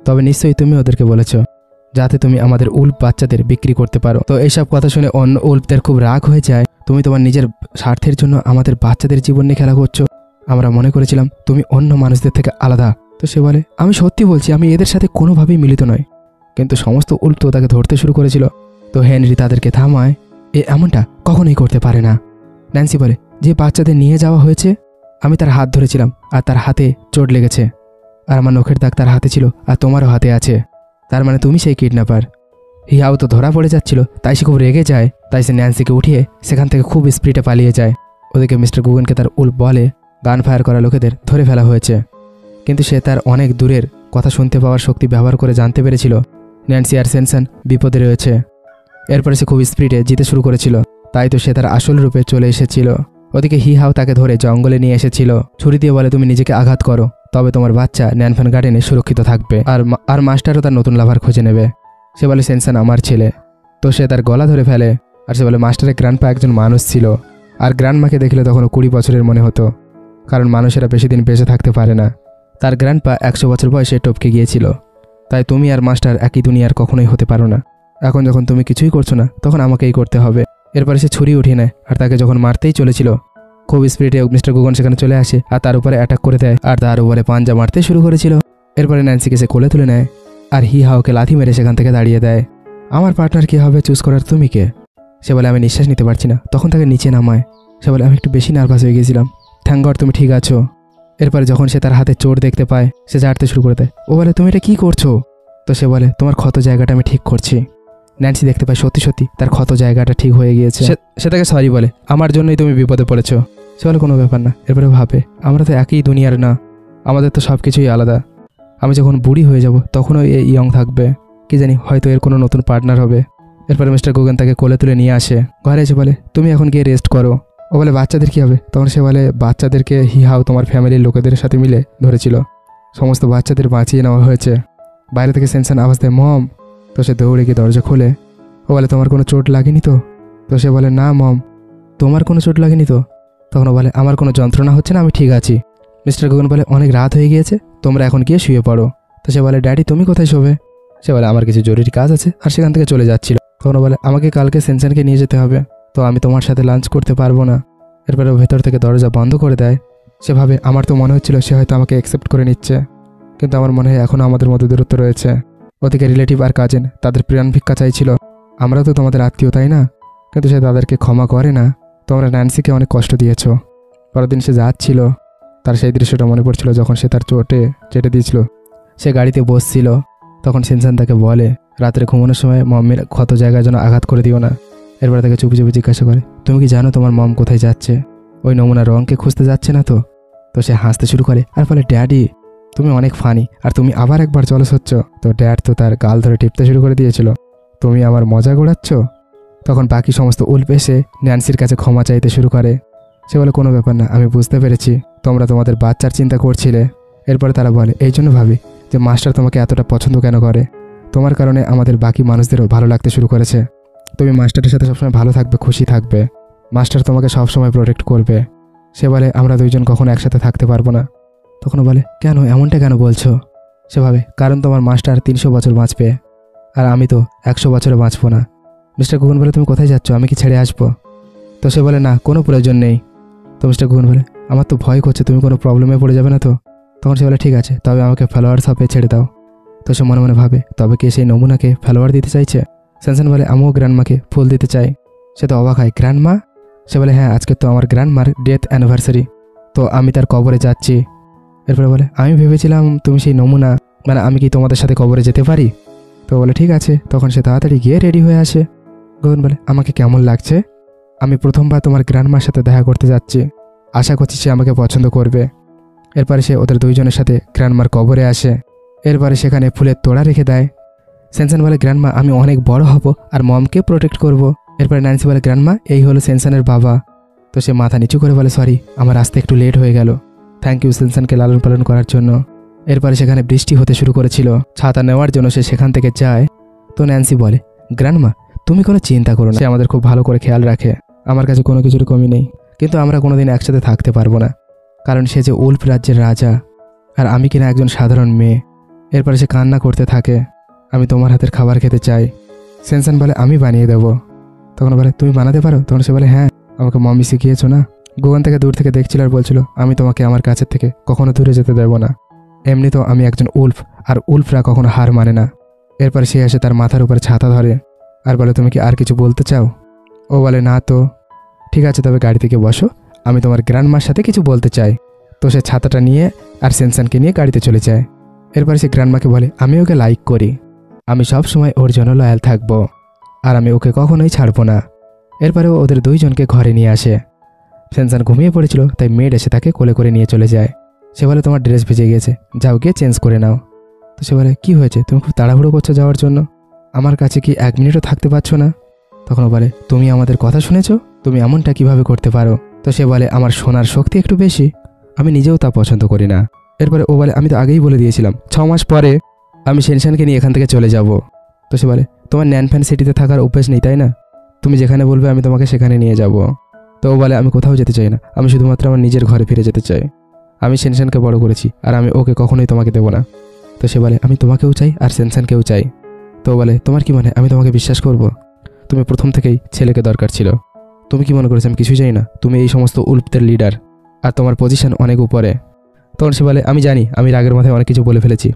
তবে নিশ্চয়ই তুমি ওদেরকে বলেছো যাতে তুমি আমাদের উল্প বাচ্চাদের বিক্রি করতে পারো। তো এইসব কথা শুনে অন্য উল্পদের খুব রাগ হয়ে যায়, তুমি তোমার নিজের স্বার্থের জন্য আমাদের বাচ্চাদের জীবন নিয়ে খেলা করছো, আমরা মনে করেছিলাম তুমি অন্য মানুষদের থেকে আলাদা। তো সে বলে আমি সত্যি বলছি আমি এদের সাথে কোনোভাবেই মিলিত নয়, কিন্তু সমস্ত উল্প তাকে ধরতে শুরু করেছিল। তো হেনরি তাদেরকে থামায়, এমনটা কখনোই করতে পারে না। ন্যান্সি বলে যে বাচ্চাদের নিয়ে যাওয়া হয়েছে আমি তার হাত ধরেছিলাম আর তার হাতে চোট লেগেছে, আর আমার নখের দাগ তার হাতে ছিল আর তোমারও হাতে আছে, তার মানে তুমি সেই কিডন্যাপার। হি হাউ তো ধরা পড়ে যাচ্ছিল, তাই সে খুব রেগে যায়, তাই সে ন্যান্সিকে উঠিয়ে সেখান থেকে খুব স্পিডে পালিয়ে যায়। ওদিকে মিস্টার গুগনকে তার উল্প বলে গান ফায়ার করা লোকেদের ধরে ফেলা হয়েছে, কিন্তু সে তার অনেক দূরের কথা শুনতে পাওয়ার শক্তি ব্যবহার করে জানতে পেরেছিল ন্যান্সি আর সেনসান বিপদে রয়েছে। এরপরে সে খুব স্পিডে যেতে শুরু করেছিল, তাই তো সে তার আসল রূপে চলে এসেছিল। ওদিকে হি হাউ তাকে ধরে জঙ্গলে নিয়ে এসেছিল, ছুরি দিয়ে বলে তুমি নিজেকে আঘাত করো, তবে তোমার বাচ্চা ন্যানফ্যান গার্ডেনে সুরক্ষিত থাকবে আর মাস্টারও তার নতুন লাভার খুঁজে নেবে। সে বলে সেনসান আমার ছেলে। তো সে তার গলা ধরে ফেলে আর সে বলে মাস্টারের গ্র্যান্ডপা একজন মানুষ ছিল, আর গ্র্যান্ডমাকে দেখলে তখনও 20 বছরের মনে হতো, কারণ মানুষেরা বেশি দিন বেঁচে থাকতে পারে না। তার গ্র্যান্ডপা 100 বছর বয়সে টপকে গিয়েছিল, তাই তুমি আর মাস্টার একই দুনিয়ার কখনোই হতে পারো না। এখন যখন তুমি কিছুই করছো না তখন আমাকেই করতে হবে। এরপরে সে ছুরি উঠিয়ে নেয় আর তাকে যখন মারতেই চলেছিল খুব স্পিডে মিস্টার গুগন সেখানে চলে আসে আর তার উপরে অ্যাটাক করে দেয় আর তার উপরে পাঞ্জা মারতে শুরু করেছিল। এরপরে ন্যান্সিকে সে কোলে তুলে নেয় আর হি হাউকে লাথি মেরে সেখান থেকে দাঁড়িয়ে দেয়। আমার পার্টনার কি হবে চুজ করার তুমি কে? সে বলে আমি নিঃশ্বাস নিতে পারছি না। তখন তাকে নিচে নামায়। সে বলে আমি একটু বেশি নার্ভাস হয়ে গেছিলাম, থ্যাংক গড তুমি ঠিক আছো। এরপরে যখন সে তার হাতে চোট দেখতে পায় সে ঝাড়তে শুরু করে দেয়। ও বলে তুমি এটা কি করছো? তো সে বলে তোমার ক্ষত জায়গাটা আমি ঠিক করছি। ন্যান্সি দেখতে পায় সত্যি সত্যি তার ক্ষত জায়গাটা ঠিক হয়ে গিয়েছে। সে তাকে সরি বলে, আমার জন্যই তুমি বিপদে পড়েছো। সে বলে কোনো ব্যাপার না। এরপরে ভাবে আমরা তো একই দুনিয়ার না, আমাদের তো সব কিছুই আলাদা। আমি যখন বুড়ি হয়ে যাব তখনও এ ইয়ং থাকবে, কি জানি হয়তো এর কোনো নতুন পার্টনার হবে। এরপরে মিস্টার গুগেন তাকে কোলে তুলে নিয়ে আসে, ঘরে এসে বলে তুমি এখন গিয়ে রেস্ট করো। ও বলে বাচ্চাদের কী হবে? তখন সে বলে বাচ্চাদেরকে হিহাও তোমার ফ্যামিলির লোকেদের সাথে মিলে ধরেছিল, সমস্ত বাচ্চাদের বাঁচিয়ে নেওয়া হয়েছে। বাইরে থেকে সেনসান আওয়াজ দেয় মম। তো সে দৌড়ে গিয়ে দরজা খোলে। ও বলে তোমার কোনো চোট লাগেনি তো? তো সে বলে না মম। তোমার কোনো চোট লাগেনি তো? তখন ও বলে আমার কোনো যন্ত্রণা হচ্ছে না, আমি ঠিক আছি। মিস্টার গুগেন বলে অনেক রাত হয়ে গিয়েছে, তোমরা এখন গিয়ে শুয়ে পড়ো। তো সে বলে ড্যাডি তুমি কোথায় শোবে? সে বলে আমার কিছু জরুরি কাজ আছে, আর সেখান থেকে চলে যাচ্ছিল। তখন ও বলে আমাকে কালকে সেনসানকে নিয়ে যেতে হবে, তো আমি তোমার সাথে লাঞ্চ করতে পারবো না। এরপরে ও ভেতর থেকে দরজা বন্ধ করে দেয়। সে ভাবে আমার তো মনে হচ্ছিল সে হয়তো আমাকে অ্যাকসেপ্ট করে নিচ্ছে, কিন্তু আমার মনে হয় এখনও আমাদের মধ্যে দূরত্ব রয়েছে। ওদিকে রিলেটিভ আর কাজিন তাদের প্রাণ ভিক্ষা চাইছিল, আমরা তো তোমাদের আত্মীয় তাই না? কিন্তু সে তাদেরকে ক্ষমা করে না। তোমরা ন্যান্সিকে অনেক কষ্ট দিয়েছ। পরের দিন সে যাচ্ছিল, তার সেই দৃশ্যটা মনে পড়ছিল যখন সে তার চোটে চেটে দিয়েছিল। সে গাড়িতে বসছিল, তখন সেনসান তাকে বলে রাত্রে ঘুমানোর সময় মম্মির ক্ষত জায়গায় যেন আঘাত করে দিও না। এরপরে তাকে চুপি চুপি জিজ্ঞাসা করে তুমি কি জানো তোমার মম কোথায় যাচ্ছে? ওই নমুনা রঙকে খুঁজতে যাচ্ছে না তো? তো সে হাসতে শুরু করে আর বলে ড্যাডি তুমি অনেক ফানি, আর তুমি আবার একবার জলস হচ্ছ। তো ড্যাড তো তার গাল ধরে টিপতে শুরু করে দিয়েছিল, তুমি আমার মজা গোড়াচ্ছ। তখন বাকি সমস্ত উল্প এসে ন্যান্সির কাছে ক্ষমা চাইতে শুরু করে। সে বলে কোনো ব্যাপার না, আমি বুঝতে পেরেছি তোমরা তোমাদের বাচ্চার চিন্তা করছিলে। এরপরে তারা বলে এই জন্য ভাবি যে মাস্টার তোমাকে এতটা পছন্দ কেন করে, তোমার কারণে আমাদের বাকি মানুষদেরও ভালো লাগতে শুরু করেছে। তুমি মাস্টারের সাথে সবসময় ভালো থাকবে, খুশি থাকবে, মাস্টার তোমাকে সবসময় প্রোটেক্ট করবে। সে বলে আমরা দুইজন কখনো একসাথে থাকতে পারবো না। তখন বলে কেন, এমনটা কেন বলছো? সে ভাবে কারণ তোমার মাস্টার 300 বছর বাঁচবে, আর আমি তো 100 বছরে বাঁচবো না। মিস্টার গুগন বলে তুমি কোথায় যাচ্ছ, আমি কি ছেড়ে আসবো? তো সে বলে না, কোনো প্রয়োজন নেই। তো মিস্টার গুগন বলে আমার তো ভয় করছে তুমি কোনো প্রবলেমে পড়ে যাবে না তো? তখন সে বলে ঠিক আছে, তবে আমাকে ফলোয়ার শপে ছেড়ে দাও। তো সে মনে মনে ভাবে তবে কি সেই নমুনাকে ফলোয়ার দিতে চাইছে? সেনসান বলে আমিও গ্র্যান্ডমাকে ফুল দিতে চাই। সে তো অবাক হয়, গ্র্যান্ডমা? সে বলে হ্যাঁ, আজকে তো আমার গ্র্যান্ডমার ডেথ অ্যানিভার্সারি, তো আমি তার কবরে যাচ্ছি। এরপরে বলে আমি ভেবেছিলাম তুমি সেই নমুনা, মানে আমি কি তোমাদের সাথে কবরে যেতে পারি? তো বলে ঠিক আছে। তখন সে তাড়াতাড়ি গিয়ে রেডি হয়ে আসে। গগন বলে আমাকে কেমন লাগছে? আমি প্রথমবার তোমার গ্র্যান্ডমার সাথে দেখা করতে যাচ্ছি, আশা করছি সে আমাকে পছন্দ করবে। এরপরে সে ওদের দুইজনের সাথে গ্র্যান্ডমার কবরে আসে। এরপরে সেখানে ফুলের তোড়া রেখে দেয়। সেনসান বলে গ্র্যান্ডমা আমি অনেক বড় হব আর মমকে প্রোটেক্ট করব। এরপরে ন্যান্সি বলে গ্র্যান্ডমা এই হলো সেনসানের বাবা। তো সে মাথা নিচু করে বলে সরি, আমার আসতে একটু লেট হয়ে গেল, থ্যাংক ইউ সেনসানকে লালন পালন করার জন্য। এরপরে সেখানে বৃষ্টি হতে শুরু করেছিল, ছাতা নেওয়ার জন্য সে সেখান থেকে যায়। তো ন্যান্সি বলে গ্র্যান্ডমা তুমি কোনো চিন্তা করো না, সে আমাদের খুব ভালো করে খেয়াল রাখে, আমার কাছে কোনো কিছুর কমি নেই, কিন্তু আমরা কোনোদিন একসাথে থাকতে পারবো না, কারণ সে যে উল্ফ রাজ্যের রাজা আর আমি কিনা একজন সাধারণ মেয়ে। এরপরে সে কান্না করতে থাকে, আমি তোমার হাতের খাবার খেতে চাই। সেনসান বলে আমি বানিয়ে দেবো। তখন বলে তুমি বানাতে পারো? তখন সে বলে হ্যাঁ, আমাকে মমি শিখিয়েছো না। গোগন থেকে দূর থেকে দেখছিল আর বলছিল আমি তোমাকে আমার কাছের থেকে কখনো দূরে যেতে দেবো না, এমনিতেও আমি একজন উল্ফ, আর উল্ফরা কখনো হার মানে না। এরপরে সে এসে তার মাথার উপর ছাতা ধরে আর বলে তুমি কি আর কিছু বলতে চাও? ও বলে না। তো ঠিক আছে, তবে গাড়ি থেকে বসো, আমি তোমার গ্র্যান্ডমার সাথে কিছু বলতে চাই। তো সে ছাতাটা নিয়ে আর সেনসানকে নিয়ে গাড়িতে চলে যায়। এরপরে সে গ্র্যান্ডমাকে বলে আমি ওকে লাইক করি, আমি সব সময় ওর জন্য লয়াল থাকবো, আর আমি ওকে কখনোই ছাড়বো না। এরপরে ওদের দুইজনকে ঘরে নিয়ে আসে। সেনসান ঘুমিয়ে পড়েছিল, তাই মেড এসে তাকে কোলে করে নিয়ে চলে যায়। সে বলে তোমার ড্রেস ভিজে গিয়েছে, যাও গিয়ে চেঞ্জ করে নাও। তো সে বলে কী হয়েছে, তুমি খুব তাড়াহুড়ো করছো যাওয়ার জন্য, আমার কাছে কি 1 মিনিটও থাকতে পারছো না? তখন ও বলে তুমি আমাদের কথা শুনেছো, তুমি এমনটা কিভাবে করতে পারো? তো সে বলে আমার শোনার শক্তি একটু বেশি, আমি নিজেও তা পছন্দ করি না। এরপরে ও বলে আমি তো আগেই বলে দিয়েছিলাম 6 মাস পরে আমি সেনসানকে নিয়ে এখান থেকে চলে যাব। তো সে বলে তোমার ন্যানফ্যান সিটিতে থাকার অভ্যাস নেই তাই না, তুমি যেখানে বলবে আমি তোমাকে সেখানে নিয়ে যাব। তো ও বলে আমি কোথাও যেতে চাই না, আমি শুধুমাত্র আমার নিজের ঘরে ফিরে যেতে চাই, আমি সেনসানকে বড় করেছি আর আমি ওকে কখনোই তোমাকে দেবো না। তো সে বলে আমি তোমাকেও চাই আর সেনসানকেও চাই। তো বলে তোমার কি মনে হয় আমি তোমাকে বিশ্বাস করব? তুমি প্রথম থেকেই ছেলেকে দরকার ছিল, তুমি কি মনে করেছো আমি কিছুই জানি না? তুমি এই সমস্ত উল্পদের লিডার আর তোমার পজিশন অনেক উপরে। তখন সে বলে আমি জানি আমি রাগের মাথায় অনেক কিছু বলে ফেলেছি,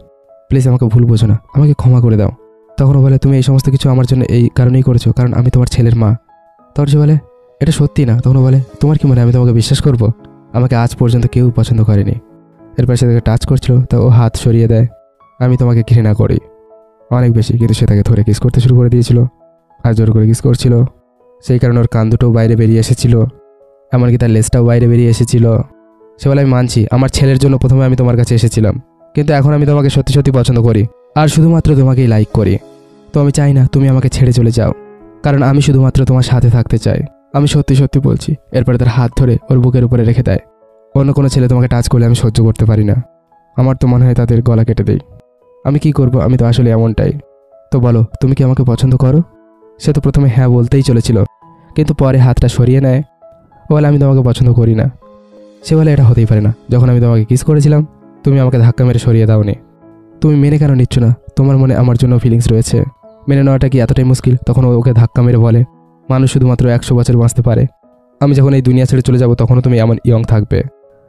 প্লিজ আমাকে ভুল বোঝো না, আমাকে ক্ষমা করে দাও। তখন ও বলে তুমি এই সমস্ত কিছু আমার জন্য এই কারণেই করেছো কারণ আমি তোমার ছেলের মা। তখন সে বলে এটা সত্যি না। তখন ও বলে তোমার কি মনে হয় আমি তোমাকে বিশ্বাস করব? আমাকে আজ পর্যন্ত কেউ পছন্দ করেনি। এরপর সে তাকে টাচ করছিল, তা ও হাত সরিয়ে দেয়। আমি তোমাকে ঘৃণা করি অনেক বেশি, কিন্তু সে তাকে ধরে কিস করতে শুরু করে দিয়েছিল। আর জোর করে কিস করছিল। সেই কারণে ওর কান দুটোও বাইরে বেরিয়ে এসেছিল, এমনকি তার লেজটাও বাইরে বেরিয়ে এসেছিল। সে বলে আমি মানছি আমার ছেলের জন্য প্রথমে আমি তোমার কাছে এসেছিলাম, কিন্তু এখন আমি তোমাকে সত্যি সত্যি পছন্দ করি আর শুধুমাত্র তোমাকেই লাইক করি। তো আমি চাই না তুমি আমাকে ছেড়ে চলে যাও, কারণ আমি শুধুমাত্র তোমার সাথে থাকতে চাই। আমি সত্যি সত্যি বলছি। এরপরে তার হাত ধরে ওর বুকের উপরে রেখে দেয়। অন্য কোনো ছেলে তোমাকে টাচ করলে আমি সহ্য করতে পারি না, আমার তো মনে হয় তাদের গলা কেটে দেই। আমি কি করব, আমি তো আসলে এমনটাই। তো বলো তুমি কি আমাকে পছন্দ করো? সে তো প্রথমে হ্যাঁ বলতেই চলেছিল, কিন্তু পরে হাতটা সরিয়ে নেয়। ও বলে আমি তোমাকে পছন্দ করি না। সে বলে এটা হতেই পারে না, যখন আমি তোমাকে কিস করেছিলাম তুমি আমাকে ধাক্কা মেরে সরিয়ে দাওনি। তুমি মেনে কেন নিচ্ছ না? তোমার মনে আমার জন্য ফিলিংস রয়েছে, মেনে নেওয়াটা কি এতটাই মুশকিল? তখন ও ওকে ধাক্কা মেরে বলে মানুষ শুধুমাত্র 100 বছর বাঁচতে পারে, আমি যখন এই দুনিয়া ছেড়ে চলে যাব তখনও তুমি এমন ইয়ং থাকবে।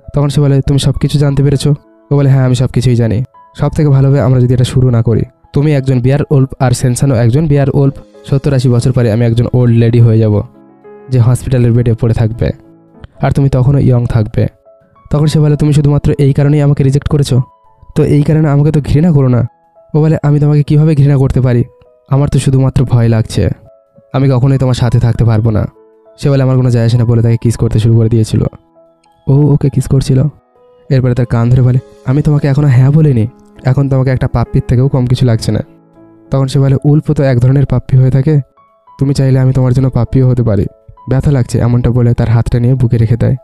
তখন সে বলে তুমি সব কিছু জানতে পেরেছো? ও বলে হ্যাঁ আমি সব কিছুই জানি। সব থেকে ভালো হবে আমরা যদি এটা শুরু না করি। তুমি একজন বিয়ার ওল্ফ আর সেনসানও একজন বিয়ার ওল্ফ। 70-80 বছর পরে আমি একজন ওল্ড লেডি হয়ে যাব, যে হসপিটালের বেডে পড়ে থাকবে, আর তুমি তখনও ইয়ং থাকবে। তখন সে বলে তুমি শুধুমাত্র এই কারণেই আমাকে রিজেক্ট করেছো, তো এই কারণে আমাকে তো ঘৃণা করো না। ও বলে আমি তোমাকে কিভাবে ঘৃণা করতে পারি? আমার তো শুধুমাত্র ভয় লাগছে, আমি কখনোই তোমার সাথে থাকতে পারবো না। সে বলে আমার কোনো যায় আসে না বলে তাকে কিস করতে শুরু করে দিয়েছিল। ও ওকে কিস করছিল। এরপরে তার কান ধরে বলে আমি তোমাকে এখনও হ্যাঁ বলিনি, এখন তোমাকে একটা পাপ্পির থেকেও কম কিছু লাগছে না। তখন সে বলে উল্ফ তো এক ধরনের পাপ্পি হয়ে থাকে, তুমি চাইলে আমি তোমার জন্য পাপ্পিও হতে পারি। ব্যথা লাগছে এমনটা বলে তার হাতটা নিয়ে বুকে রেখে দেয়।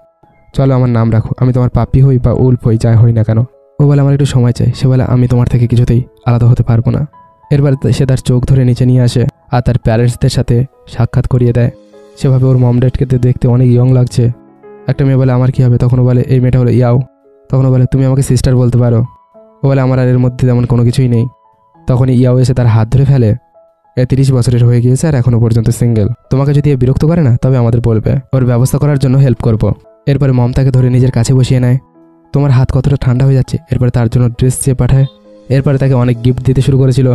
চলো আমার নাম রাখো, আমি তোমার পাপ্পি হই বা উল্ফ হই, যাই হই না কেন। ও বলে আমার একটু সময় চাই। সে বলে আমি তোমার থেকে কিছুতেই আলাদা হতে পারবো না। এরপর সে তার চোখ ধরে নিচে নিয়ে আসে আর তার প্যারেন্টসদের সাথে সাক্ষাৎ করিয়ে দেয়। সেভাবে ওর মম ড্যাডকে দেখতে অনেক ইয়ং লাগছে। একটা মেয়ে বলে আমার কী হবে? তখনও বলে এই মেয়েটা হলো ইয়াও। তখনও বলে তুমি আমাকে সিস্টার বলতে পারো। ও বলে আমার আর এর মধ্যে তেমন কোনো কিছুই নেই। তখনই ইয়াও এসে তার হাত ধরে ফেলে। 30 বছরের হয়ে গিয়েছে আর এখনও পর্যন্ত সিঙ্গেল। তোমাকে যদি বিরক্ত করে না তবে আমাদের বলবে, ওর ব্যবস্থা করার জন্য হেল্প করব। এরপরে মম তাকে ধরে নিজের কাছে বসিয়ে নেয়। তোমার হাত কতটা ঠান্ডা হয়ে যাচ্ছে। এরপরে তার জন্য ড্রেস চেয়ে পাঠায়। এরপরে তাকে অনেক গিফট দিতে শুরু করেছিল।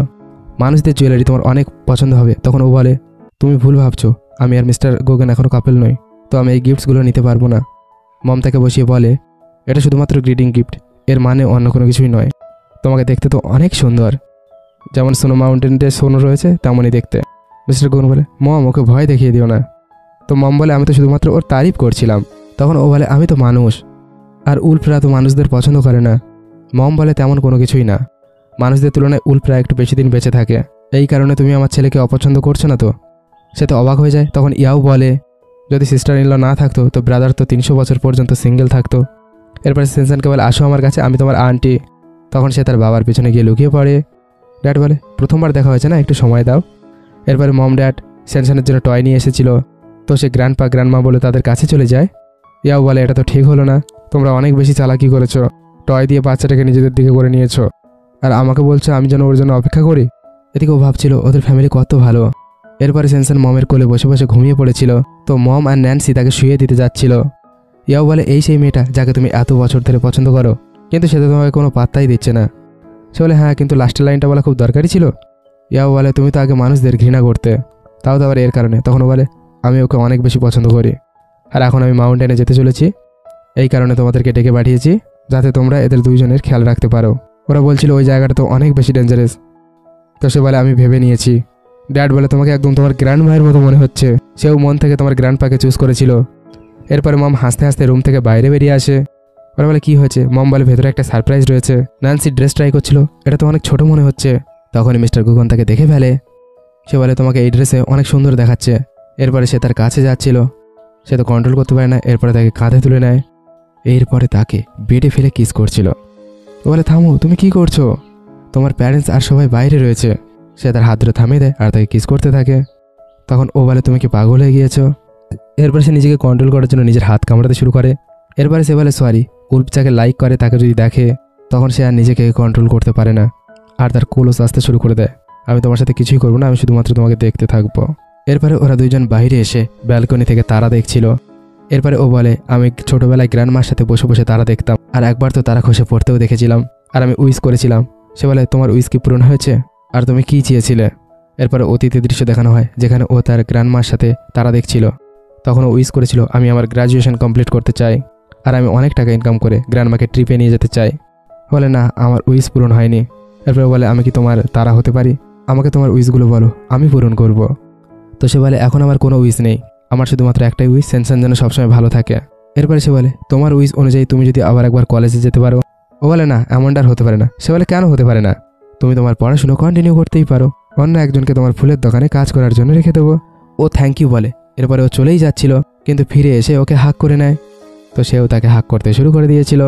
মানুষদের জুয়েলারি তোমার অনেক পছন্দ হবে। তখন ও বলে তুমি ভুল ভাবছো, আমি আর মিস্টার গোগেন এখনও কাপেল নই, তো আমি এই গিফটসগুলো নিতে পারবো না। মম তাকে বসিয়ে বলে এটা শুধুমাত্র গ্রিটিং গিফট, এর মানে অন্য কোনো কিছুই নয়। তোমাকে দেখতে তো অনেক সুন্দর, যেমন সোনো মাউন্টেনে সোনো রয়েছে তেমনই দেখতে। মিস্টার গোগেন বলে মম ওকে ভয় দেখিয়ে দিও না। তো মম বলে আমি তো শুধুমাত্র ওর তারিফ করছিলাম। তখন ও বলে আমি তো মানুষ, আর উল্ফরা তো মানুষদের পছন্দ করে না। মম বলে তেমন কোনো কিছুই না, মানুষদের তুলনায় উল্ফরা একটু বেশি দিন বেঁচে থাকে, এই কারণে তুমি আমার ছেলেকে অপছন্দ করছো না তো? সে তো অবাক হয়ে যায়। তখন ইয়াও বলে যদি সিস্টার ইন ল না থাকতো তো ব্রাদার তো 300 বছর পর্যন্ত সিঙ্গেল থাকতো। এরপরে সেনসানকে বলে আসো আমার কাছে, আমি তোমার আন্টি। তখন সে তার বাবার পিছনে গিয়ে লুকিয়ে পড়ে। ড্যাড বলে প্রথমবার দেখা হয়েছে না, একটু সময় দাও। এরপরে মম ড্যাড সেনসানের জন্য টয় নিয়ে এসেছিল, তো সে গ্র্যান্ডপা গ্র্যান্ডমা বলে তাদের কাছে চলে যায়। ইয়াও বলে এটা তো ঠিক হলো না, তোমরা অনেক বেশি চালাকি করেছো, টয় দিয়ে বাচ্চাটাকে নিজেদের দিকে করে নিয়েছো, আর আমাকে বলছো আমি যেন ওর জন্য অপেক্ষা করি। এদিকে ও ভাবছিল ওদের ফ্যামিলি কত ভালো। এরপরে সেনসান মমের কোলে বসে বসে ঘুমিয়ে পড়েছিল, তো মম আর ন্যান্সি তাকে শুয়ে দিতে যাচ্ছিল। ইয়াও বলে এই সেই মেয়েটা যাকে তুমি এত বছর ধরে পছন্দ করো, কিন্তু সে তো তোমাকে কোনো পাত্তাই দিচ্ছে না। সে বলে হ্যাঁ, কিন্তু লাস্টের লাইনটা বলা খুব দরকারি ছিল। ইয়াও বলে তুমি তো আগে মানুষদের ঘৃণা করতে, তাও তো আবার এর কারণে। তখন ও বলে আমি ওকে অনেক বেশি পছন্দ করি, আর এখন আমি মাউন্টেনে যেতে চলেছি, এই কারণে তোমাদেরকে ডেকে পাঠিয়েছি যাতে তোমরা এদের দুইজনের খেয়াল রাখতে পারো। ওরা বলছিল ওই জায়গাটা তো অনেক বেশি ডেঞ্জারাস। তো সে বলে আমি ভেবে নিয়েছি। ড্যাড বলে তোমাকে একদম তোমার গ্র্যান্ড ভাইয়ের মতো মনে হচ্ছে, সেও মন থেকে তোমার গ্র্যান্ডপাকে চুজ করেছিল। এরপরে মম হাসতে হাসতে রুম থেকে বাইরে বেরিয়ে আসে। ওরা বলে কী হয়েছে? মম বলে ভেতরে একটা সারপ্রাইজ রয়েছে। ন্যান্সি ড্রেস ট্রাই করছিল, এটা তো অনেক ছোট মনে হচ্ছে। তখনই মিস্টার গুগন তাকে দেখে ফেলে। সে বলে তোমাকে এই ড্রেসে অনেক সুন্দর দেখাচ্ছে। এরপরে সে তার কাছে যাচ্ছিল, সে তো কন্ট্রোল করতে পারে না। এরপরে তাকে কাঁধে তুলে নেয়, এরপরে তাকে বেডে ফেলে কিস করছিল। ও বলে থামো, তুমি কি করছো? তোমার প্যারেন্টস আর সবাই বাইরে রয়েছে। সে তার হাত ধরে থামিয়ে দেয় আর তাকে কিস করতে থাকে। তখন ও বলে তুমি কি পাগল হয়ে গিয়েছো? এরপরে সে নিজেকে কন্ট্রোল করার জন্য নিজের হাত কামড়াতে শুরু করে। এরপরে সে বলে সরি। উল্ফ যাকে লাইক করে তাকে যদি দেখে তখন সে আর নিজেকে কন্ট্রোল করতে পারে না, আর তার কোলস আসতে শুরু করে দেয়। আমি তোমার সাথে কিছুই করবো না, আমি শুধুমাত্র তোমাকে দেখতে থাকবো। এরপরে ওরা দুইজন বাইরে এসে ব্যালকনি থেকে তারা দেখছিল। এরপরে ও বলে আমি ছোটবেলায় গ্র্যান্ডমার সাথে বসে বসে তারা দেখতাম, আর একবার তো তারা খসে পড়তেও দেখেছিলাম, আর আমি উইশ করেছিলাম। সে বলে তোমার উইশ কি পূরণ হয়েছে? আর তুমি কি চেয়েছিলে? এরপরে অতীতের দৃশ্য দেখানো হয় যেখানে ও তার গ্র্যান্ডমার সাথে তারা দেখছিল। তখন ও উইশ করেছিল আমি আমার গ্র্যাজুয়েশন কমপ্লিট করতে চাই, আর আমি অনেক টাকা ইনকাম করে গ্র্যান্ডমাকে ট্রিপে নিয়ে যেতে চাই। বলে না, আমার উইশ পূরণ হয়নি। এরপরে বলে আমি কি তোমার তারা হতে পারি? আমাকে তোমার উইশগুলো বলো, আমি পূরণ করব। তো সে বলে এখন আমার কোনো উইশ নেই, আমার শুধুমাত্র একটাই উইশ, সেনসান যেন সবসময় ভালো থাকে। এরপরে সে বলে তোমার উইশ অনুযায়ী তুমি যদি আবার একবার কলেজে যেতে পারো। ও বলে না, এমনটা আর হতে পারে না। সে বলে কেন হতে পারে না? তুমি তোমার পড়াশুনো কন্টিনিউ করতেই পারো, অন্য একজনকে তোমার ফুলের দোকানে কাজ করার জন্য রেখে দেবো। ও থ্যাংক ইউ বলে। এরপরে ও চলেই যাচ্ছিল, কিন্তু ফিরে এসে ওকে হাক করে নেয়। তো সেও তাকে হাক করতে শুরু করে দিয়েছিল।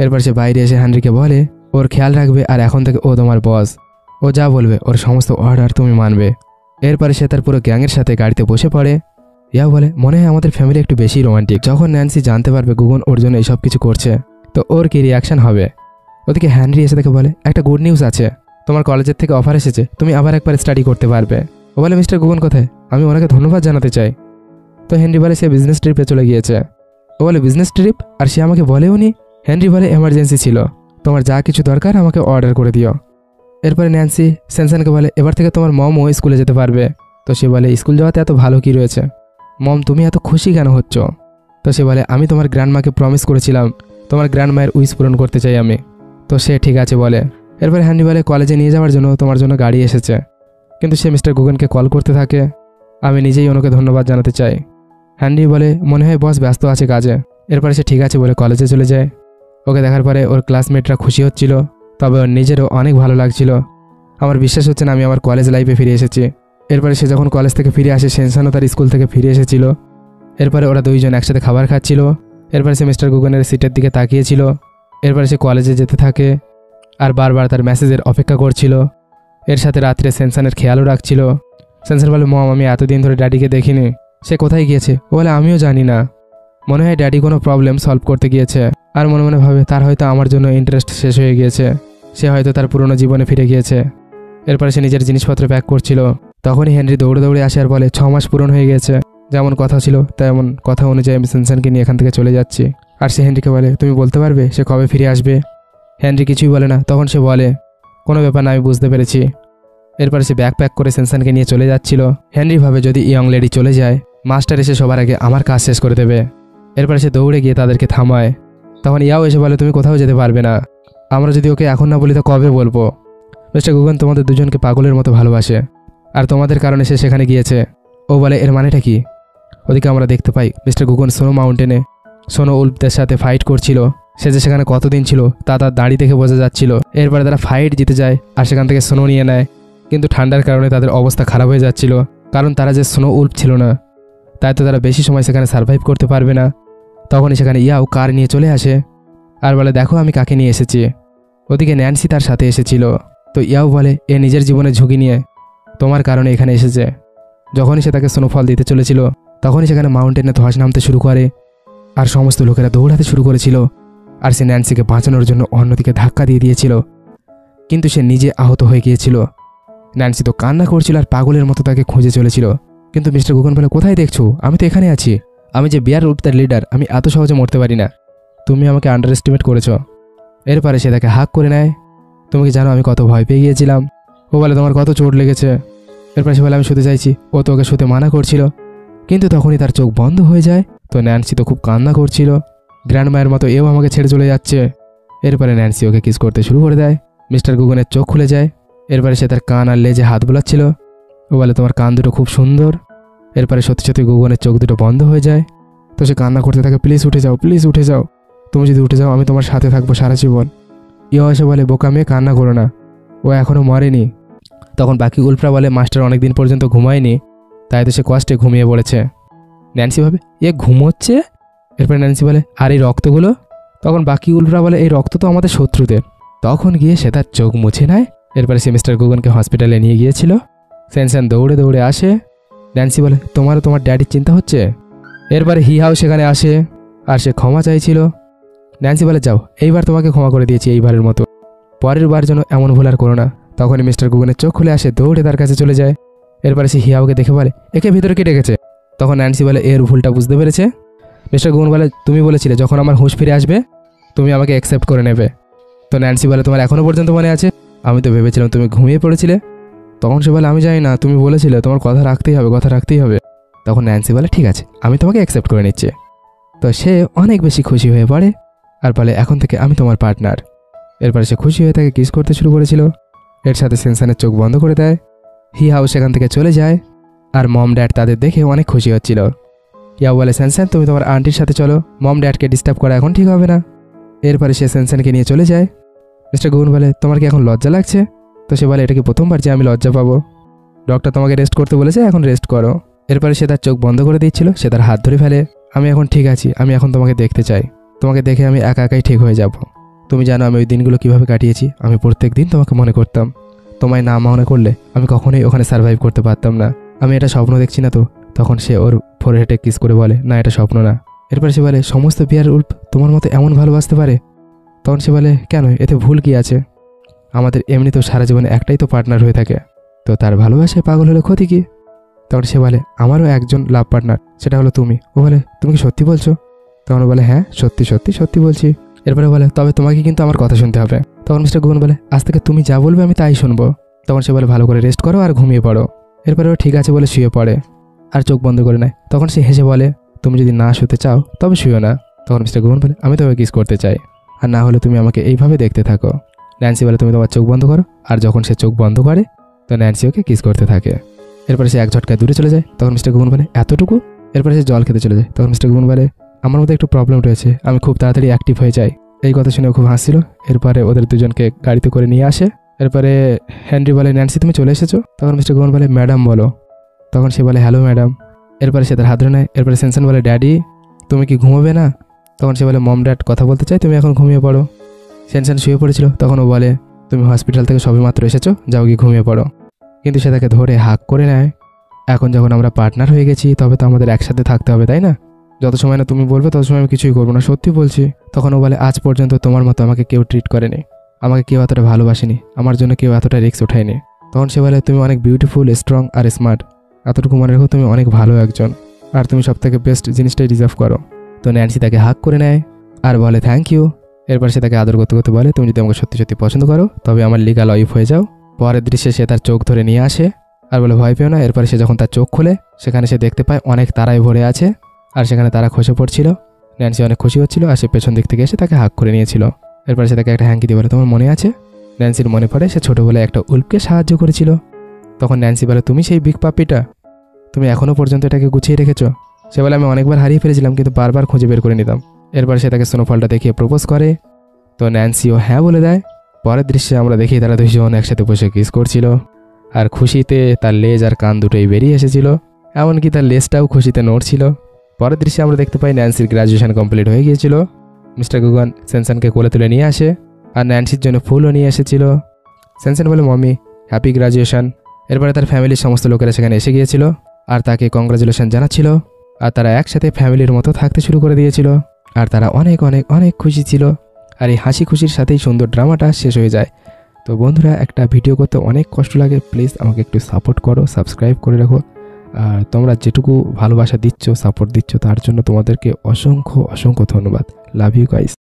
এরপর সে বাইরে এসে হেনরিকে বলে ওর খেয়াল রাখবে, আর এখন থেকে ও তোমার বস, ও যা বলবে ওর সমস্ত অর্ডার তুমি মানবে। এরপরে সে তার পুরো গ্যাংয়ের সাথে গাড়িতে বসে পড়ে। ইয়াও বলে মনে হয় আমাদের ফ্যামিলি একটু বেশি রোমান্টিক। যখন ন্যান্সি জানতে পারবে গুগন ওর জন্য এইসব কিছু করছে, তো ওর কি রিয়াকশন হবে। ওদিকে হেনরি এসে তাকে বলে একটা গুড নিউজ আছে, তোমার কলেজের থেকে অফার এসেছে, তুমি আবার একবার স্টাডি করতে পারবে। ও বলে মিস্টার গুগন কোথায়? আমি ওনাকে ধন্যবাদ জানাতে চাই। তো হেনরি বলে সে বিজনেস ট্রিপে চলে গিয়েছে। ও বলে বিজনেস ট্রিপ? আর সে আমাকে বলেও নি। হেনরি বলে এমার্জেন্সি ছিল, তোমার যা কিছু দরকার আমাকে অর্ডার করে দিও। এরপরে ন্যান্সি সেনসানকে বলে এবার থেকে তোমার মমও স্কুলে যেতে পারবে। তো সে বলে স্কুল যাওয়াতে এত ভালো কি রয়েছে, মম তুমি এত খুশি কেন হচ্ছ? তো সে বলে আমি তোমার গ্র্যান্ডমাকে প্রমিস করেছিলাম, তোমার গ্র্যান্ডমায়ের উইশ পূরণ করতে চাই আমি। তো সে ঠিক আছে বলে। এরপরে হেনরি বলে কলেজে নিয়ে যাওয়ার জন্য তোমার জন্য গাড়ি এসেছে। কিন্তু সে মিস্টার গুগনকে কল করতে থাকে, আমি নিজেই ওনাকে ধন্যবাদ জানাতে চাই। হেনরি বলে মনে হয় বস ব্যস্ত আছে কাজে। এরপরে সে ঠিক আছে বলে কলেজে চলে যায়। ওকে দেখার পরে ওর ক্লাসমেটরা খুশি হচ্ছিল, তবে ওর নিজেরও অনেক ভালো লাগছিল। আমার বিশ্বাস হচ্ছে না আমি আমার কলেজ লাইফে ফিরে এসেছি। এরপরে সে যখন কলেজ থেকে ফিরে আসে, সেনসানও তার স্কুল থেকে ফিরে এসেছিল। এরপরে ওরা দুইজন একসাথে খাবার খাচ্ছিল। এরপরে সে মিস্টার গুগনের সিটের দিকে তাকিয়েছিল। এরপরে সে কলেজে যেতে থাকে আর বারবার তার মেসেজের অপেক্ষা করছিল। এর সাথে রাত্রে সেনসানের খেয়ালও রাখছিল। সেনসান বলে মম আমি এতদিন ধরে ড্যাডিকে দেখিনি, সে কোথায় গিয়েছে? ও বলে আমিও জানি না, মনে হয় ড্যাডি কোনো প্রবলেম সলভ করতে গিয়েছে। আর মনে মনে ভাবে তার হয়তো আমার জন্য ইন্টারেস্ট শেষ হয়ে গিয়েছে, সে হয়তো তার পুরনো জীবনে ফিরে গিয়েছে। এরপরে সে নিজের জিনিসপত্র প্যাক করছিল, তখনই হেনরি দৌড়ে দৌড়ে আসে আর বলে 6 মাস পূরণ হয়ে গেছে, যেমন কথা ছিল তেমন কথা অনুযায়ী আমি সেনসানকে নিয়ে এখান থেকে চলে যাচ্ছি। আর সে হেনরিকে বলে তুমি বলতে পারবে সে কবে ফিরে আসবে? হেনরি কিছুই বলে না। তখন সে বলে কোনো ব্যাপার না, আমি বুঝতে পেরেছি। এরপরে সে ব্যাগ প্যাক করে সেনসানকে নিয়ে চলে যাচ্ছিল। হেনরি ভাবে যদি ইয়ং লেডি চলে যায়, মাস্টার এসে সবার আগে আমার কাজ শেষ করে দেবে। এরপরে সে দৌড়ে গিয়ে তাদেরকে থামায়। তখন ইয়াও এসে বলে তুমি কোথাও যেতে পারবে না, আমরা যদি ওকে এখন না বলি তো কবে বলবো? মিস্টার গুগন তোমাদের দুজনকে পাগলের মতো ভালোবাসে, আর তোমাদের কারণে সে সেখানে গিয়েছে। ও বলে এর মানেটা কি? ওদিকে আমরা দেখতে পাই মিস্টার গুগন স্নো মাউন্টেনে সোনো উল্ফদের সাথে ফাইট করছিল। সে যে সেখানে কতদিন ছিল তা তার দাড়ি দেখে বোঝা যাচ্ছিল। এরপরে তারা ফাইট জিতে যায় আর সেখান থেকে স্নো নিয়ে নেয়, কিন্তু ঠান্ডার কারণে তাদের অবস্থা খারাপ হয়ে যাচ্ছিল, কারণ তারা যে স্নো উল্ফ ছিল না, তাই তো তারা বেশি সময় সেখানে সার্ভাইভ করতে পারবে না। তখনই সেখানে ইয়াও কার নিয়ে চলে আসে আর বলে দেখো আমি কাকে নিয়ে এসেছি। ওদিকে ন্যান্সি তার সাথে এসেছিল। তো ইয়াও বলে এ নিজের জীবনে ঝুঁকি নিয়ে তোমার কারণে এখানে এসেছে। যখনই সে তাকে স্নোফল দিতে চলেছিল, তখনই সেখানে মাউন্টেনে ধস নামতে শুরু করে আর সমস্ত লোকেরা দৌড়াতে শুরু করেছিল। আর সে ন্যান্সিকে বাঁচানোর জন্য অন্যদিকে ধাক্কা দিয়ে দিয়েছিল, কিন্তু সে নিজে আহত হয়ে গিয়েছিল। ন্যান্সি তো কান্না করছিল আর পাগলের মতো তাকে খুঁজে চলেছিল। কিন্তু মিস্টার গুগন বলে কোথায় দেখছো, আমি তো এখানে আছি, আমি যে বিয়ার উল্ফদের লিডার, আমি এত সহজে মরতে পারি না, তুমি আমাকে আন্ডার এস্টিমেট করেছো। এরপরে সে তাকে হাক করে নেয়। তুমি কি জানো আমি কত ভয় পেয়ে গিয়েছিলাম? ও বলে তোমার কত চোট লেগেছে? এরপরে সে বলে আমি শুতে চাইছি। ও তো ওকে শুতে মানা করছিল, কিন্তু তখনই তার চোখ বন্ধ হয়ে যায়। তো ন্যান্সি তো খুব কান্না করছিল, গ্র্যান্ডমায়ের মতো এও আমাকে ছেড়ে চলে যাচ্ছে। এরপরে ন্যান্সি ওকে কিস করতে শুরু করে দেয়। মিস্টার গুগনের চোখ খুলে যায়। এরপরে সে তার কান আর লেজে হাত বোলাচ্ছিল। ও বলে তোমার কান দুটো খুব সুন্দর। এরপরে সত্যি সত্যি গুগনের চোখ দুটো বন্ধ হয়ে যায়। তো সে কান্না করতে থাকে প্লিজ উঠে যাও, প্লিজ উঠে যাও, তুমি যদি উঠে যাও আমি তোমার সাথে থাকবো সারা জীবন। ইয়া এসে বলে বোকা মেয়ে কান্না করো না, ও এখনও মরেনি। তখন বাকি উল্ফরা বলে মাস্টার অনেকদিন পর্যন্ত ঘুমায়নি, তাই তো সে কষ্টে ঘুমিয়ে পড়েছে। ন্যান্সি ভাবে এ ঘুমোচ্ছে। এরপরে ন্যান্সি বলে আর এই রক্তগুলো? তখন বাকি উল্ফরা বলে এই রক্ত তো আমাদের শত্রুদের। তখন গিয়ে সে তার চোখ মুছে নেয়। এরপরে সে মিস্টার গুগনকে হসপিটালে নিয়ে গিয়েছিল। সেনসান দৌড়ে দৌড়ে আসে। ন্যান্সি বলে তোমারও তোমার ড্যাডির চিন্তা হচ্ছে? এরপরে হিহাও সেখানে আসে আর সে ক্ষমা চাইছিল। ন্যান্সি বলে যাও, এইবার তোমাকে ক্ষমা করে দিয়েছি এইবারের মতো, পরের বার যেন এমন ভুল আর করো না। তখনই মিস্টার গুগনের চোখ খুলে আসে, দৌড়ে তার কাছে চলে যায়। এরপরে সে হিয়াওকে দেখে বলে একে ভিতরে কে ডেকেছে? তখন ন্যান্সি বলে এর ভুলটা বুঝতে পেরেছে। মিস্টার গুগন বলে তুমি বলেছিলে যখন আমার হুঁশ ফিরে আসবে তুমি আমাকে অ্যাকসেপ্ট করে নেবে। তো ন্যান্সি বলে তোমার এখনও পর্যন্ত মনে আছে? আমি তো ভেবেছিলাম তুমি ঘুমিয়ে পড়েছিলে। তখন সে বলে আমি জানি না, তুমি বলেছিলে তোমার কথা রাখতেই হবে, কথা রাখতেই হবে। তখন ন্যান্সি বলে ঠিক আছে আমি তোমাকে অ্যাকসেপ্ট করে নিচ্ছি। তো সে অনেক বেশি খুশি হয়ে পড়ে আর বলে এখন থেকে আমি তোমার পার্টনার। এরপরে সে খুশি হয়ে তাকে কিস করতে শুরু করেছিল। এর সাথে সেনসানের চোখ বন্ধ করে দেয়। হিহাও সেখান থেকে চলে যায়। আর মম ড্যাড তাদের দেখে অনেক খুশি হচ্ছিল। ইয়াও বলে স্যানস্যান তুমি তোমার আন্টির সাথে চলো, মম ড্যাডকে ডিস্টার্ব করা এখন ঠিক হবে না। এরপরে সে স্যানস্যানকে নিয়ে চলে যায়। মিস্টার গুগন বলে তোমার কি এখন লজ্জা লাগছে? তো সে বলে এটা কি প্রথমবার যে আমি লজ্জা পাবো? ডক্টর তোমাকে রেস্ট করতে বলেছে, এখন রেস্ট করো। এরপরে সে তার চোখ বন্ধ করে দিচ্ছিল, সে তার হাত ধরে ফেলে। আমি এখন ঠিক আছি, আমি এখন তোমাকে দেখতে চাই, তোমাকে দেখে আমি একা একাই ঠিক হয়ে যাব। তুমি জানো আমি ওই দিনগুলো কিভাবে কাটিয়েছি, আমি প্রত্যেক দিন তোমাকে মনে করতাম, তোমায় না মনে করলে আমি কখনোই ওখানে সার্ভাইভ করতে পারতাম না। আমি এটা স্বপ্ন দেখছি না তো? তখন সে ওর ফোরহেডে কিস করে বলে না এটা স্বপ্ন না। এরপরে সে বলে সমস্ত বিয়ার উল্ফ তোমার মতো এমন ভালোবাসতে পারে? তখন সে বলে কেন, এতে ভুল কি আছে? আমাদের এমনিতেও সারা জীবনে একটাই তো পার্টনার হয়ে থাকে, তো তার ভালোবাসায় পাগল হলে ক্ষতি কি? তখন সে বলে আমারও একজন লাভ পার্টনার, সেটা হলো তুমি। ও বলে তুমি কি সত্যি বলছো? তখন বলে হ্যাঁ সত্যি সত্যি সত্যি বলছি। এরপরে বলে তবে তোমাকে কিন্তু আমার কথা শুনতে হবে। তখন মিস্টার গুগন বলে আজ থেকে তুমি যা বলবে আমি তাই শুনবো। তখন সে বলে ভালো করে রেস্ট করো আর ঘুমিয়ে পড়ো। এরপরে ও ঠিক আছে বলে শুয়ে পড়ে আর চোখ বন্ধ করে নেয়। তখন সে হেসে বলে তুমি যদি না শুতে চাও তবে শুয়েও না। তখন মিস্টার গুগন বলে আমি তোমাকে কিস করতে চাই, আর না হলে তুমি আমাকে এইভাবে দেখতে থাকো। ন্যান্সি বলে তুমি তোমার চোখ বন্ধ করো। আর যখন সে চোখ বন্ধ করে তো ন্যান্সি ওকে কিস করতে থাকে। এরপরে সে এক ঝটকায় দূরে চলে যায়। তখন মিস্টার গুগন বলে এতটুকু? এরপরে সে জল খেতে চলে যায়। তখন মিস্টার গুগন বলে আমার মধ্যে একটু প্রবলেম রয়েছে, আমি খুব তাড়াতাড়ি অ্যাক্টিভ হয়ে যাই। এই কথা শুনে খুব হাসছিল। এরপরে ওদের দুজনকে গাড়িতে করে নিয়ে আসে। এরপরে হেনরি বলে ন্যান্সি তুমি চলে এসেছো? তখন মিস্টার গুগন বলে ম্যাডাম বলো। তখন সে বলে হ্যালো ম্যাডাম। এরপরে সে তার হাত ধরে নেয়। এরপরে স্যানস্যান বলে ড্যাডি তুমি কি ঘুমোবে না? তখন সে বলে মম ড্যাড কথা বলতে চাই, তুমি এখন ঘুমিয়ে পড়ো। স্যানস্যান শুয়ে পড়েছিল। তখন ও বলে তুমি হসপিটাল থেকে সবেমাত্র এসেছো, যাও গিয়ে ঘুমিয়ে পড়ো। কিন্তু সে তাকে ধরে হাক করে নেয়। এখন যখন আমরা পার্টনার হয়ে গেছি তবে তো আমাদের একসাথে থাকতে হবে তাই না? যত সময় না তুমি বলবে তত সময় আমি কিছুই করবো না, সত্যি বলছি। তখন ও বলে আজ পর্যন্ত তোমার মতো আমাকে কেউ ট্রিট করেনি, আমাকে কেউ এতটা ভালোবাসেনি, আমার জন্য কেউ এতটা রিস্ক ওঠায়নি। তখন সে বলে তুমি অনেক বিউটিফুল, স্ট্রং আর স্মার্ট, এতটুকু মনে রেখো তুমি অনেক ভালো একজন, আর তুমি সব থেকে বেস্ট জিনিসটাই ডিজার্ভ করো। তো ন্যান্সি তাকে হাক করে নেয় আর বলে থ্যাংক ইউ। এরপর সে তাকে আদর করতে করতে বলে তুমি যদি আমাকে সত্যি সত্যি পছন্দ করো তবে আমার লিগাল ওয়াইফ হয়ে যাও। পরের দৃশ্যে সে তার চোখ ধরে নিয়ে আসে আর বলে ভয় পেও না। এরপরে সে যখন তার চোখ খোলে সেখানে সে দেখতে পায় অনেক তারায় ভরে আছে আর সেখানে তারা খসে পড়ছিল। ন্যান্সি অনেক খুশি হচ্ছিল আর সে পেছন দিক থেকে এসে তাকে হাক করে নিয়েছিল। এরপরে সে তাকে একটা হ্যাঙ্কি দিয়ে বলে তোমার মনে আছে? ন্যান্সির মনে পড়ে সে ছোটোবেলায় একটা উল্ফকে সাহায্য করেছিল। তখন ন্যান্সি বলে তুমি সেই বিগ পাপিটা, তুমি এখনও পর্যন্ত এটাকে গুছিয়ে রেখেছো? সে বলে আমি অনেকবার হারিয়ে ফেলেছিলাম কিন্তু বারবার খুঁজে বের করে নিতাম। এরপর সে তাকে স্নোফলটা দেখিয়ে প্রপোজ করে। তো ন্যান্সিও হ্যাঁ বলে দেয়। পরের দৃশ্যে আমরা দেখি তারা দুজন একসাথে বসে কিস করছিল আর খুশিতে তার লেজ আর কান দুটোই বেরিয়ে এসেছিল, এমনকি তার লেজটাও খুশিতে নড়ছিল। পরের দৃশ্যে আমরা দেখতে পাই ন্যান্সির গ্র্যাজুয়েশন কমপ্লিট হয়ে গিয়েছিল। মিস্টার গুগন স্যানস্যানকে কোলে তুলে নিয়ে আসে আর ন্যান্সির জন্য ফুলও নিয়ে এসেছিল। স্যানস্যান বলে মমি হ্যাপি গ্র্যাজুয়েশন। এরপরে তার ফ্যামিলির সমস্ত লোকেরা সেখানে এসে গিয়েছিল আর তাকে কংগ্রাচুলেশন জানাচ্ছিল আর তারা একসাথে ফ্যামিলির মতো থাকতে শুরু করে দিয়েছিল আর তারা অনেক অনেক অনেক খুশি ছিল। আর এই হাসি খুশির সাথেই সুন্দর ড্রামাটা শেষ হয়ে যায়। তো বন্ধুরা একটা ভিডিও করতে অনেক কষ্ট লাগে, প্লিজ আমাকে একটু সাপোর্ট করো, সাবস্ক্রাইব করে রাখো। আর তোমরা যেটুকু ভালোবাসা দিচ্ছ, সাপোর্ট দিচ্ছ তার জন্য তোমাদেরকে অসংখ্য অসংখ্য ধন্যবাদ। Love you guys.